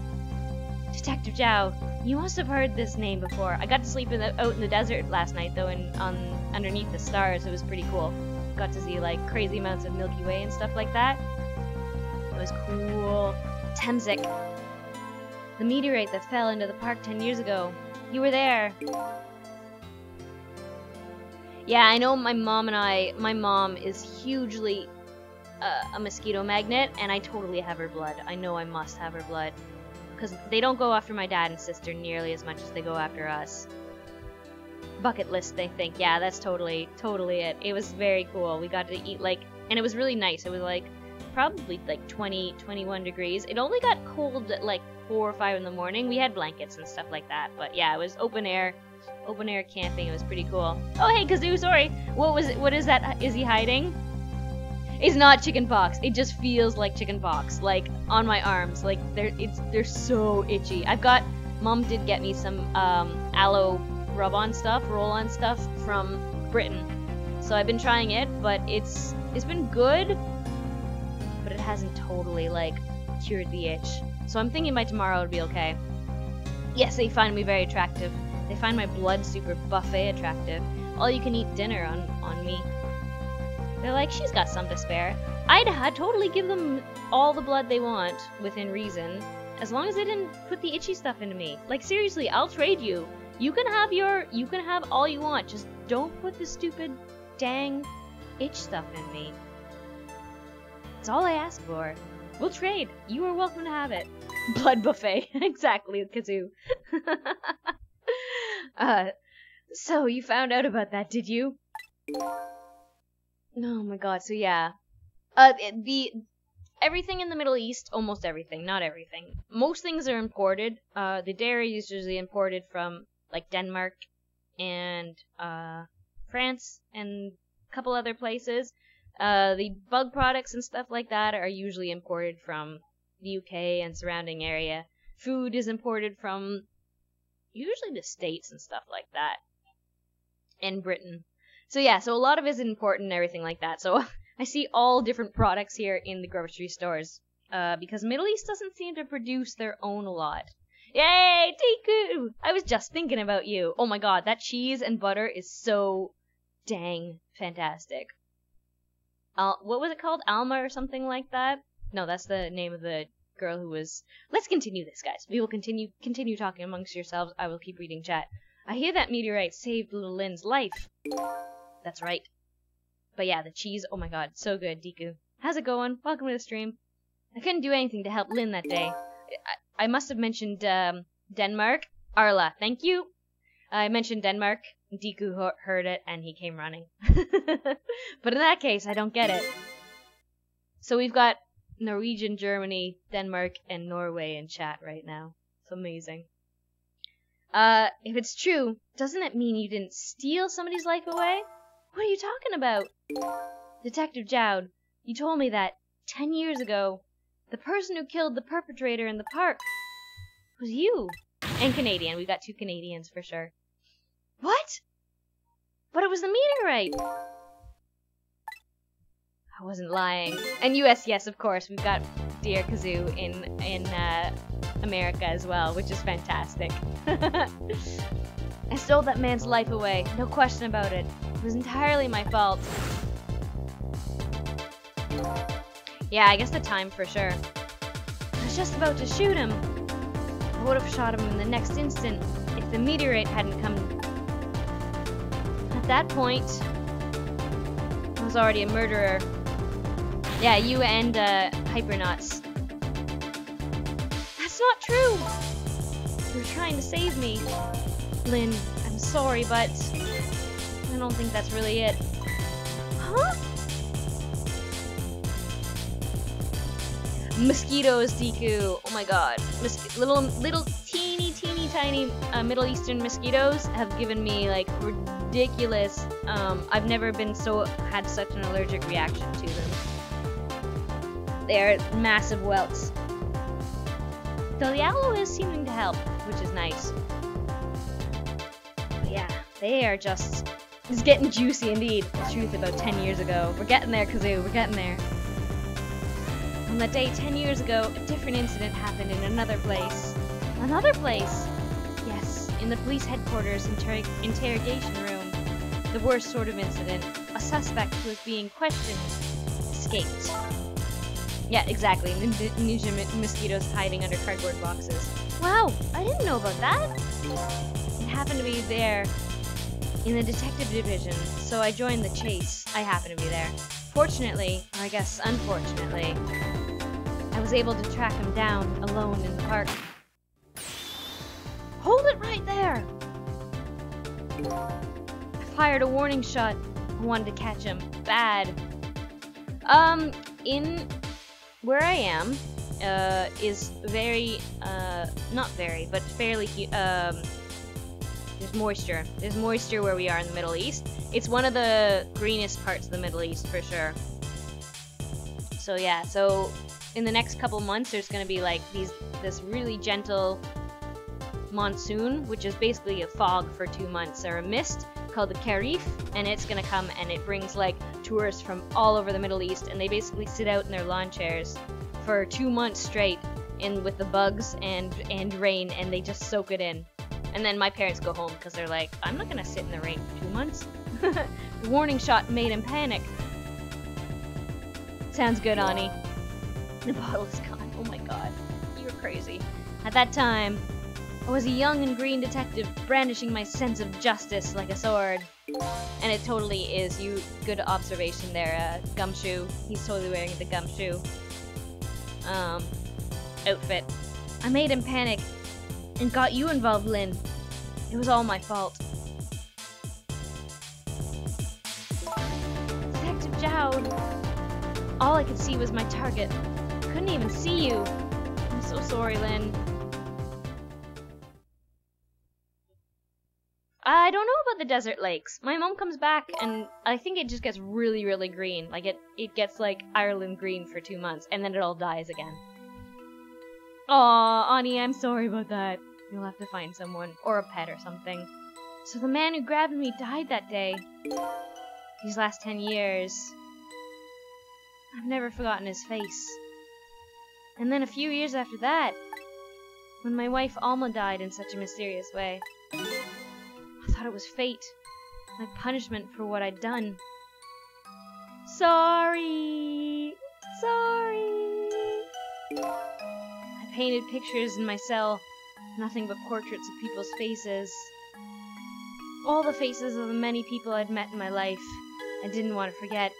Detective Jowd, you must have heard this name before. I got to sleep out in the desert last night, though, underneath the stars. It was pretty cool. Got to see like crazy amounts of Milky Way and stuff like that. It was cool. Temzik, the meteorite that fell into the park 10 years ago. You were there. Yeah, I know my mom is hugely a mosquito magnet, and I totally have her blood. I know I must have her blood. Because they don't go after my dad and sister nearly as much as they go after us. Bucket list, they think. Yeah, that's totally it. It was very cool. We got to eat, like, and it was really nice. It was, like, probably, like, 20, 21 degrees. It only got cold at, like, 4 or 5 in the morning. We had blankets and stuff like that. But, yeah, it was open air camping. It was pretty cool. Oh, hey, Kazoo, sorry. What is that? Is he hiding? It's not chicken pox. It just feels like chicken pox, like on my arms. Like they're so itchy. Mom did get me some aloe roll-on stuff from Britain. So I've been trying it, but it's been good, but it hasn't totally like cured the itch. So I'm thinking by tomorrow it'll be okay. Yes, they find me very attractive. They find my blood super buffet attractive. All you can eat dinner on me. They're like, she's got some to spare. I'd totally give them all the blood they want, within reason, as long as they didn't put the itchy stuff into me. Like, seriously, I'll trade you. You can have all you want, just don't put the stupid, dang, itch stuff in me. That's all I ask for. We'll trade. You are welcome to have it. Blood buffet. Exactly, Kazoo. So you found out about that, did you? Oh my god, so yeah. Everything in the Middle East, almost everything, not everything. Most things are imported. The dairy is usually imported from, like, Denmark and France and a couple other places. The bug products and stuff like that are usually imported from the UK and surrounding area. Food is imported from usually the States and stuff like that, and Britain. So yeah, so a lot of it is important and everything like that. So I see all different products here in the grocery stores, because Middle East doesn't seem to produce their own a lot. Yay, Tiku! I was just thinking about you. Oh my god, that cheese and butter is so dang fantastic. What was it called? Alma or something like that? No, that's the name of the girl who was... Let's continue this, guys. We will continue talking amongst yourselves. I will keep reading chat. I hear that meteorite saved little Lynn's life. That's right. But yeah, the cheese, oh my god, so good, Deku. How's it going? Welcome to the stream. I couldn't do anything to help Lynn that day. I must have mentioned Denmark. Arla, thank you. I mentioned Denmark. Deku heard it and he came running. But in that case, I don't get it. So we've got Norwegian, Germany, Denmark, and Norway in chat right now. It's amazing. If it's true, doesn't it mean you didn't steal somebody's life away? What are you talking about? Detective Jowd, you told me that 10 years ago, the person who killed the perpetrator in the park was you. And Canadian. We got 2 Canadians for sure. What? But it was the meteorite. I wasn't lying. And US, yes, of course. We've got Dear Kazoo in America as well, which is fantastic. I stole that man's life away. No question about it. It was entirely my fault. Yeah, I guess the time for sure. I was just about to shoot him. I would have shot him in the next instant if the meteorite hadn't come. At that point, I was already a murderer. Yeah, you and Hypernauts. That's not true! You were trying to save me. Lynn, I'm sorry, but I don't think that's really it. Huh? Mosquitoes, Deku. Oh my god. Little teeny tiny Middle Eastern mosquitoes have given me like ridiculous. I've never been had such an allergic reaction to them. They're massive welts. Though the aloe is seeming to help, which is nice. But yeah, they are just... It's getting juicy indeed. The truth about 10 years ago. We're getting there, Kazoo. We're getting there. On that day 10 years ago, a different incident happened in another place. Another place? Yes, in the police headquarters interrogation room. The worst sort of incident. A suspect who was being questioned escaped. Yeah, exactly. Ninja mosquitoes hiding under cardboard boxes. Wow, I didn't know about that. It happened to be there in the detective division, so I joined the chase. I happened to be there. Fortunately, or I guess unfortunately, I was able to track him down alone in the park. Hold it right there! I fired a warning shot. I wanted to catch him. Bad. In where I am, is very, not very, but fairly, there's moisture. There's moisture where we are in the Middle East. It's one of the greenest parts of the Middle East, for sure. So yeah, so in the next couple months, there's gonna be like this really gentle monsoon, which is basically a fog for 2 months, or a mist called the Karif, and it's gonna come and it brings like tourists from all over the Middle East, and they basically sit out in their lawn chairs for 2 months straight in with the bugs and rain, and they just soak it in. And then my parents go home because they're like, I'm not gonna sit in the rain for 2 months. The warning shot made him panic. Sounds good, Ani. The bottle is gone. Oh my god. You're crazy. At that time, I was a young and green detective brandishing my sense of justice like a sword. And it totally is. Good observation there, Gumshoe. He's totally wearing the Gumshoe outfit. I made him panic and got you involved, Lynn. It was all my fault. Detective Jowd. All I could see was my target. Couldn't even see you. I'm so sorry, Lynn. I don't know about the desert lakes. My mom comes back, and I think it just gets really, really green. Like, it gets, like, Ireland green for 2 months, and then it all dies again. Aw, Ani, I'm sorry about that. You'll have to find someone, or a pet or something. So the man who grabbed me died that day. These last 10 years, I've never forgotten his face. And then a few years after that, when my wife Alma died in such a mysterious way, I thought it was fate, my punishment for what I'd done. Sorry. I painted pictures in my cell, nothing but portraits of people's faces. All the faces of the many people I'd met in my life, I didn't want to forget.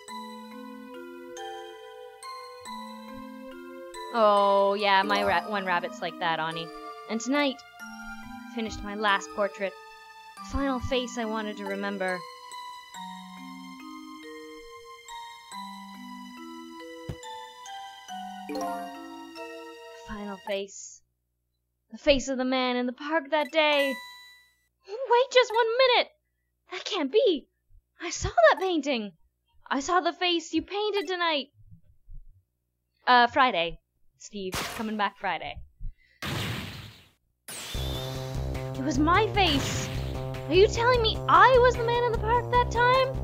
Oh, yeah, my one rabbit's like that, Ani. And tonight, I finished my last portrait. The final face I wanted to remember. The final face. The face of the man in the park that day. Wait just 1 minute! That can't be! I saw that painting! I saw the face you painted tonight! Friday. Steve, coming back Friday. It was my face! Are you telling me I was the man in the park that time?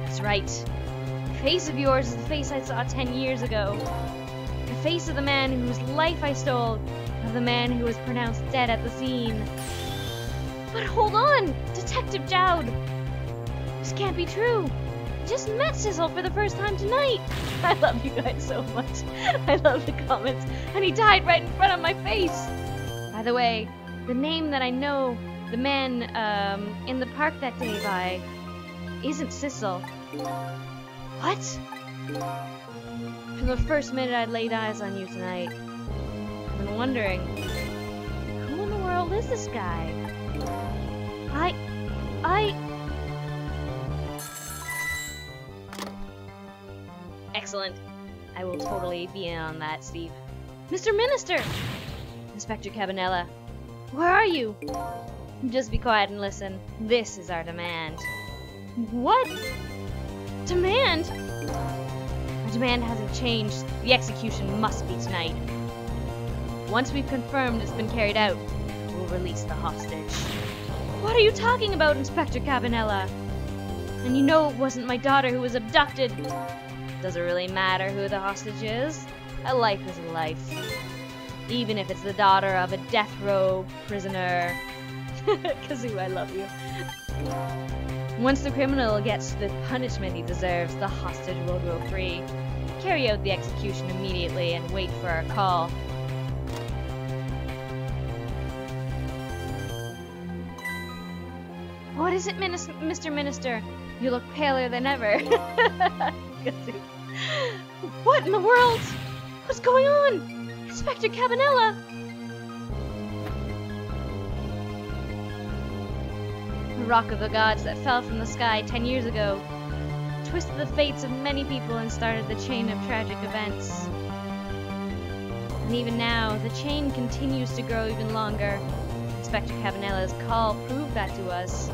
That's right. The face of yours is the face I saw 10 years ago. The face of the man whose life I stole, of the man who was pronounced dead at the scene. But hold on! Detective Jowd! This can't be true! I just met Sissel for the first time tonight! I love you guys so much. I love the comments. And he died right in front of my face! By the way, the name that I know the man in the park that day by isn't Sissel. What? From the first minute I laid eyes on you tonight, I've been wondering, who in the world is this guy? Excellent. I will totally be in on that, Steve. Mr. Minister! Inspector Cabanela, where are you? Just be quiet and listen. This is our demand. What? Demand? Our demand hasn't changed. The execution must be tonight. Once we've confirmed it's been carried out, we'll release the hostage. What are you talking about, Inspector Cabanela? And you know it wasn't my daughter who was abducted. Does it really matter who the hostage is? A life is a life. Even if it's the daughter of a death row prisoner. Kazoo, I love you. Once the criminal gets the punishment he deserves, the hostage will go free. Carry out the execution immediately and wait for our call. What is it, Mr. Minister? You look paler than ever. What in the world? What's going on? Inspector Cabanela! The rock of the gods that fell from the sky 10 years ago twisted the fates of many people and started the chain of tragic events. And even now, the chain continues to grow even longer. Inspector Cabanela's call proved that to us.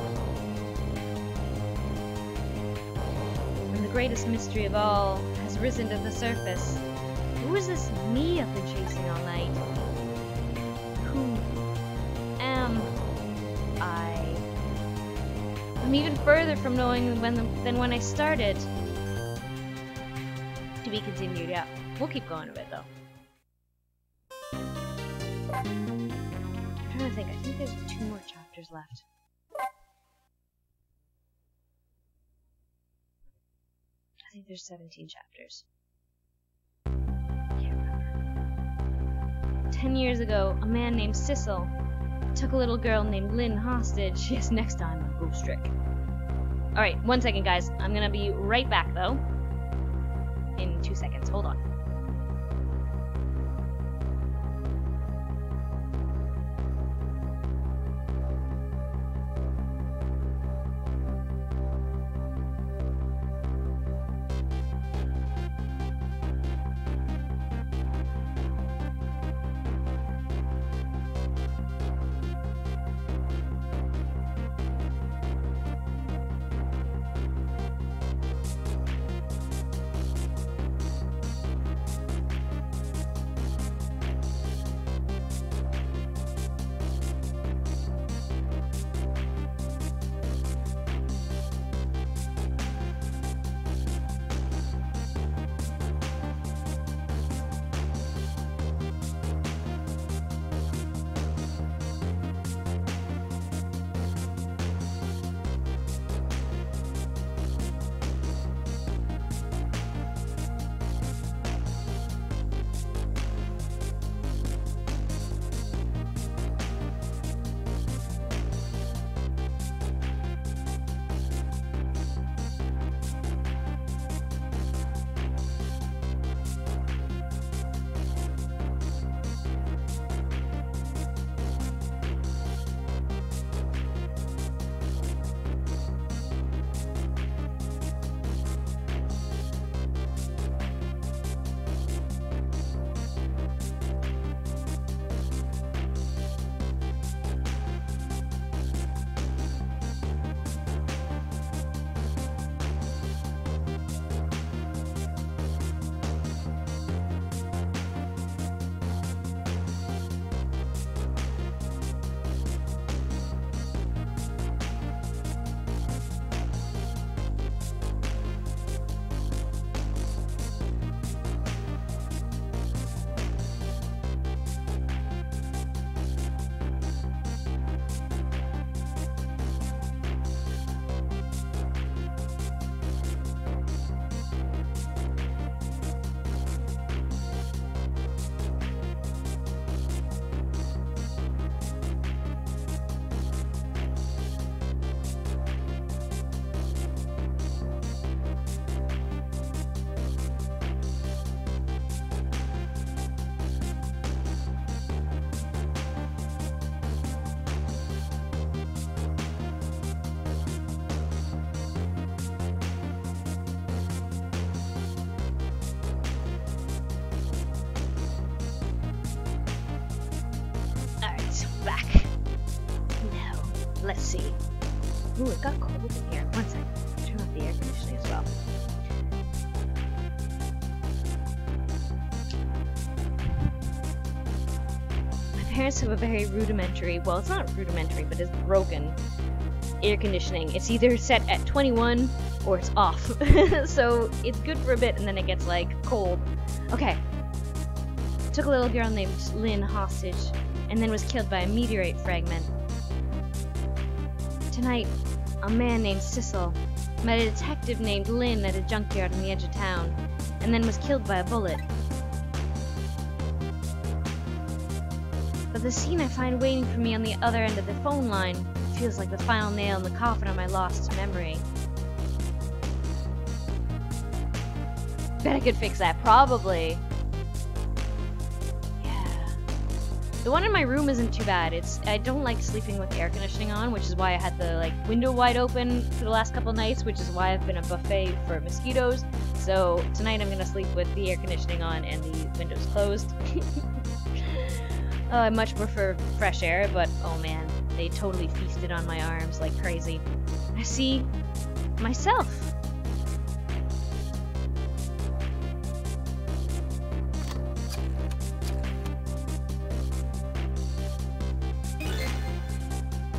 And the greatest mystery of all has risen to the surface. Who is this me I've been chasing all night? Who am I? I'm even further from knowing than when I started. To be continued, yeah. We'll keep going a bit, though. I'm trying to think. I think there's 2 more chapters left. I think there's 17 chapters. Can't remember. 10 years ago, a man named Sissel took a little girl named Lynn hostage. Yes, next time I'll go strict. Alright, 1 second, guys. I'm gonna be right back, though. In 2 seconds. Hold on. back. No. Let's see. Ooh, it got cold in here. One second. Turn off the air conditioning as well. My parents have a very rudimentary, well, it's not rudimentary, but it's broken air conditioning. It's either set at 21 or it's off. So it's good for a bit and then it gets like cold. Okay. Took a little girl named Lynn hostage and then was killed by a meteorite fragment. Tonight, a man named Sissel met a detective named Lynn at a junkyard on the edge of town and then was killed by a bullet. But the scene I find waiting for me on the other end of the phone line feels like the final nail in the coffin of my lost memory. Bet I could fix that, probably. Yeah. The one in my room isn't too bad. I don't like sleeping with the air conditioning on, which is why I had the window wide open for the last couple nights, which is why I've been a buffet for mosquitoes. So tonight I'm gonna sleep with the air conditioning on and the windows closed. I much prefer fresh air, but oh man, they totally feasted on my arms like crazy. I see myself.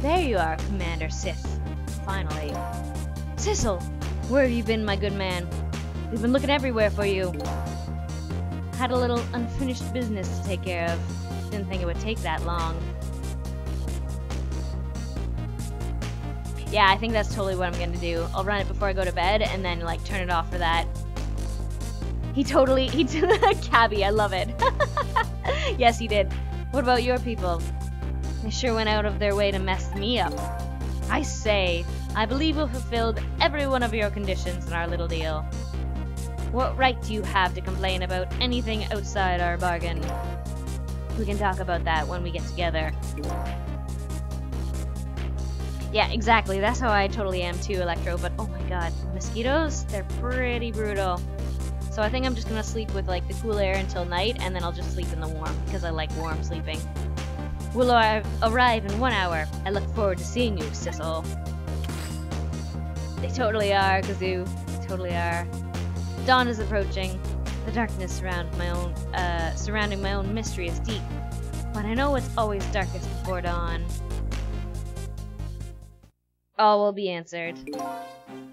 There you are, Commander Sith. Finally. Sissel, where have you been, my good man? We've been looking everywhere for you. Had a little unfinished business to take care of. Didn't think it would take that long. Yeah, I think that's totally what I'm gonna do. I'll run it before I go to bed and then turn it off for that. He did Cabby, I love it. Yes, he did. What about your people? They sure went out of their way to mess me up. I say, I believe we've fulfilled every one of your conditions in our little deal. What right do you have to complain about anything outside our bargain? We can talk about that when we get together. Yeah, exactly. That's how I totally am too, Electro. But oh my god, mosquitoes, they're pretty brutal. So I think I'm just gonna sleep with the cool air until night, and then I'll just sleep in the warm, because I like warm sleeping. We'll arrive in 1 hour. I look forward to seeing you, Sissel. They totally are, Kazoo. They totally are. Dawn is approaching. The darkness surrounding my own mystery is deep, but I know it's always darkest before dawn. All will be answered,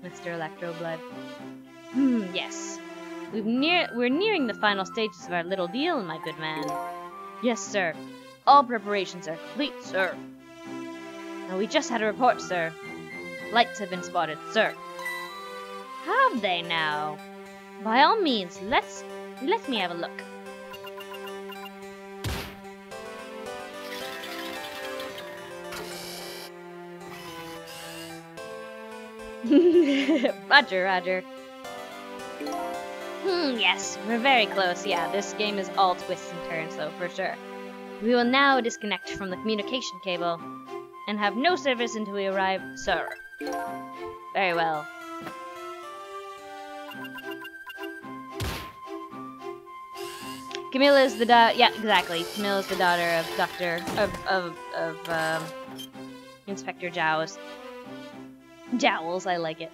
Mr. Electroblood. Yes. We're nearing the final stages of our little deal, my good man. Yes, sir. All preparations are complete, sir. Now we just had a report, sir. Lights have been spotted, sir. Have they now? By all means, let me have a look. Roger, roger. Yes, we're very close. Yeah, this game is all twists and turns, though, for sure. We will now disconnect from the communication cable and have no service until we arrive, sir. Very well. Camilla is the yeah, exactly. Camilla is the daughter of Inspector Jowls. Jowls, I like it.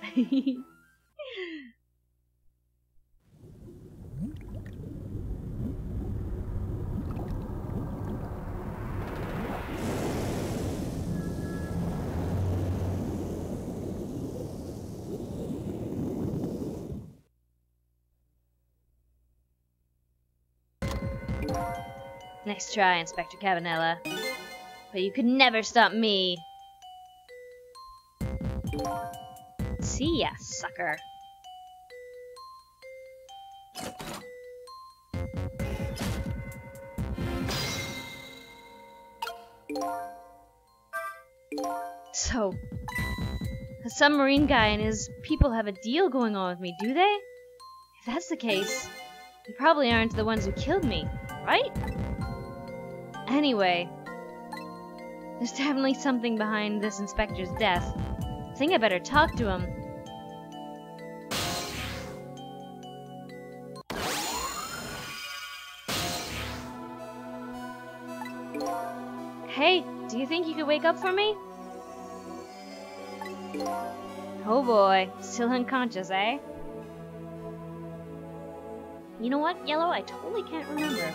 Nice try, Inspector Cavanella. But you could never stop me. See ya, sucker. So, the submarine guy and his people have a deal going on with me, do they? If that's the case, they probably aren't the ones who killed me, right? Anyway, there's definitely something behind this inspector's death. I think I better talk to him. Hey, Do you think you could wake up for me? Oh boy, still unconscious, eh? You know what, Yellow? I totally can't remember.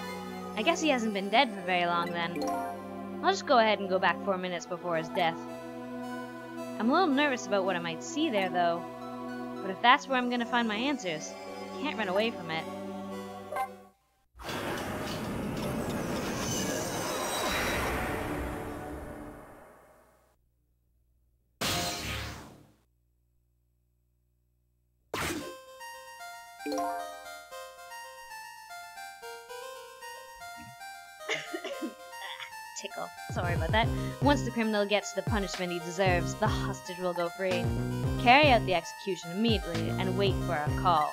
I guess he hasn't been dead for very long then. I'll just go ahead and go back 4 minutes before his death. I'm a little nervous about what I might see there, though. But if that's where I'm gonna find my answers, I can't run away from it. Tickle. Sorry about that. Once the criminal gets the punishment he deserves, the hostage will go free. Carry out the execution immediately and wait for a call.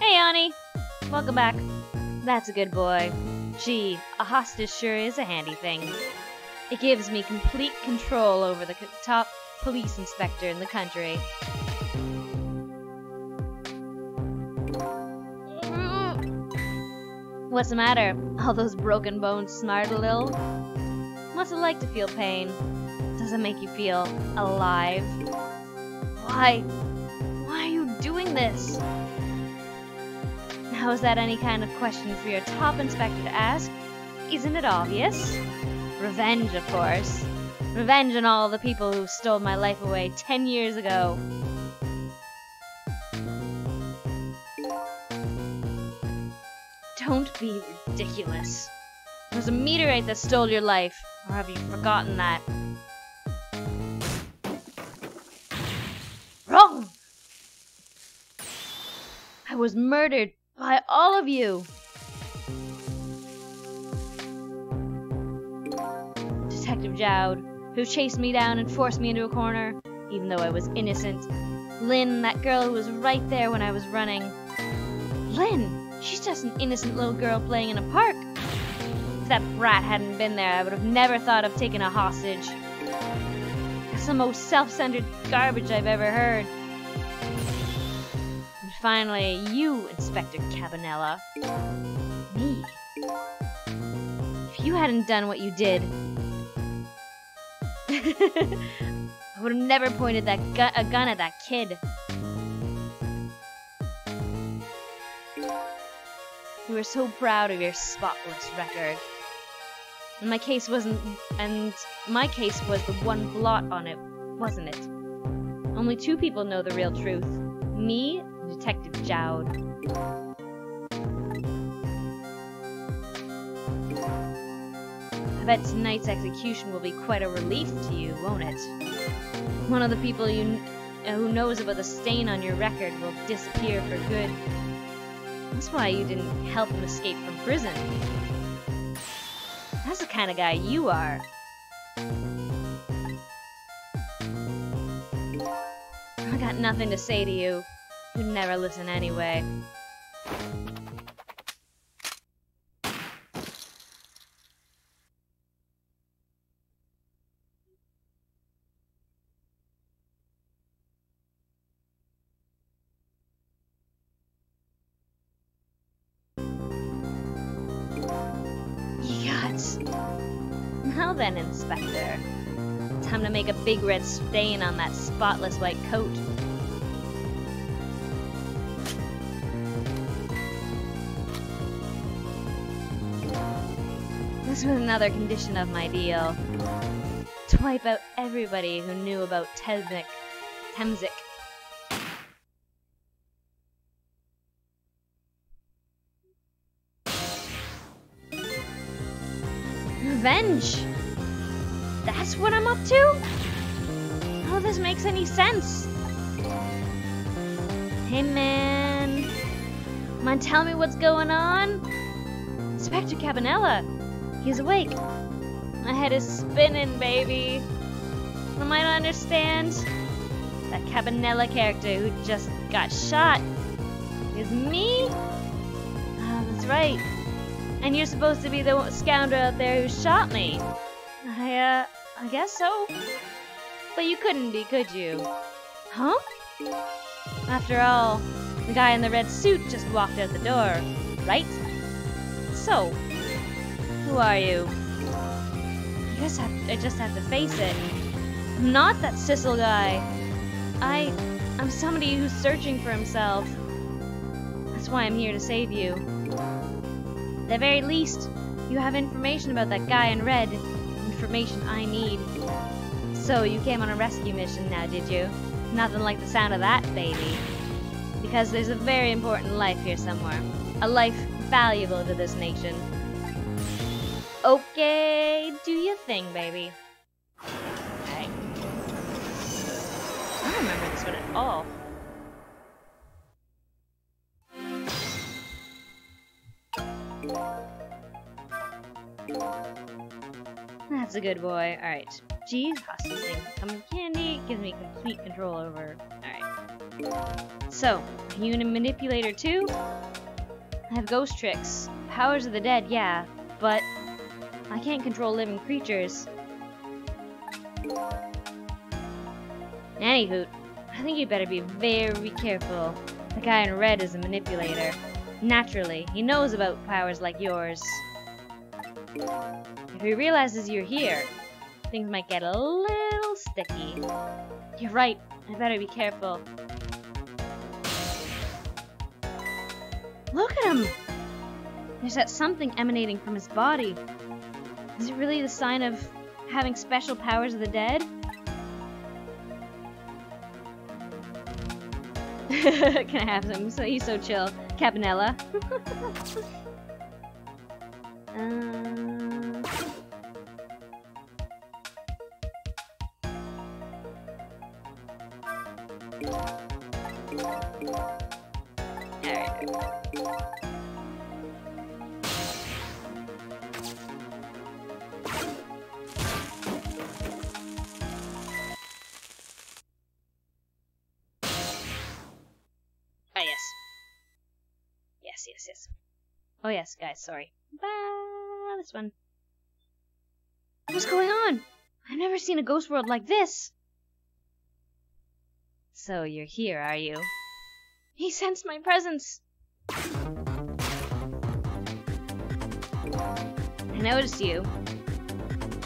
Hey, Ani! Welcome back. That's a good boy. Gee, a hostage sure is a handy thing. It gives me complete control over the top police inspector in the country. What's the matter? All those broken bones smart a little? What's it like to feel pain? Does it make you feel alive? Why are you doing this? Now is that any kind of question for your top inspector to ask? Isn't it obvious? Revenge, of course. Revenge on all the people who stole my life away 10 years ago. Don't be ridiculous. It was a meteorite that stole your life. Or have you forgotten that? Wrong! I was murdered by all of you. Detective Jowd, who chased me down and forced me into a corner, even though I was innocent. Lynn, that girl who was right there when I was running. Lynn! She's just an innocent little girl playing in a park. If that brat hadn't been there, I would have never thought of taking a hostage. That's the most self-centered garbage I've ever heard. And finally, you, Inspector Cabanela. Me. If you hadn't done what you did, I would have never pointed a gun at that kid. You were so proud of your spotless record. And my case was the one blot on it, wasn't it? Only 2 people know the real truth. Me and Detective Jowd. I bet tonight's execution will be quite a relief to you, won't it? One of the people who knows about the stain on your record will disappear for good. That's why you didn't help him escape from prison. That's the kind of guy you are. I got nothing to say to you. You'd never listen anyway. Now then, Inspector. Time to make a big red stain on that spotless white coat. This was another condition of my deal. To wipe out everybody who knew about Temzik. Revenge! That's what I'm up to? None of this makes any sense. Hey man, come on, tell me what's going on? Inspector Cabanela, he's awake. My head is spinning, baby. What am I to understand? That Cabanela character who just got shot is me? Ah, that's right. And you're supposed to be the scoundrel out there who shot me. I guess so. But you couldn't be, could you? Huh? After all, the guy in the red suit just walked out the door, right? So, who are you? I just have to face it. I'm not that Sissel guy. I'm somebody who's searching for himself. That's why I'm here to save you. At the very least, you have information about that guy in red. Information I need. So, you came on a rescue mission now, did you? Nothing like the sound of that, baby. Because there's a very important life here somewhere. A life valuable to this nation. Okay, do your thing, baby. Okay. I don't remember this one at all. That's a good boy. Alright. Geez, hostage thing. Come candy. Gives me complete control over. Alright. So, are you a manipulator too? I have ghost tricks. Powers of the dead, yeah. But I can't control living creatures. Anywho, I think you better be very careful. The guy in red is a manipulator. Naturally, he knows about powers like yours. If he realizes you're here, things might get a little sticky. You're right, I better be careful. Look at him! There's that something emanating from his body. Is it really the sign of having special powers of the dead? Can I have him? So he's so chill. Cabanella. Alright. Yes. Oh yes, guys, sorry. This one. What's going on? I've never seen a ghost world like this. So you're here, are you? He sensed my presence. I noticed you.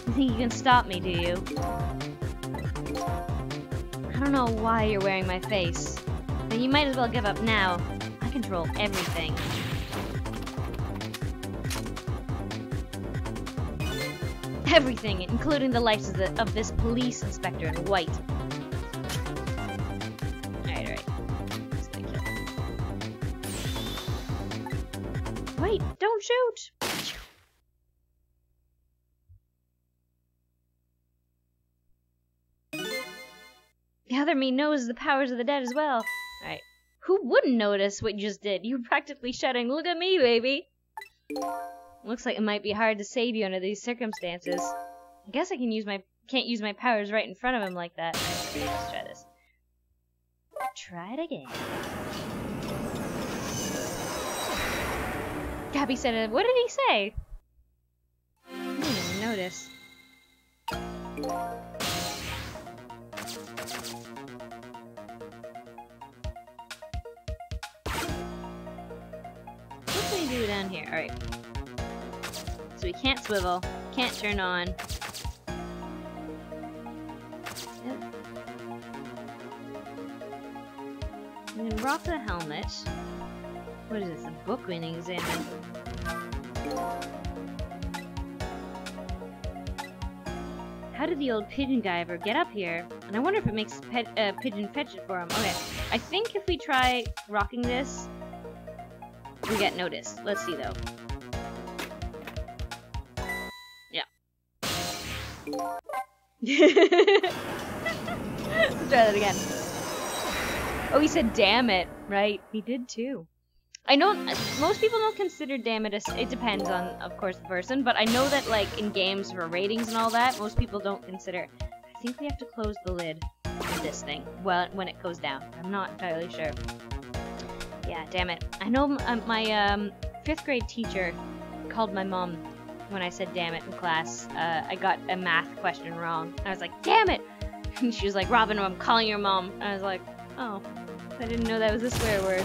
You think you can stop me, do you? I don't know why you're wearing my face, but you might as well give up now. I control everything. Everything, including the lives of this police inspector in white. Alright. Wait, don't shoot! The other me knows the powers of the dead as well. Alright. Who wouldn't notice what you just did? You were practically shouting, "Look at me, baby!" Looks like it might be hard to save you under these circumstances. I guess I can't use my powers right in front of him like that. Okay, let's try this. Try it again. Gabby said it. What did he say? I didn't even notice. What can we do down here? Alright. So we can't swivel, can't turn on. Yep. We can rock the helmet. What is this, a book we need to examine? How did the old pigeon guy ever get up here? And I wonder if it makes pigeon fetch it for him. Okay, I think if we try rocking this, we get noticed. Let's see though. Let's try that again. Oh, he said damn it, right? He did too. I know most people don't consider damn it it depends on, of course, the person, but I know that like in games for ratings and all that, most people don't consider. I think we have to close the lid of this thing when it goes down. I'm not entirely sure. Yeah, damn it. I know my 5th grade teacher called my mom when I said damn it in class. I got a math question wrong. I was like, damn it! And she was like, Robin, I'm calling your mom. And I was like, oh, I didn't know that was a swear word.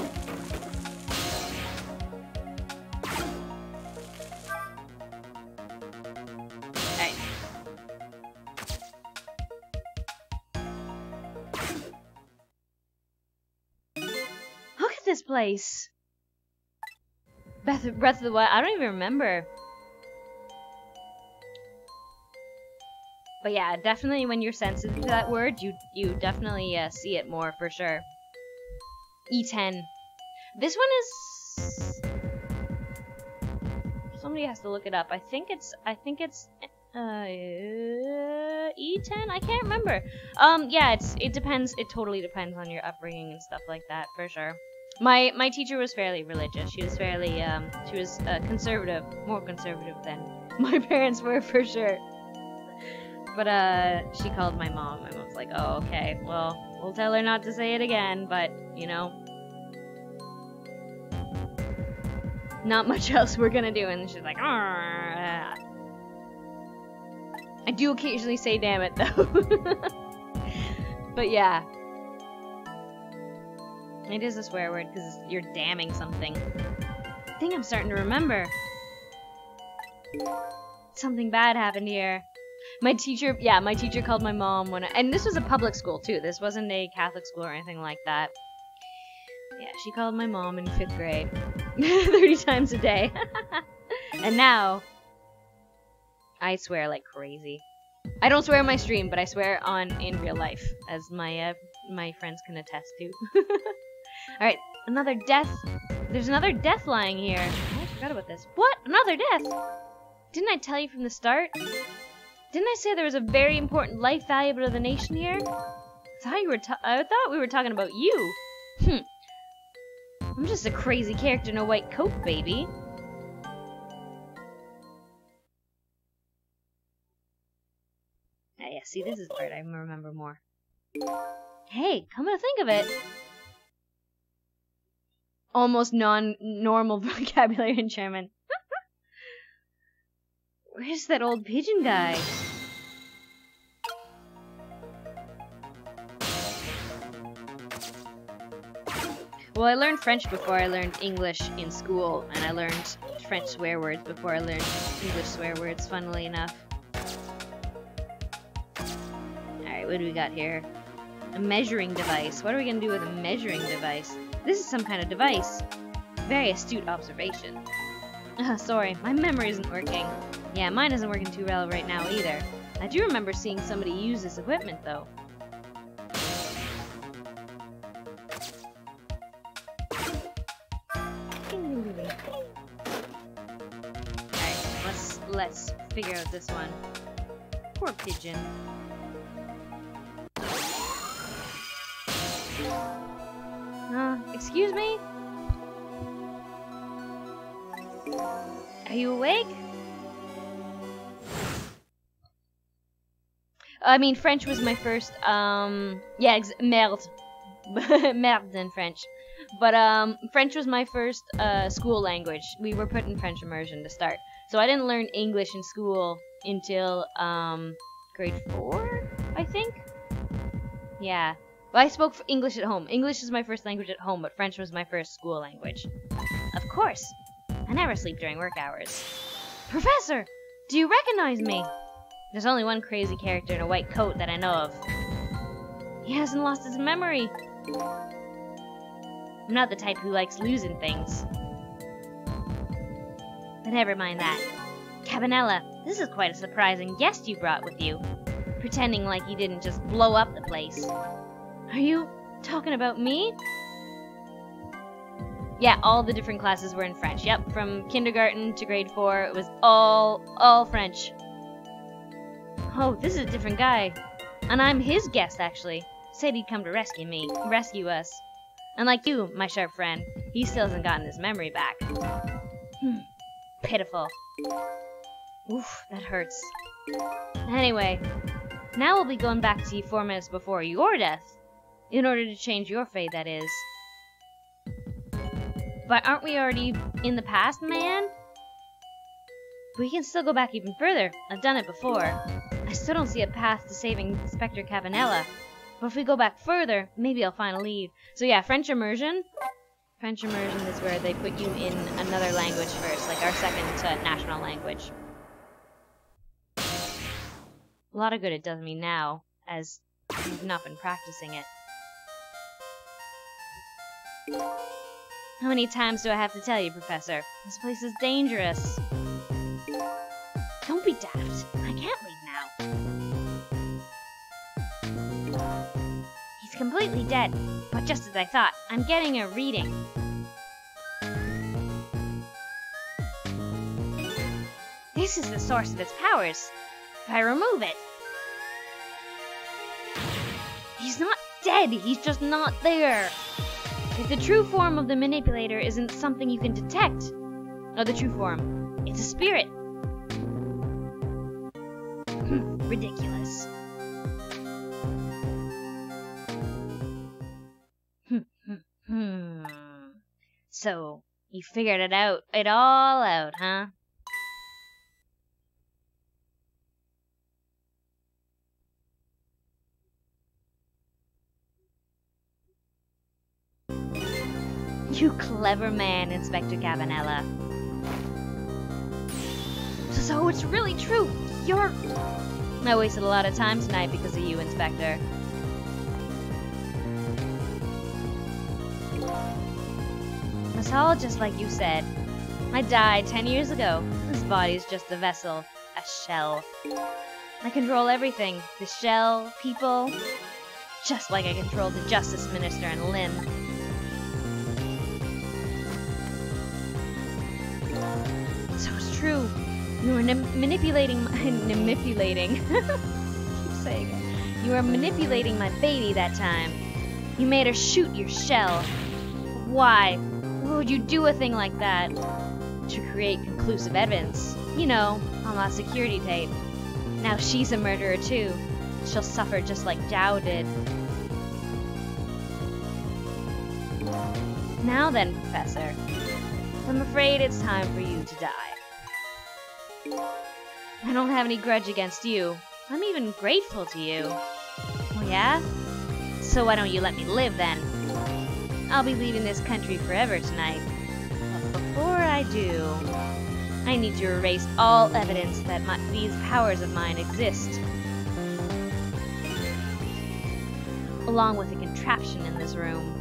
this place? Breath of the Wild. I don't even remember. But yeah, definitely when you're sensitive to that word, you definitely see it more for sure. E10. This one is. Somebody has to look it up. I think it's E10. I can't remember. Yeah, it depends. It totally depends on your upbringing and stuff like that for sure. My teacher was fairly religious. She was fairly conservative, more conservative than my parents were for sure. But she called my mom. My mom's like, oh, okay, well, we'll tell her not to say it again, but, you know, not much else we're gonna do. And she's like, I do occasionally say damn it, though. But yeah. It is a swear word, because you're damning something. I think I'm starting to remember. Something bad happened here. My teacher called my mom and this was a public school too. This wasn't a Catholic school or anything like that. Yeah, she called my mom in 5th grade 30 times a day. And now I swear like crazy. I don't swear on my stream, but I swear in real life, as my friends can attest to. All right, another death. There's another death lying here. Oh, I forgot about this. What? Another death? Didn't I tell you from the start? Didn't I say there was a very important life valuable to the nation here? I thought we were talking about you. I'm just a crazy character in a white coat, baby. Yeah, see, this is the part I remember more. Hey, come to think of it. Almost non-normal vocabulary in German. Where's that old pigeon guy? Well, I learned French before I learned English in school, and I learned French swear words before I learned English swear words, funnily enough. Alright, what do we got here? A measuring device. What are we gonna do with a measuring device? This is some kind of device. Very astute observation. Sorry, my memory isn't working. Yeah, mine isn't working too well right now either. I do remember seeing somebody use this equipment, though. Alright, let's figure out this one. Poor pigeon. Excuse me? Are you awake? I mean, French was my first, merde. Merde in French. But, French was my first, school language. We were put in French immersion to start. So I didn't learn English in school until, grade 4, I think? Yeah. Well, I spoke English at home. English is my first language at home, but French was my first school language. Of course. I never sleep during work hours. Professor! Do you recognize me? There's only one crazy character in a white coat that I know of. He hasn't lost his memory. I'm not the type who likes losing things. But never mind that. Cabanella, this is quite a surprising guest you brought with you. Pretending like you didn't just blow up the place. Are you talking about me? Yeah, all the different classes were in French. Yep, from kindergarten to grade 4, it was all French. Oh, this is a different guy. And I'm his guest, actually. Said he'd come to rescue us. Unlike you, my sharp friend, he still hasn't gotten his memory back. Pitiful. Oof, that hurts. Anyway, now we'll be going back to you 4 minutes before your death. In order to change your fate, that is. But aren't we already in the past, man? We can still go back even further. I've done it before. I still don't see a path to saving Inspector Cabanella. But if we go back further, maybe I'll find a lead. So yeah, French immersion. French immersion is where they put you in another language first, like our second national language. A lot of good it does me now, as I've not been practicing it. How many times do I have to tell you, Professor? This place is dangerous. Don't be daft. I can't leave now. He's completely dead, but just as I thought, I'm getting a reading. This is the source of its powers. If I remove it... He's not dead, he's just not there. If the true form of the manipulator isn't something you can detect, or the true form, it's a spirit. Ridiculous. So, you figured it all out, huh? You clever man, Inspector Cabanella. So it's really true. You're... I wasted a lot of time tonight because of you, Inspector. It's all just like you said. I died 10 years ago. This body's just a vessel, a shell. I control everything. The shell, people, just like I controlled the Justice Minister and Lynn. So it's true. You were manipulating keep saying it. You were manipulating my baby that time. You made her shoot your shell. Why? Why would you do a thing like that? To create conclusive evidence. You know, on that security tape. Now she's a murderer too. She'll suffer just like Zhao did. Now then, Professor. I'm afraid it's time for you to die. I don't have any grudge against you. I'm even grateful to you. Oh yeah? So why don't you let me live then? I'll be leaving this country forever tonight. But before I do, I need to erase all evidence that these powers of mine exist. Along with the contraption in this room.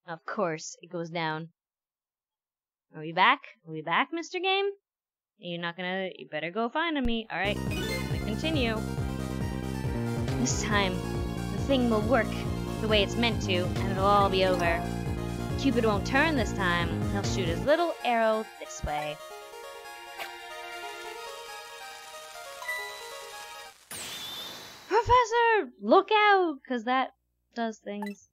Of course, it goes down. Are we back? Are we back, Mr. Game? You're not gonna... You better go find me. Alright, gonna continue. This time, the thing will work the way it's meant to, and it'll all be over. Cupid won't turn this time. He'll shoot his little arrow this way. Professor! Look out! Because that does things.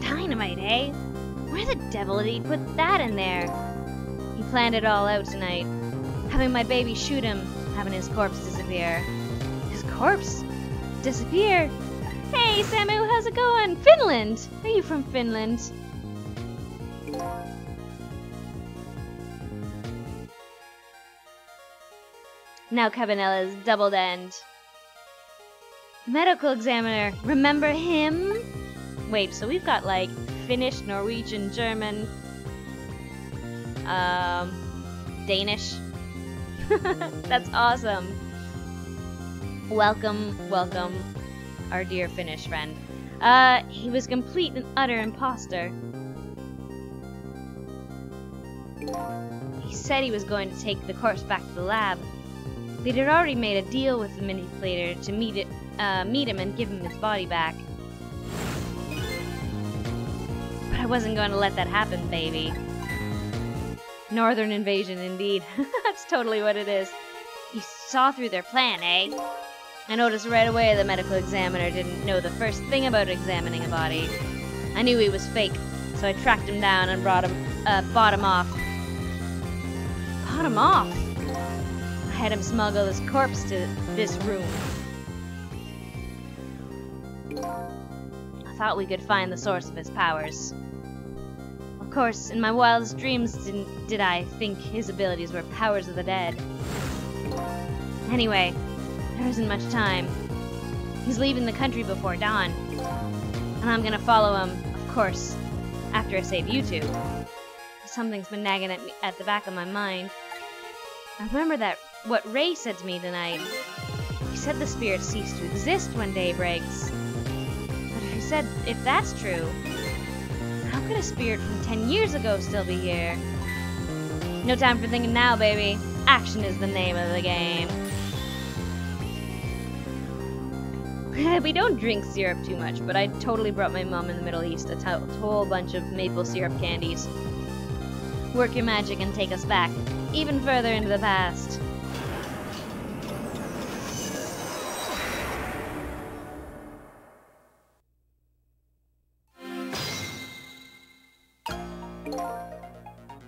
Dynamite, eh? Where the devil did he put that in there? He planned it all out tonight. Having my baby shoot him, having his corpse disappear. His corpse? Disappear? Hey, Samu, how's it going? Finland! Are you from Finland? Now Cabanella's doubled end. Medical examiner, remember him? Wait, so we've got like Finnish, Norwegian, German, Danish. That's awesome. Welcome, welcome, our dear Finnish friend. He was complete and utter imposter. He said he was going to take the corpse back to the lab. They'd already made a deal with the manipulator to meet him and give him his body back. But I wasn't going to let that happen, baby. Northern invasion, indeed. That's totally what it is. You saw through their plan, eh? I noticed right away the medical examiner didn't know the first thing about examining a body. I knew he was fake, so I tracked him down and bought him off. Bought him off? I had him smuggle his corpse to this room. I thought we could find the source of his powers. Of course, in my wildest dreams did I think his abilities were powers of the dead. Anyway, there isn't much time. He's leaving the country before dawn. And I'm gonna follow him, of course, after I save you two. Something's been nagging at me at the back of my mind. I remember that what Ray said to me tonight. He said the spirits cease to exist when day breaks. But he said if that's true, how could a spirit from 10 years ago still be here? No time for thinking now, baby. Action is the name of the game. We don't drink syrup too much, but I totally brought my mom in the Middle East a whole bunch of maple syrup candies. Work your magic and take us back, even further into the past.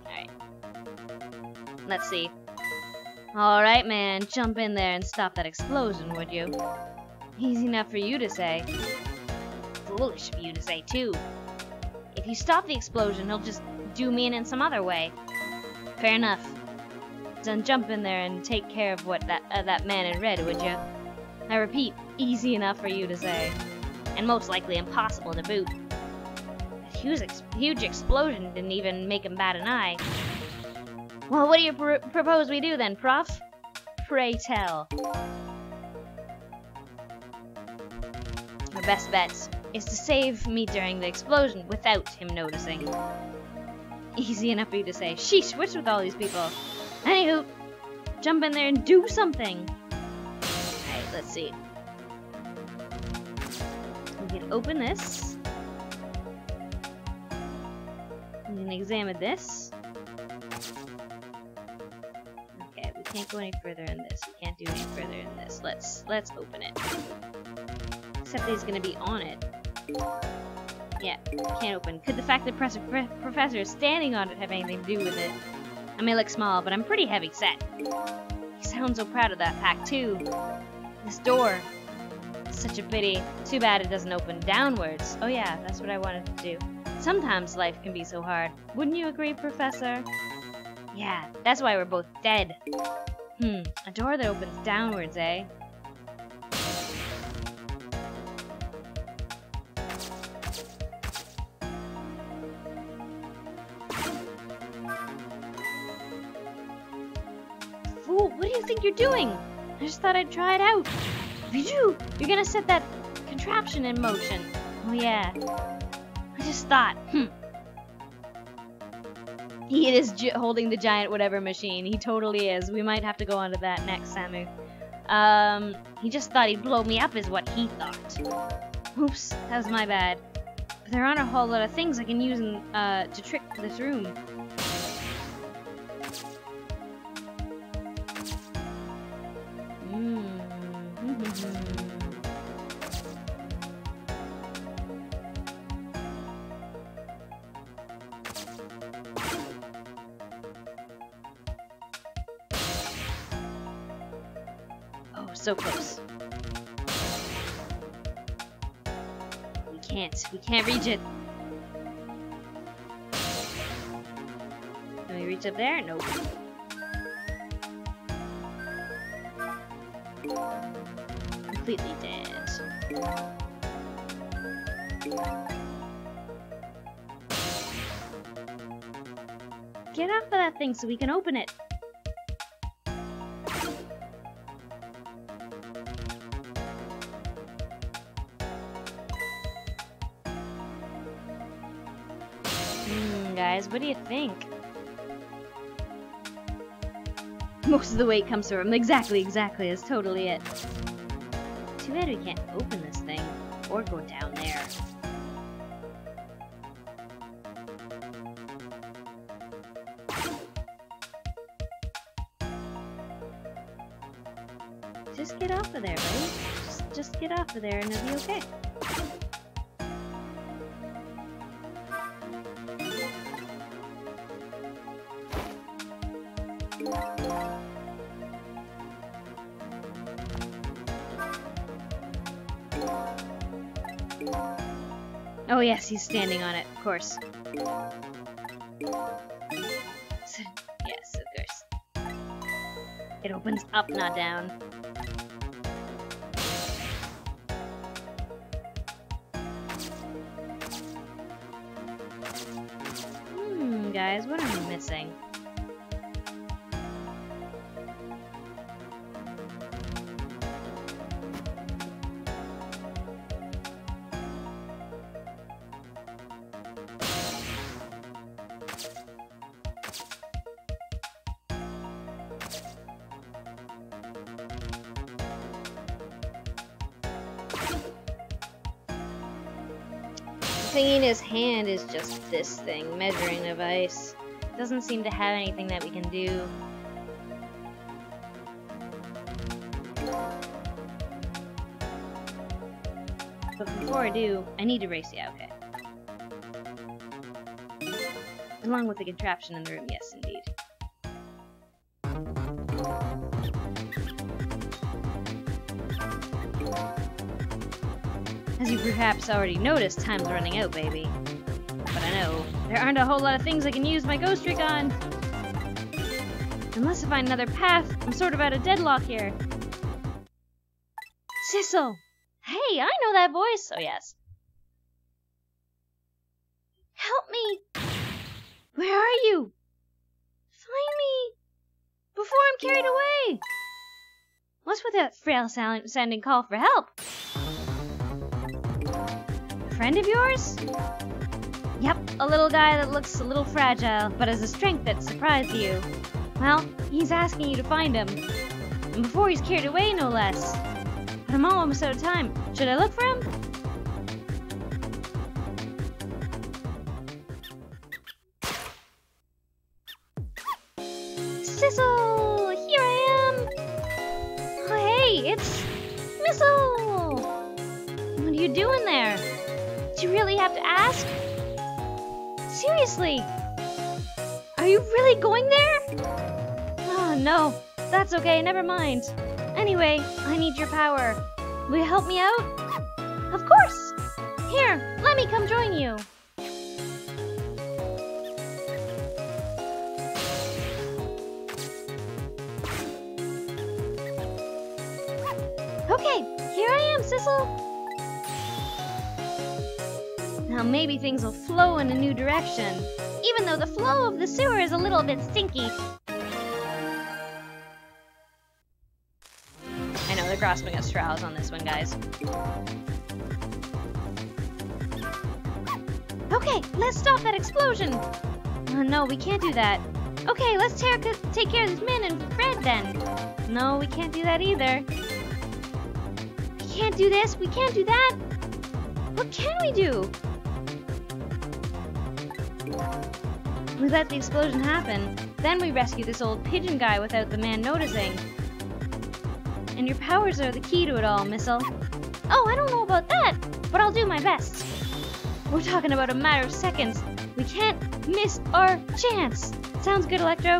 Alright. Let's see. Alright, man, jump in there and stop that explosion, would you? Easy enough for you to say. Foolish of you to say, too. If you stop the explosion, he'll just do me in some other way. Fair enough. Then jump in there and take care of what that man in red, would you? I repeat, easy enough for you to say. And most likely impossible to boot. That huge explosion didn't even make him bat an eye. Well, what do you propose we do then, Prof? Pray tell. Our best bet is to save me during the explosion without him noticing. Easy enough for you to say. Sheesh, what's with all these people? Anywho, jump in there and do something. Alright, let's see. We can open this. We can examine this. Okay, we can't go any further in this. We can't do any further in this. Let's open it. Except that he's gonna be on it. Yeah, can't open. Could the fact that Professor is standing on it have anything to do with it? I may look small, but I'm pretty heavy set. He sounds so proud of that pack, too. This door. Such a pity. Too bad it doesn't open downwards. Oh yeah, that's what I wanted to do. Sometimes life can be so hard. Wouldn't you agree, Professor? Yeah, that's why we're both dead. A door that opens downwards, eh? Fool, what do you think you're doing? I just thought I'd try it out. You're gonna set that contraption in motion. Oh yeah. I just thought, He is holding the giant whatever machine. He totally is. We might have to go on to that next, Samu. He just thought he'd blow me up is what he thought. Oops, that was my bad. But there aren't a whole lot of things I can use to trick this room. Oh, so close. We can't reach it. Can we reach up there? Nope. Completely dead. Get off of that thing so we can open it. Guys, what do you think? Most of the weight comes from him. Exactly, that's totally it. Too bad we can't open this thing, or go down there. Just get off of there, buddy. Just get off of there and it'll be okay. Oh yes, he's standing on it, of course. Yes, of course. It opens up, not down. guys? What am I missing? The thing in his hand is just this thing, measuring device. Doesn't seem to have anything that we can do. But before I do, I need to race the okay. Along with the contraption in the room, yes indeed. As you perhaps already noticed, time's running out, baby. But I know, there aren't a whole lot of things I can use my ghost trick on. Unless I find another path, I'm sort of at a deadlock here. Sissel! Hey, I know that voice! Oh yes. Help me! Where are you? Find me! Before I'm carried away! What's with that frail sounding call for help? Friend of yours? Yep, a little guy that looks a little fragile, but has a strength that surprised you. Well, he's asking you to find him. And before he's carried away, no less. But I'm almost out of time. Should I look for him? Sissel! Here I am! Oh, hey, it's Sissel! What are you doing there? You really have to ask? Seriously? Are you really going there? Oh no, that's okay, never mind. Anyway, I need your power. Will you help me out? Of course! Here, let me come join you. Okay, here I am, Sissel. Now maybe things will flow in a new direction, even though the flow of the sewer is a little bit stinky. I know, they're grasping at straws on this one, guys. Okay, let's stop that explosion! Oh no, we can't do that. Okay, let's take care of this man and Fred then. No, we can't do that either. We can't do this, we can't do that. What can we do? We let the explosion happen, then we rescue this old pigeon guy without the man noticing. And your powers are the key to it all, Missile. Oh, I don't know about that, but I'll do my best. We're talking about a matter of seconds. We can't miss our chance. Sounds good, Electro?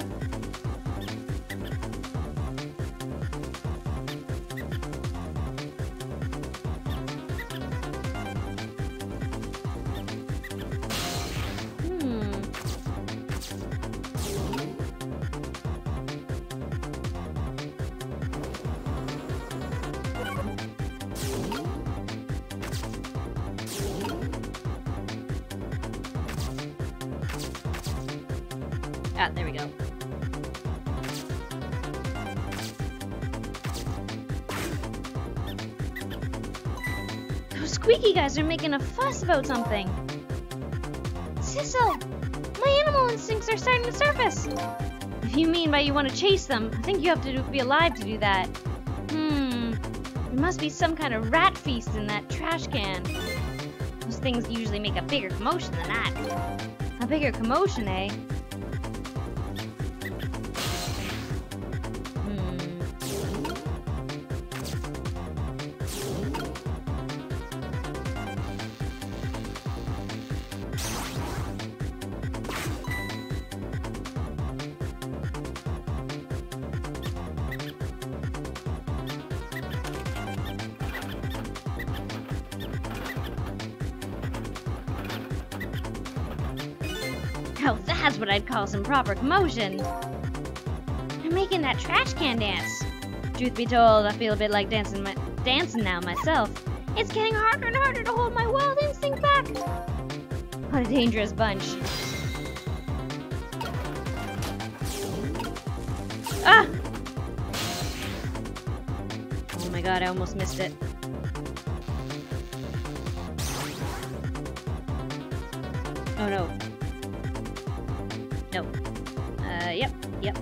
Ah, there we go. Those squeaky guys are making a fuss about something. Sissel! My animal instincts are starting to surface! If you mean by you want to chase them, I think you have to be alive to do that. There must be some kind of rat feast in that trash can. Those things usually make a bigger commotion than that. A bigger commotion, eh? Now that's what I'd call some proper commotion. They're making that trash can dance. Truth be told, I feel a bit like dancing now myself. It's getting harder and harder to hold my wild instinct back. What a dangerous bunch. Ah! Oh my god, I almost missed it. Oh no. No. Yep.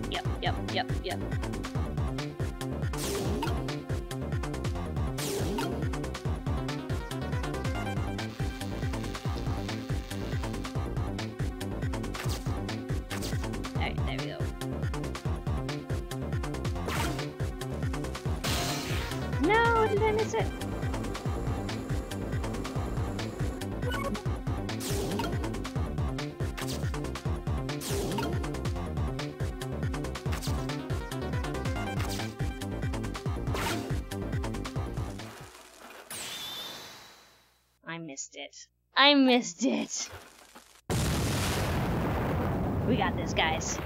Alright, there we go. No, did I miss it? I missed it. I missed it! We got this, guys.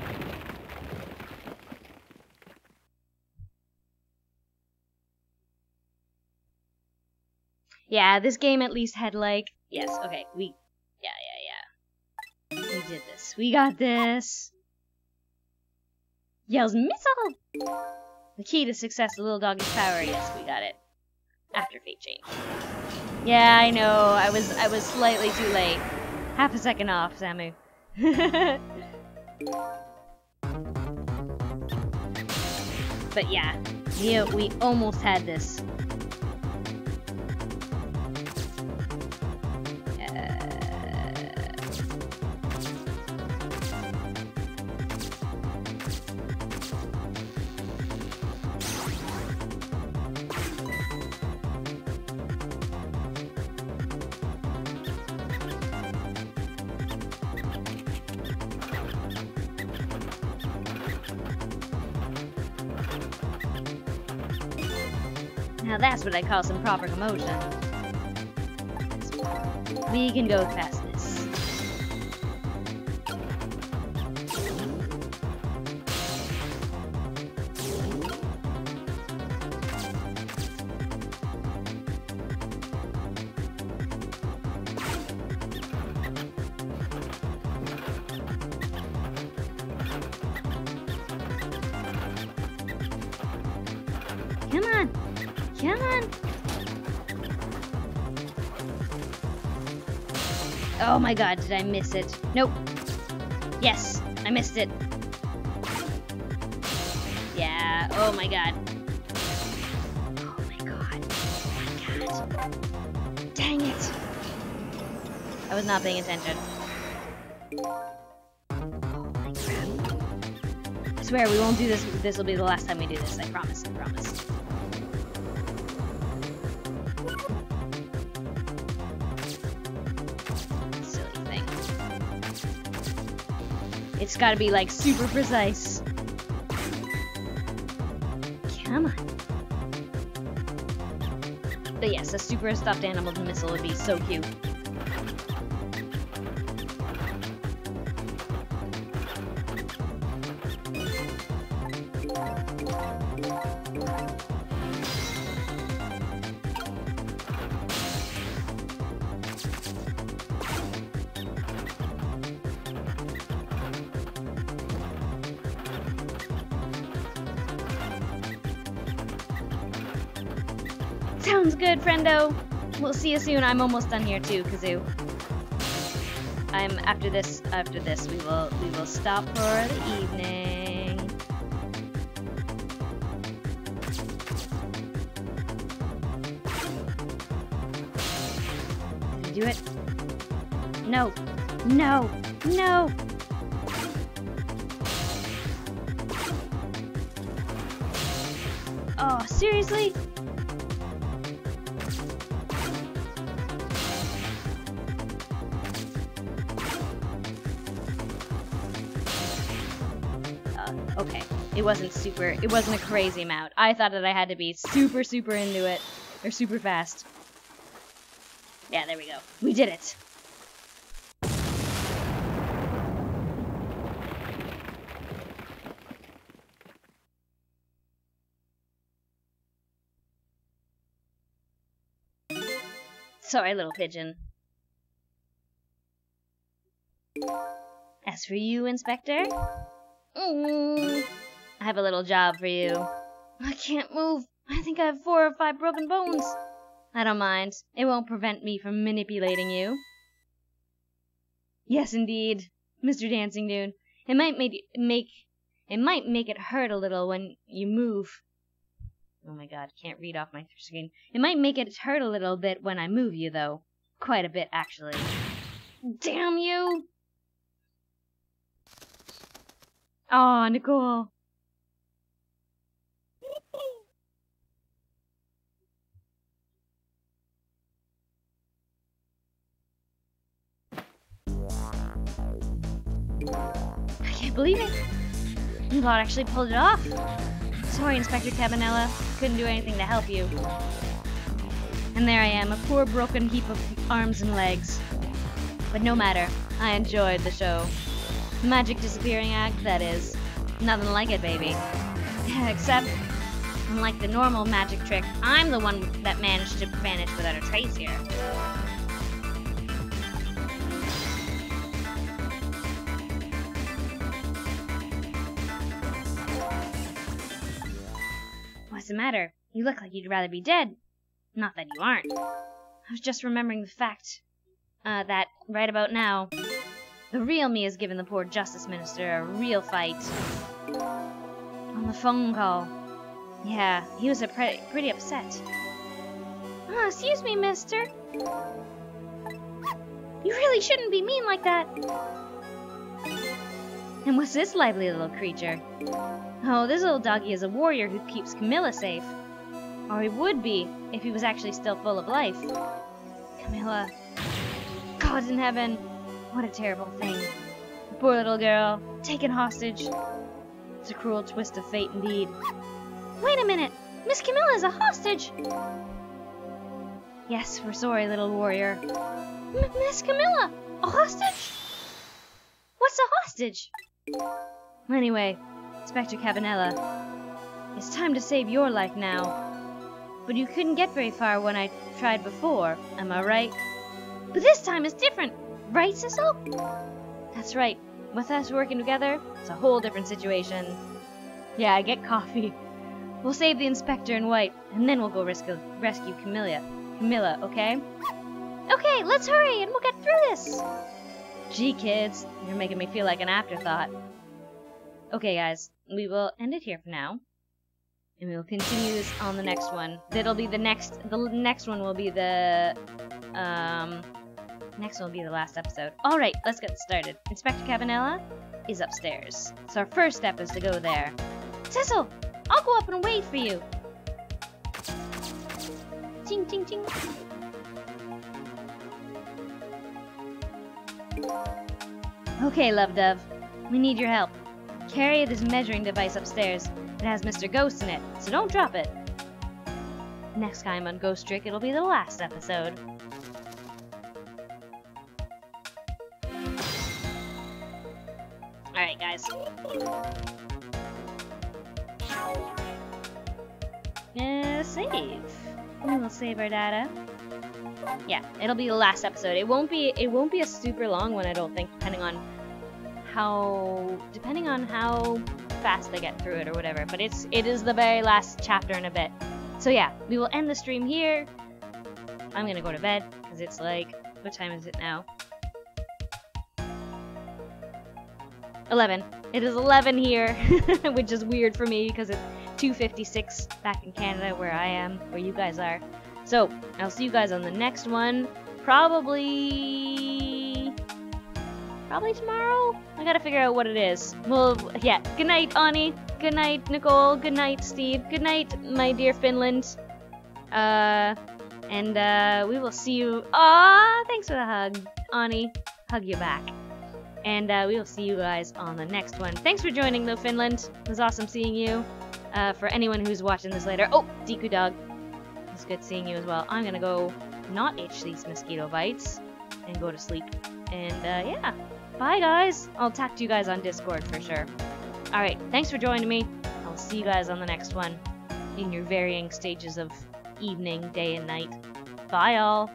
Yeah, this game at least had like... Yes, okay, yeah. We did this. We got this! Yells missile! The key to success, the little doggy's power. Yes, we got it. After fate change. Yeah, I know. I was slightly too late. Half a second off, Samu. But yeah, we almost had this. Now that's what I call some proper commotion. We can go past this. Come on! Come on! Oh my god, did I miss it? Nope. Yes, I missed it. Yeah, oh my god. Oh my god. Oh my god. Dang it. I was not paying attention. Oh my crap. I swear we won't do this. This will be the last time we do this. I promise, I promise. It's gotta be like super precise. Come on. But yes, a super stuffed animal missile would be so cute. Sounds good, friendo. We'll see you soon. I'm almost done here too, Kazoo. After this we will stop for the evening. Did we do it? No. No. No. Oh, seriously? Okay, it wasn't a crazy amount. I thought that I had to be super into it, or super fast. Yeah, there we go. We did it. Sorry, little pigeon. As for you, Inspector, I have a little job for you. I can't move. I think I have 4 or 5 broken bones. I don't mind. It won't prevent me from manipulating you. Yes, indeed, Mr. Dancing Dude. It might make it hurt a little when you move. Oh my god, can't read off my screen. It might make it hurt a little bit when I move you, though. Quite a bit, actually. Damn you! Aw, Nicole. I can't believe it. You lot actually pulled it off. Sorry, Inspector Cabanella. Couldn't do anything to help you. And there I am, a poor broken heap of arms and legs. But no matter, I enjoyed the show. Magic disappearing act, that is. Nothing like it, baby. Except, unlike the normal magic trick, I'm the one that managed to vanish without a trace here. What's the matter? You look like you'd rather be dead. Not that you aren't. I was just remembering the fact that right about now, the real me has given the poor Justice Minister a real fight. On the phone call. Yeah, he was pretty upset. Oh, excuse me, mister. You really shouldn't be mean like that. And what's this lively little creature? Oh, this little doggy is a warrior who keeps Camilla safe. Or he would be, if he was actually still full of life. Camilla. God in heaven. What a terrible thing. The poor little girl, taken hostage. It's a cruel twist of fate indeed. Wait a minute! Miss Camilla is a hostage! Yes, we're sorry, little warrior. Miss Camilla! A hostage? What's a hostage? Anyway, Inspector Cabanella, it's time to save your life now. But you couldn't get very far when I tried before, am I right? But this time it's different, right, Sissel? That's right. With us working together, it's a whole different situation. Yeah, get coffee. We'll save the Inspector in white, and then we'll go rescue Camilla, okay? Okay, let's hurry and we'll get through this! Gee, kids, you're making me feel like an afterthought. Okay, guys, we will end it here for now. And we will continue this on the next one. The next one will be the last episode. Alright, let's get started. Inspector Cabanella is upstairs. So our first step is to go there. Sissel, I'll go up and wait for you. Ching, ching, ching. Okay, Love Dove. We need your help. Carry this measuring device upstairs. It has Mr. Ghost in it, so don't drop it. Next time on Ghost Trick, it'll be the last episode. Alright, guys. Save. We'll save our data. Yeah, it'll be the last episode. It won't be a super long one, I don't think, depending on how fast they get through it or whatever. But it is the very last chapter in a bit. So yeah, we will end the stream here. I'm gonna go to bed because it's like, what time is it now? 11. It is 11 here, which is weird for me because it's 2:56 back in Canada where I am, where you guys are. So I'll see you guys on the next one. Probably tomorrow? I gotta figure out what it is. Well, yeah. Good night, Ani. Good night, Nicole. Good night, Steve. Good night, my dear Finland. And we will see you. Aw, thanks for the hug, Ani. Hug you back. And we will see you guys on the next one. Thanks for joining, though, Finland. It was awesome seeing you. For anyone who's watching this later. Oh, Deku Dog. It's good seeing you as well. I'm gonna go not itch these mosquito bites and go to sleep. And yeah. Bye, guys. I'll talk to you guys on Discord for sure. Alright, thanks for joining me. I'll see you guys on the next one in your varying stages of evening, day, and night. Bye, all.